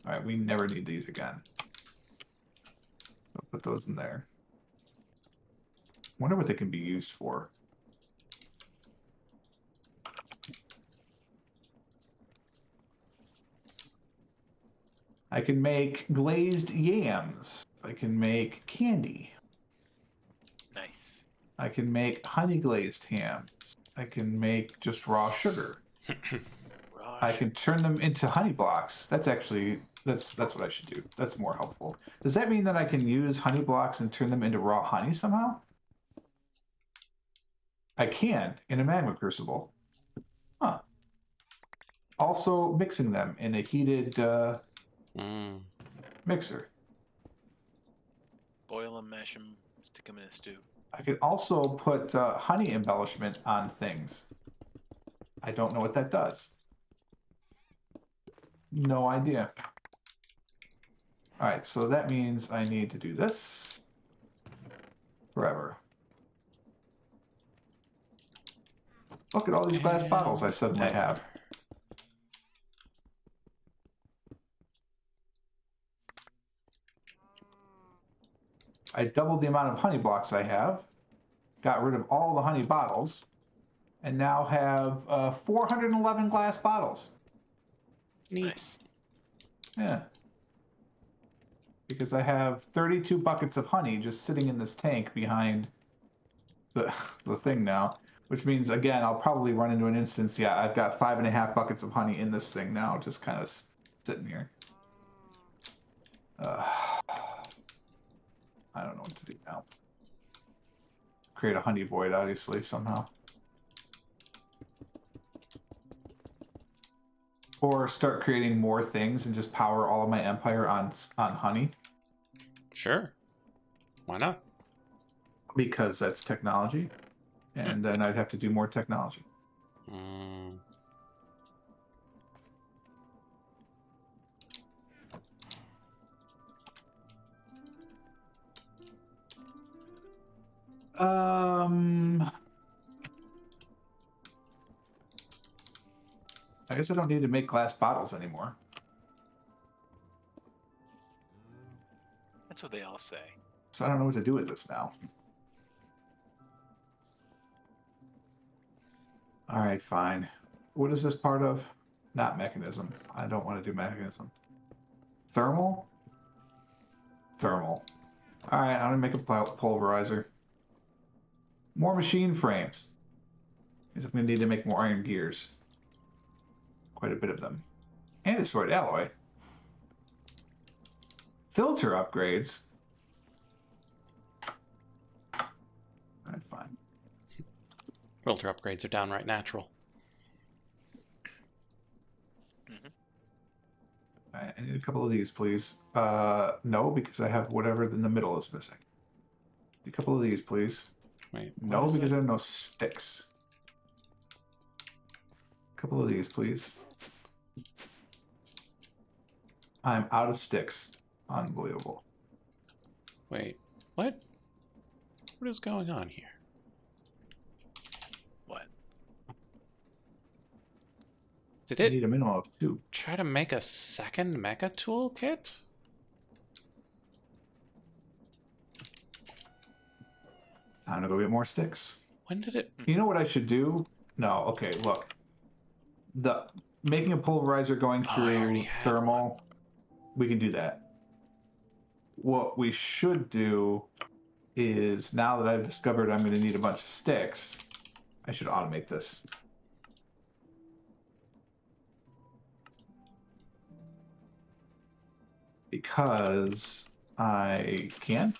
All right, we never need these again. I'll put those in there. Wonder what they can be used for. I can make glazed yams. I can make candy. Nice. I can make honey glazed hams. I can make just raw sugar. I can turn them into honey blocks. That's actually that's what I should do. That's more helpful. Does that mean that I can use honey blocks and turn them into raw honey somehow? I can in a magma crucible. Huh. Also mixing them in a heated mixer. Boil them, mash them, stick them in a stew. I could also put honey embellishment on things. I don't know what that does. No idea. All right, so that means I need to do this forever. Look at all these glass bottles I suddenly have. I doubled the amount of honey blocks I have, got rid of all the honey bottles, and now have 411 glass bottles. Nice. Yeah. Because I have 32 buckets of honey just sitting in this tank behind the thing now, which means, again, I'll probably run into an instance. Yeah, I've got 5.5 buckets of honey in this thing now, just kind of sitting here. I don't know what to do now. Create a honey void, obviously, somehow. Or start creating more things and just power all of my empire on honey. Sure. Why not? Because that's technology. And then I'd have to do more technology. I guess I don't need to make glass bottles anymore. That's what they all say. So I don't know what to do with this now. All right, fine. What is this part of? Not mechanism. I don't want to do mechanism. Thermal? Thermal. All right, I'm going to make a pulverizer. More machine frames. I'm going to need to make more iron gears. Quite a bit of them. And a sword alloy. Filter upgrades. All right, fine. Filter upgrades are downright natural. All right, I need a couple of these, please. No, because I have whatever in the middle is missing. A couple of these, please. Wait. No, what is because it? I have no sticks. A couple of these, please. I'm out of sticks. Unbelievable. Wait. What? What is going on here? What? Did I it need a minimum of 2. try to make a second mecha toolkit? Time to go get more sticks. When did it? You know what I should do? No, okay, look. Making a pulverizer going Oh, I already through had thermal, we can do that. What we should do is, now that I've discovered I'm going to need a bunch of sticks, I should automate this. Because I can.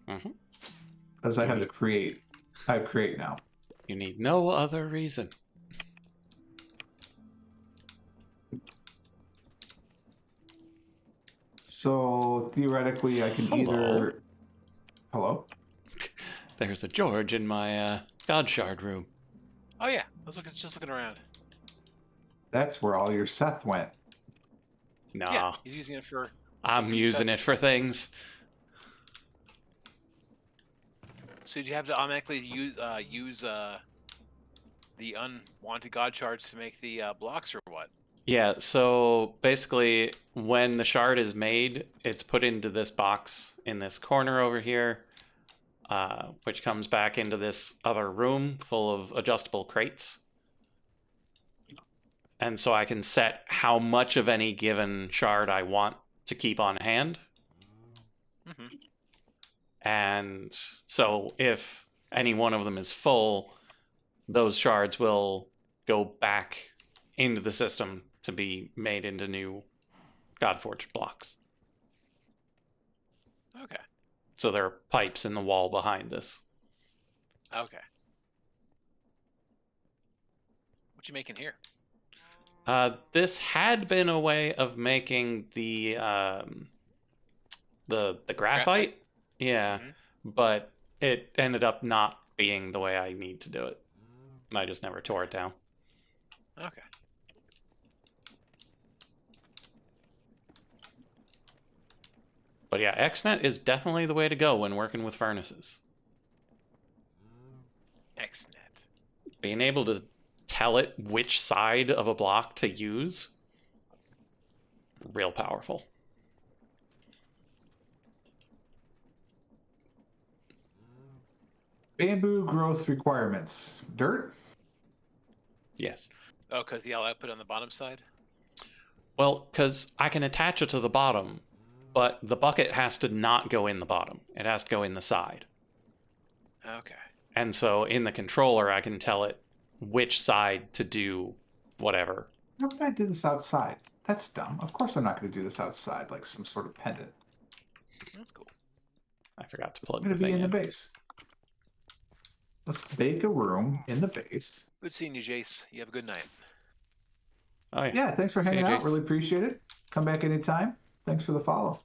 Mm-hmm. Because I have to create. I have create now. You need no other reason. So theoretically, I can Hello. either. Hello? There's a George in my God Shard room. Oh yeah, just looking around. That's where all your Seth went. Nah, Yeah, he's using it for. I'm using it for things. So do you have to automatically use the unwanted god shards to make the blocks, or what? Yeah, so basically, when the shard is made, it's put into this box in this corner over here, which comes back into this other room full of adjustable crates. And so I can set how much of any given shard I want to keep on hand. Mm-hmm. And so if any one of them is full, those shards will go back into the system to be made into new Godforged blocks. Okay. So there are pipes in the wall behind this. Okay. What you making here? This had been a way of making the graphite. Yeah, Mhm. but it ended up not being the way I need to do it. And I just never tore it down. Okay. But yeah, XNet is definitely the way to go when working with furnaces. XNet. Being able to tell it which side of a block to use, real powerful. Bamboo growth requirements. Dirt? Yes. Oh, because the output on the bottom side? Well, because I can attach it to the bottom, but the bucket has to not go in the bottom. It has to go in the side. Okay. And so in the controller, I can tell it which side to do whatever. How can I do this outside? That's dumb. Of course I'm not going to do this outside like some sort of pendant. That's cool. I forgot to I'm plug going the to be thing in the in. base. Let's bake a room in the base. Good seeing you, Jace. You have a good night. Oh, yeah. Yeah, thanks for See you, hanging out. Jace. Really appreciate it. Come back anytime. Thanks for the follow.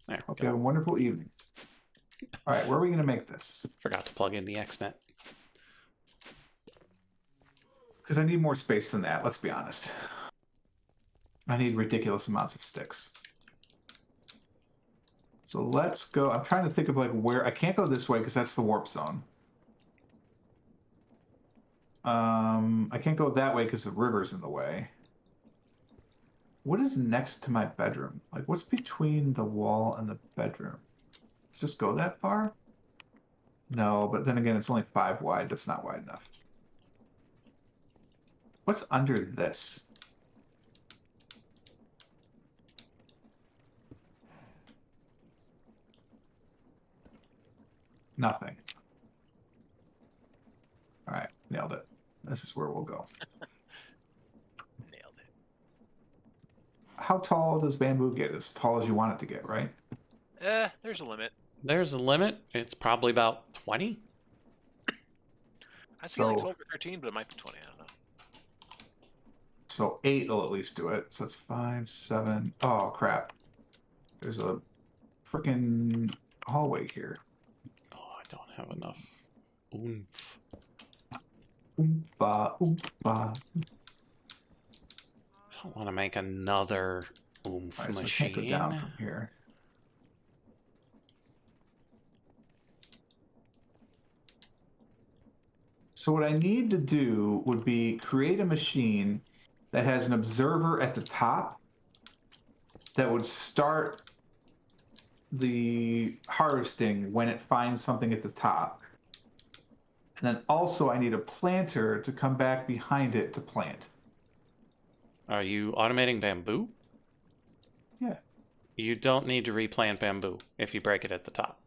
There we Hope you have go. a wonderful evening. All right, where are we going to make this? Forgot to plug in the XNet. Because I need more space than that, let's be honest. I need ridiculous amounts of sticks. So let's go. I'm trying to think of like where. I can't go this way because that's the warp zone. I can't go that way because the river's in the way. What is next to my bedroom? Like, what's between the wall and the bedroom? Let's just go that far? No, but then again, it's only 5 wide. That's not wide enough. What's under this? Nothing. All right, nailed it. This is where we'll go. Nailed it. How tall does bamboo get? As tall as you want it to get, right? There's a limit. There's a limit. It's probably about 20. I see like So- 12 or 13, but it might be 20. I don't know. So 8 will at least do it. So it's 5, 7. Oh, crap. There's a freaking hallway here. Oh, I don't have enough Oomph. Oompa, oompa. I don't want to make another oomph Alright, so I can't go machine. down from here. So what I need to do would be create a machine that has an observer at the top that would start the harvesting when it finds something at the top. And then also I need a planter to come back behind it to plant. Are you automating bamboo? Yeah. You don't need to replant bamboo if you break it at the top.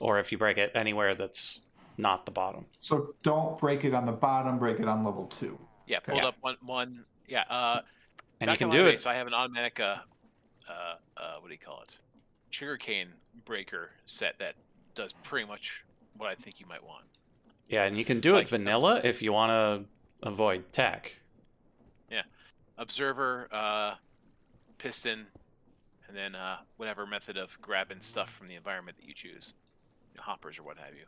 Or if you break it anywhere that's not the bottom. So don't break it on the bottom, break it on level 2. Yeah, Okay. pulled Yeah. up one. Yeah. And you Back can on my do base, it. I have an automatic. What do you call it? Sugarcane breaker set that does pretty much what I think you might want. Yeah, and you can do Like- it vanilla if you want to avoid tech. Observer, piston, and then whatever method of grabbing stuff from the environment that you choose, hoppers or what have you.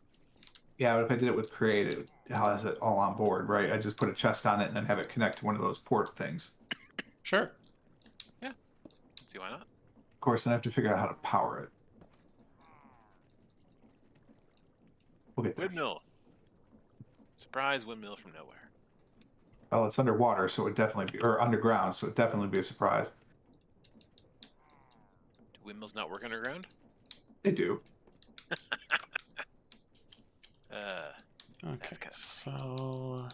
Yeah, but if I did it with create, it has it all on board, right? I just put a chest on it and then have it connect to one of those port things. Sure. See why not? Of course, then I have to figure out how to power it. We'll get there. Windmill. Surprise windmill from nowhere. Well, it's underwater, so it would definitely be, or underground, so it would definitely be a surprise. Do windmills not work underground? They do. Okay, kinda so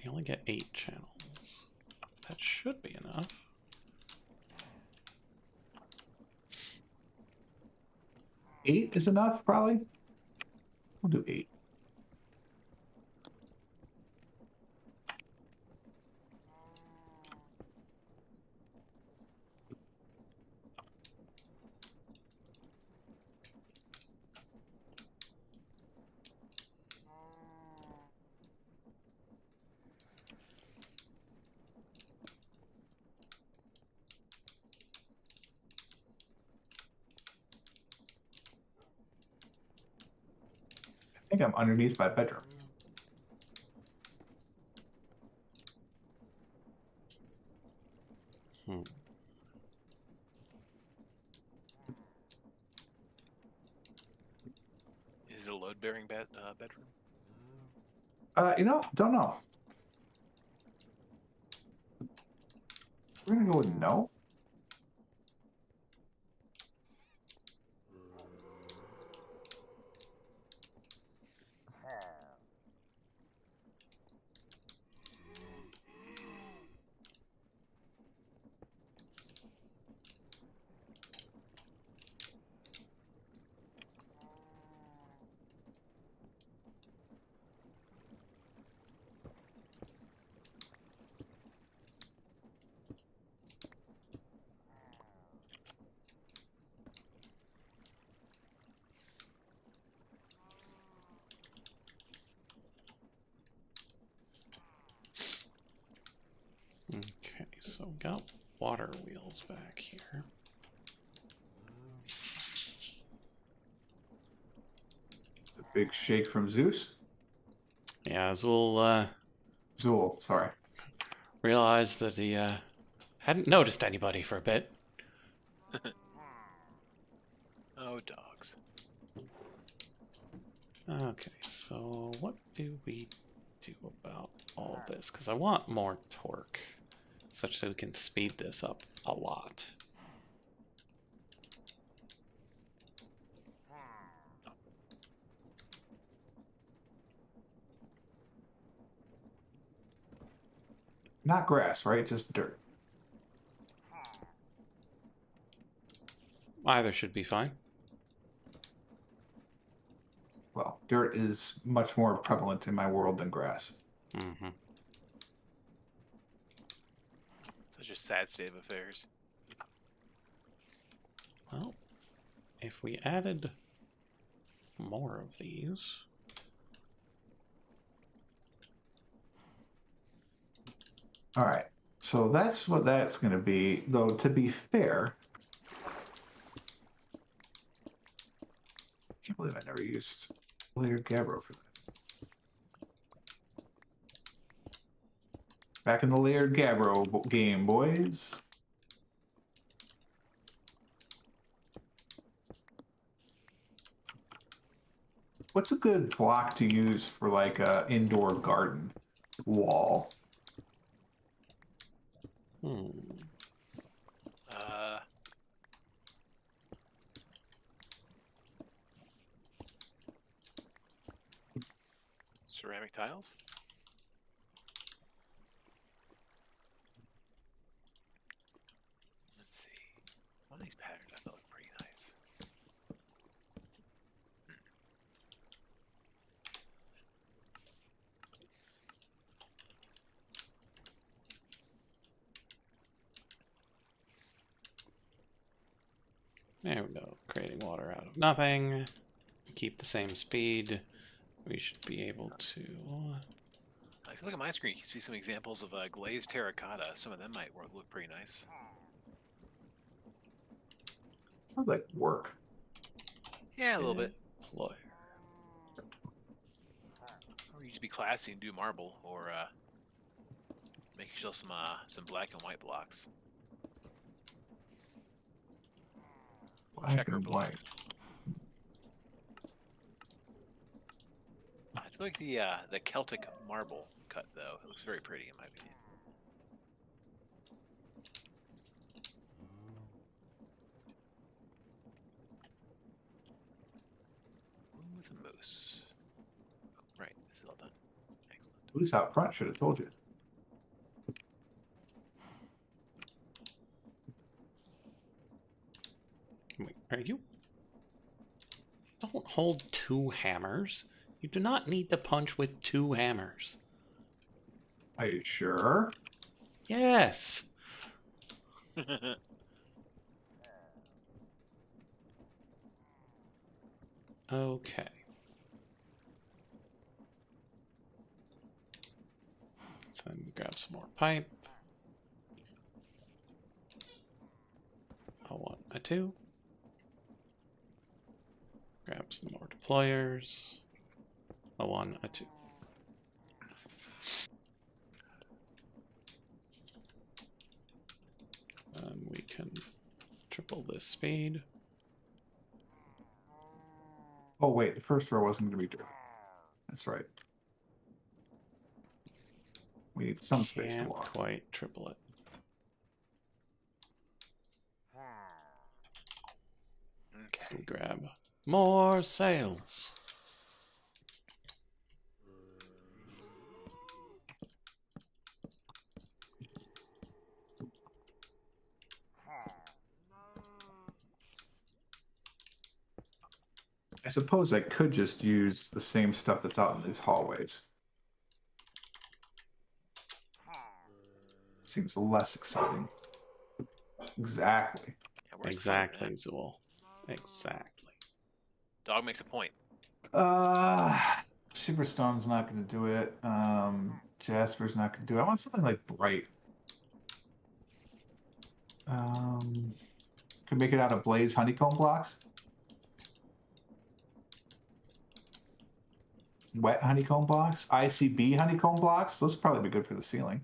you only get 8 channels. That should be enough. Eight is enough, probably. We'll do 8. I think I'm underneath my bedroom. Is it a load-bearing bedroom? Don't know. We're gonna go with no. Okay, so we got water wheels back here. It's a big shake from Zeus. Yeah, Azul Zool, sorry. realized that he hadn't noticed anybody for a bit. Oh, dogs. Okay, so what do we do about all this? Because I want more torque, such that we can speed this up a lot. Not grass, right? Just dirt. Either should be fine. Well, dirt is much more prevalent in my world than grass. Mm-hmm. Such a sad state of affairs. Well, if we added more of these... All right, so that's what that's going to be. Though, to be fair, believe I never used layered gabbro for that. Back in the layered gabbro game, boys. What's a good block to use for like a indoor garden wall? Hmm. Ceramic tiles. Let's see. One of these patterns I thought looked pretty nice. There we go. Creating water out of nothing. Keep the same speed. We should be able to. If you look at my screen, you can see some examples of glazed terracotta. Some of them might look pretty nice. Sounds like work. Yeah, a little bit. Employer. Or you just be classy and do marble, or make yourself some black and white blocks. Black Checker and blocks. white. I feel like the Celtic marble cut though. It looks very pretty in my opinion. With a moose. Oh, right, this is all done. Excellent. Who's out front? Should have told you. Wait, are you? Don't hold two hammers. You do not need to punch with two hammers. Are you sure? Yes. Okay. So let me grab some more pipe. A 1, a 2. Grab some more deployers. A 1, a 2. We can triple this speed. Oh wait, the first row wasn't going to be driven. That's right. We need some space to Can't walk. quite triple it. Okay. So we grab more sails. I suppose I could just use the same stuff that's out in these hallways. Seems less exciting. Exactly. Yeah, where's the fun in that? Exactly, Zool. Exactly. Dog makes a point. Superstone's not going to do it. Jasper's not going to do it. I want something like bright. Could make it out of blaze honeycomb blocks. Wet honeycomb blocks. ICB honeycomb blocks. Those would probably be good for the ceiling.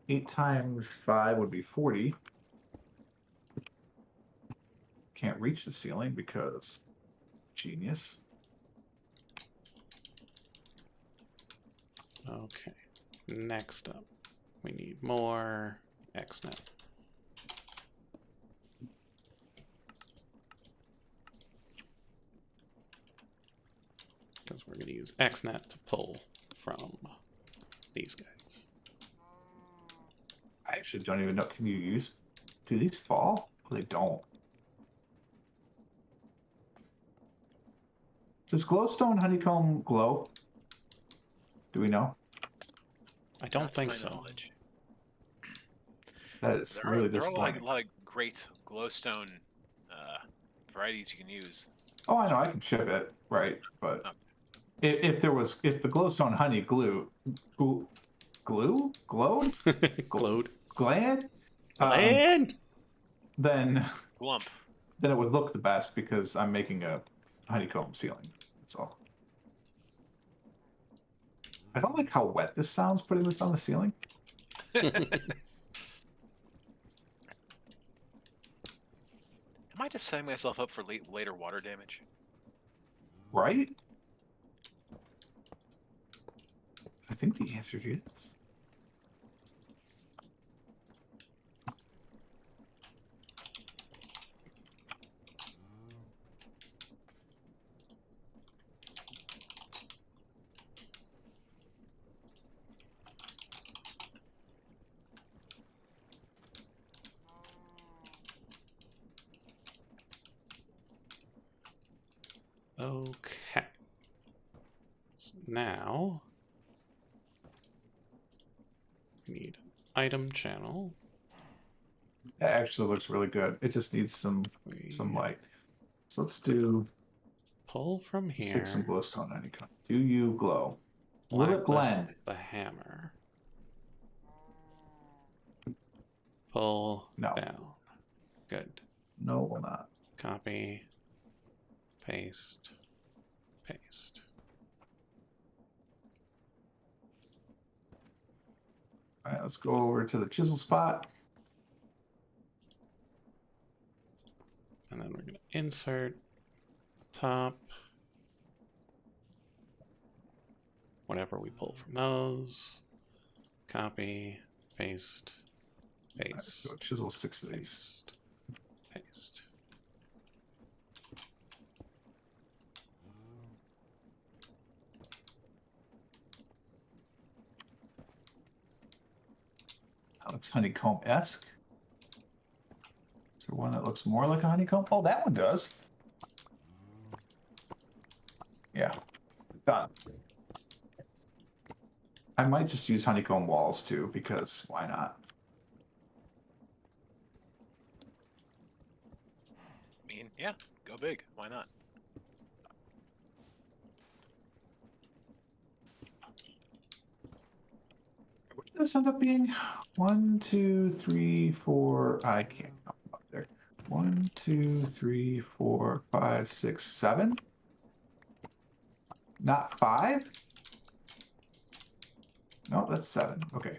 8 times 5 would be 40. Can't reach the ceiling because genius. Okay. Next up, we need more XNet. Because we're going to use XNet to pull from these guys. I actually don't even know. Can you use? Do these fall? They don't. Does glowstone honeycomb glow? Do we know? I don't Not to think my so. knowledge. That is There really are a disappointing. lot of great glowstone varieties you can use. Oh, I know. I can ship it, right? But if the glowstone honey glowed, Glowed. glad, Land! then Glump. then it would look the best because I'm making a honeycomb ceiling. That's all. I don't like how wet this sounds putting this on the ceiling. Am I just setting myself up for later water damage? Right? I think the answer is yes. Okay. So now we need an item channel. That actually looks really good. It just needs some light. So let's do Pull from here. stick some glowstone honeycomb. Do you glow? Will it Blacklist blend? the hammer. Pull No. down. Good. No, it will not. Copy. Paste. Paste. All right, let's go over to the chisel spot. And then we're going to insert top. Whatever we pull from those. Copy. Paste. All right, let's Paste. go chisel 6 of these. Paste. Paste. That looks honeycomb-esque. Is there one that looks more like a honeycomb? Oh, that one does. Yeah, done. I might just use honeycomb walls too, because why not? I mean, yeah, go big. Why not? What did this end up being? 1, 2, 3, 4. I can't come up there. 1, 2, 3, 4, 5, 6, 7. Not 5? No, that's 7. Okay.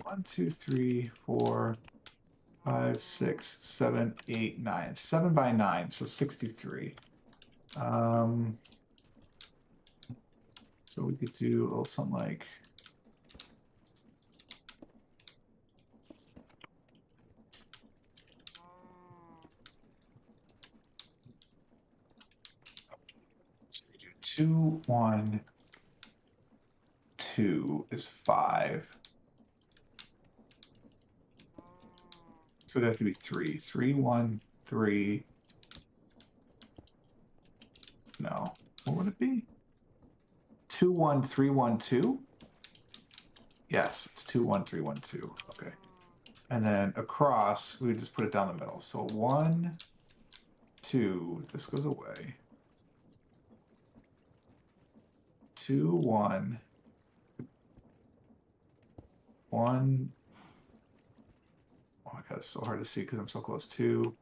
1, 2, 3, 4, 5, 6, 7, 8, 9. 7 by 9, so 63. So we could do a little something like. So we do 2, 1, 2 is 5. So it'd have to be 3. 3, 1, 3. No. What would it be? 2, 1, 3, 1, 2? Yes, it's 2, 1, 3, 1, 2. Okay. And then across, we would just put it down the middle. So 1, 2. This goes away. 2, 1. 1. Oh my god, it's so hard to see because I'm so close. 2,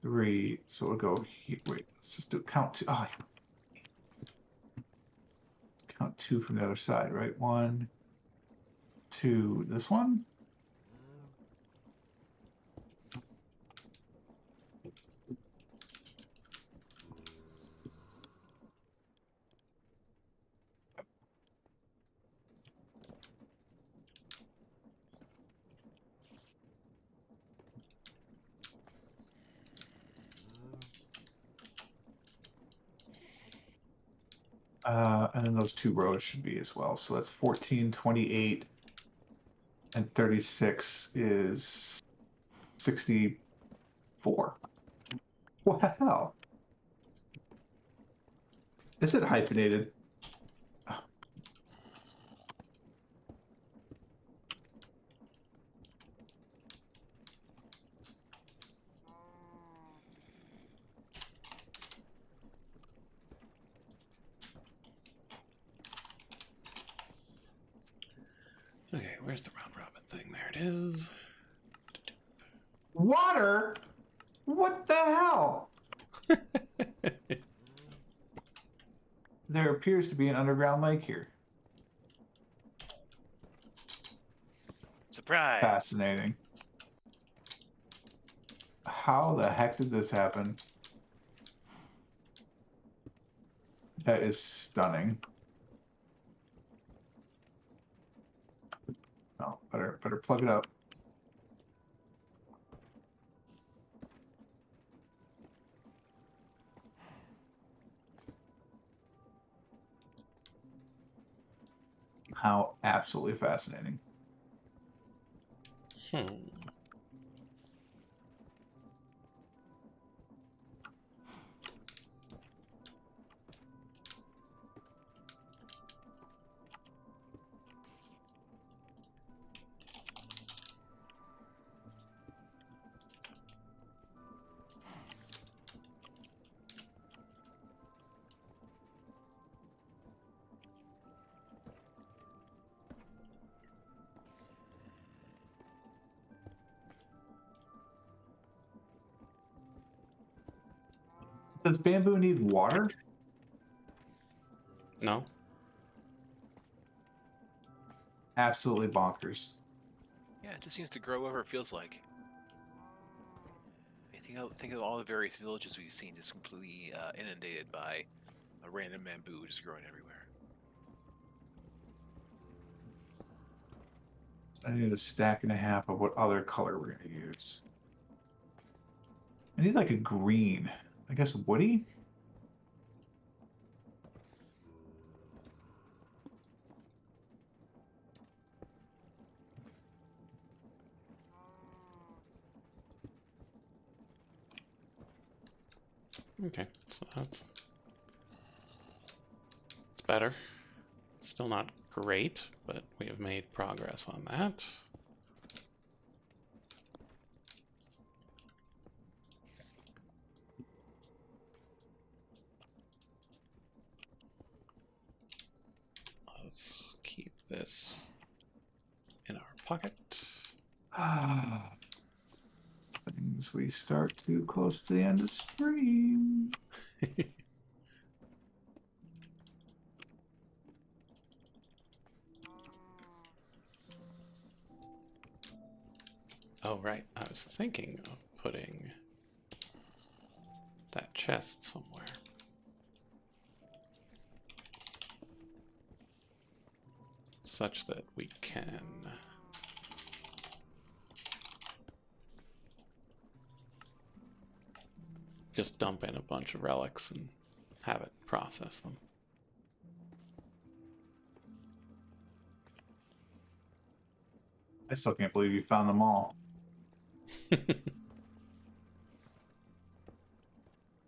3. So we'll go here. Wait, let's just do count 2. Oh, count 2 from the other side, right? 1, 2. This one? And then those 2 rows should be as well. So that's 14, 28, and 36 is 64. What the hell? Is it hyphenated? Okay, where's the round robin thing? There it is. Water? What the hell? There appears to be an underground lake here. Surprise! Fascinating. How the heck did this happen? That is stunning. Oh, better plug it up. How absolutely fascinating. Hmm. Does bamboo need water? No? Absolutely bonkers. Yeah, it just seems to grow wherever it feels like. Think of all the various villages we've seen just completely inundated by a random bamboo just growing everywhere. I need a stack and a half of what other color we're going to use. I need like a green. I guess woody? Okay, so that's... It's better. Still not great, but we have made progress on that. Let's keep this in our pocket. Things we start too close to the end of spring. Oh, right. I was thinking of putting that chest somewhere. Such that we can just dump in a bunch of relics and have it process them. I still can't believe you found them all.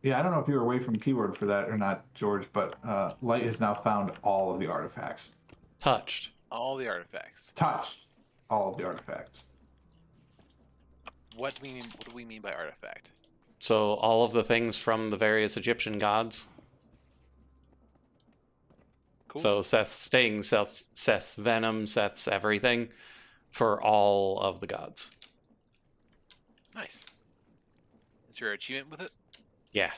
Yeah, I don't know if you were away from keyword for that or not, George, but Light has now found all of the artifacts. Touched. All the artifacts. Touched all of the artifacts. What do we mean by artifact? So all of the things from the various Egyptian gods. Cool. So Seth's sting, Seth's venom, Seth's everything for all of the gods. Nice. Is there an achievement with it? Yeah.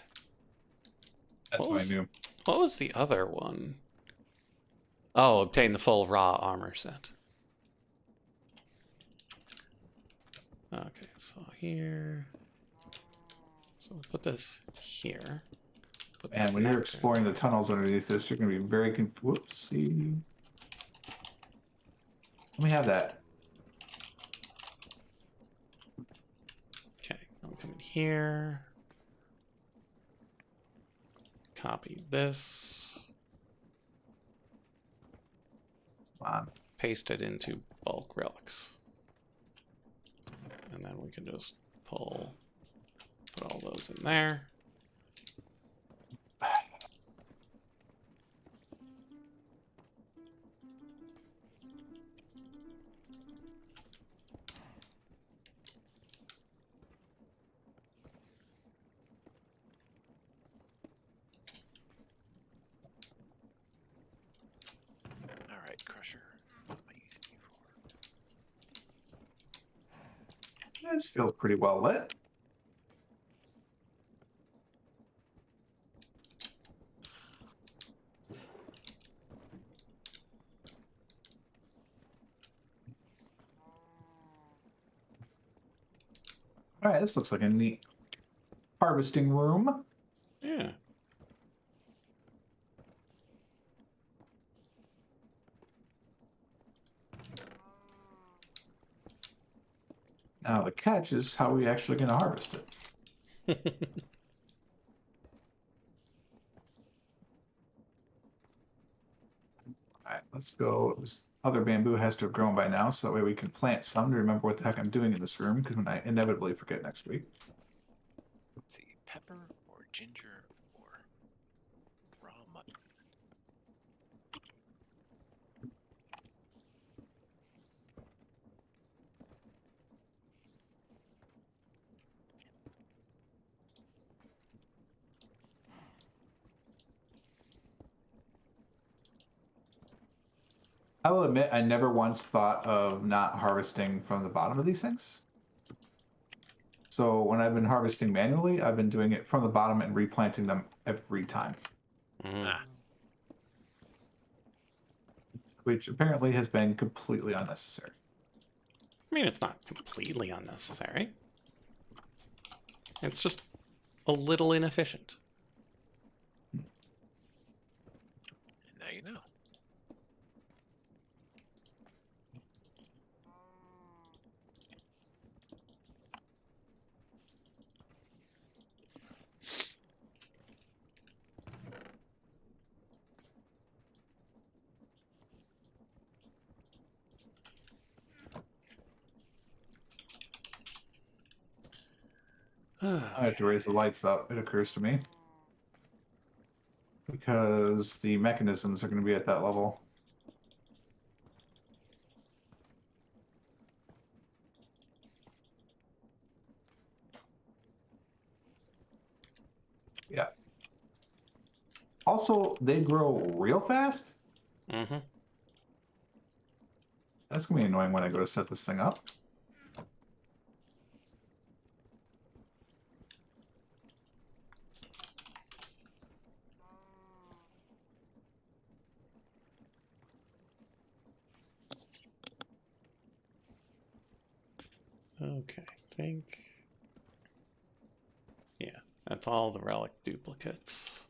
That's what I knew. What was the other one? Oh, obtain the full raw armor set. Okay, so here. So we'll put this here. Put the And when you're connector exploring the tunnels underneath this, you're going to be very whoopsie. Let me have that. Okay, I'll come in here. Copy this. Come on. Paste it into bulk relics. And then we can just put all those in there. All right, Crusher. What am I using you for? This feels pretty well lit. All right, this looks like a neat harvesting room. Yeah. Now the catch is how are we actually going to harvest it? All right, let's go. This other bamboo has to have grown by now, so that way we can plant some to remember what the heck I'm doing in this room, because I inevitably forget next week. Let's see, pepper or ginger or raw mutton. I will admit I never once thought of not harvesting from the bottom of these things. So when I've been harvesting manually, I've been doing it from the bottom and replanting them every time, which apparently has been completely unnecessary. I mean, it's not completely unnecessary. It's just a little inefficient. Now you know. I have to raise the lights up, it occurs to me. Because the mechanisms are going to be at that level. Yeah. Also, they grow real fast. Mm-hmm. That's going to be annoying when I go to set this thing up. Okay, I think... Yeah, that's all the relic duplicates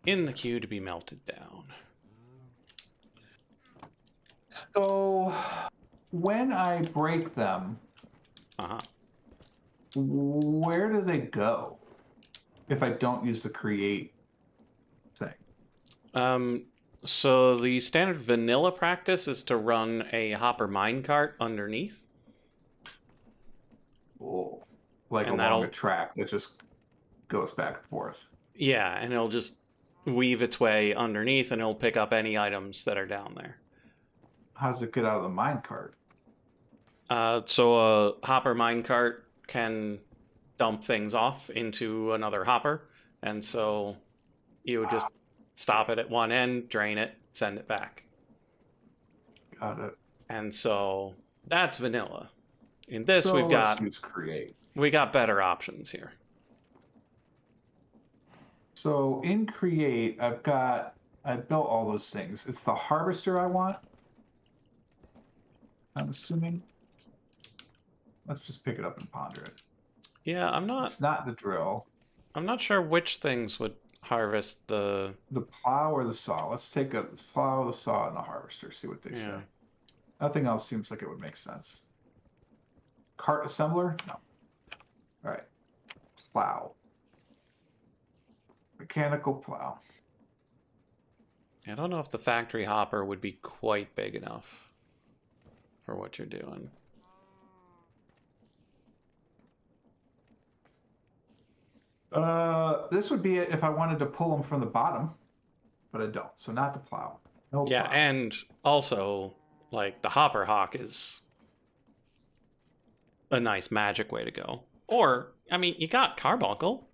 in the queue to be melted down. So, when I break them, Uh-huh. where do they go if I don't use the create thing? So the standard vanilla practice is to run a hopper minecart underneath. Oh, like And along that'll- a track that just goes back and forth. Yeah, and it'll just weave its way underneath and it'll pick up any items that are down there. How does it get out of the minecart? So a hopper minecart can dump things off into another hopper, and so you would just stop it at one end, drain it, send it back. Got it. And so that's vanilla. In this, So we've got let's use create. we got better options here. So in create, I built all those things. It's the harvester I want. I'm assuming. Let's just pick it up and ponder it. Yeah, It's not the drill. I'm not sure which things would harvest the plow or the saw. Let's take the plow, the saw, and the harvester. See what they say. Nothing else seems like it would make sense. Cart assembler? No. All right. Plow. Mechanical plow. I don't know if the factory hopper would be quite big enough for what you're doing. This would be it if I wanted to pull them from the bottom, but I don't. So not the plow. No Yeah, plow. and also, like, the hopper hawk is a nice magic way to go. Or, I mean, you got carbuncle.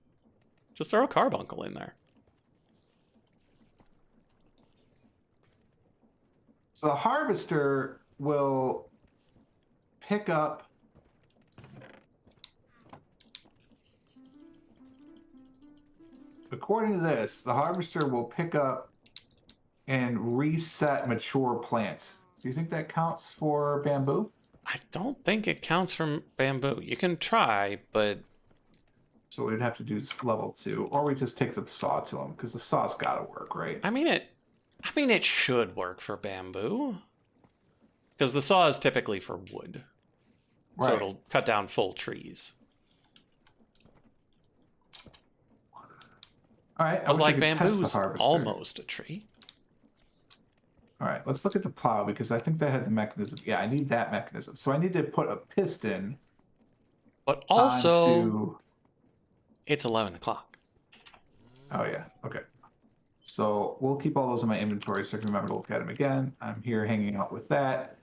Just throw a carbuncle in there. So the harvester will pick up according to this, the harvester will pick up and reset mature plants. Do you think that counts for bamboo? I don't think it counts from bamboo. You can try, but So we'd have to do level 2, or we just take the saw to them because the saw's got to work, right? I mean it should work for bamboo. Because the saw is typically for wood. Right. So it'll cut down full trees. All right. I But wish I like could test the bamboo's harvester. almost a tree. All right, let's look at the plow because I think that had the mechanism. Yeah, I need that mechanism. So I need to put a piston But also, onto... it's 11 o'clock. Oh, yeah. Okay. So we'll keep all those in my inventory so I can remember to look at them again. I'm here hanging out with that.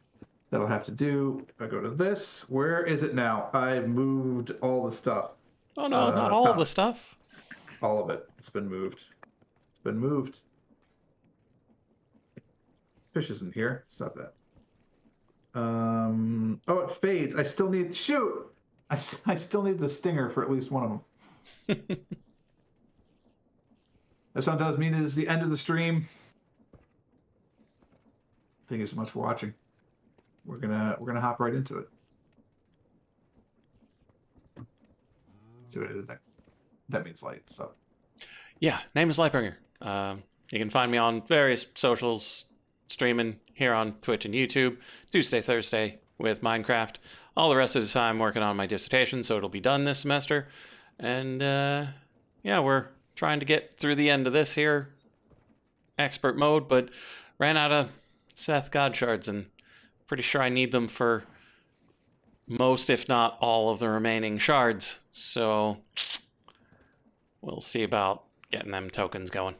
That'll have to do. If I go to this, where is it now? I've moved all the stuff. Oh no, not all found the stuff. all of it. It's been moved. It's been moved. Fish isn't here. Stop that. Oh, it fades. I still need... Shoot! I still need the stinger for at least one of them. This one does mean it is the end of the stream. Thank you so much for watching. We're gonna hop right into it. See what I did there? That means light. So Yeah, name is Lightbringer. You can find me on various socials, streaming here on Twitch and YouTube, Tuesday, Thursday with Minecraft. All the rest of the time working on my dissertation, so it'll be done this semester. And yeah, we're trying to get through the end of this here, expert mode, but ran out of Seth God shards, and pretty sure I need them for most, if not all, of the remaining shards. So we'll see about getting them tokens going.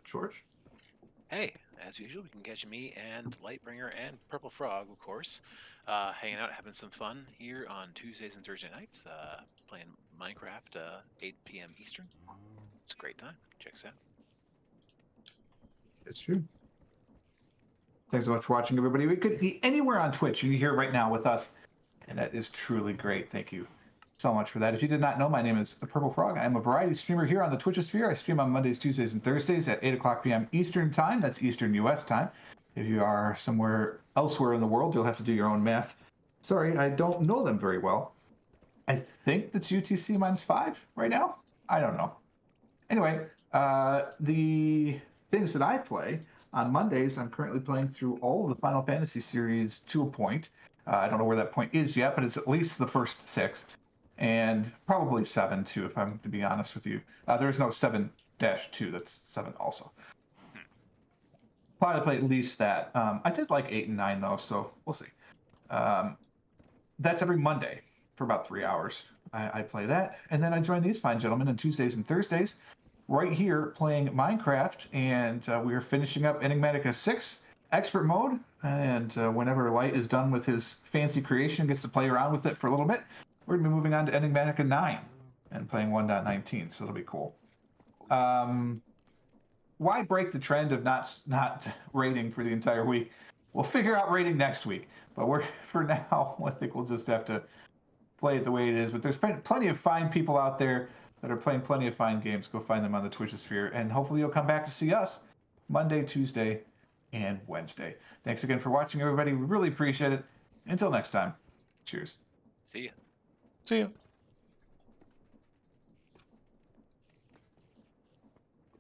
George. Hey, as usual, you can catch me and Lightbringer and Purple Frog, of course, hanging out, having some fun here on Tuesdays and Thursday nights, playing Minecraft, 8 p.m. Eastern. It's a great time. Check us out. It's true. Thanks so much for watching, everybody. We could be anywhere on Twitch, and you're here right now with us, and that is truly great. Thank you so much for that. If you did not know, my name is Purple Frog. I am a variety streamer here on the Twitchosphere. I stream on Mondays, Tuesdays, and Thursdays at 8 o'clock p.m. Eastern Time. That's Eastern U.S. time. If you are somewhere elsewhere in the world, you'll have to do your own math. Sorry, I don't know them very well. I think that's UTC -5 right now. I don't know. Anyway, the things that I play on Mondays, I'm currently playing through all of the Final Fantasy series to a point. I don't know where that point is yet, but it's at least the first 6. And probably 7 too, if I'm to be honest with you. There's no 7-2, that's 7 also. Probably play at least that. I did like 8 and 9 though, so we'll see. That's every Monday for about 3 hours. I play that, and then I join these fine gentlemen on Tuesdays and Thursdays, right here playing Minecraft, and we're finishing up Enigmatica 6 expert mode. And whenever Light is done with his fancy creation, gets to play around with it for a little bit, we're going to be moving on to Enigmatica 9 and playing 1.19, so it'll be cool. Why break the trend of not rating for the entire week? We'll figure out rating next week, but for now, I think we'll just have to play it the way it is. But there's plenty of fine people out there that are playing plenty of fine games. Go find them on the Twitchosphere, and hopefully you'll come back to see us Monday, Tuesday, and Wednesday. Thanks again for watching, everybody. We really appreciate it. Until next time, cheers. See ya. See ya.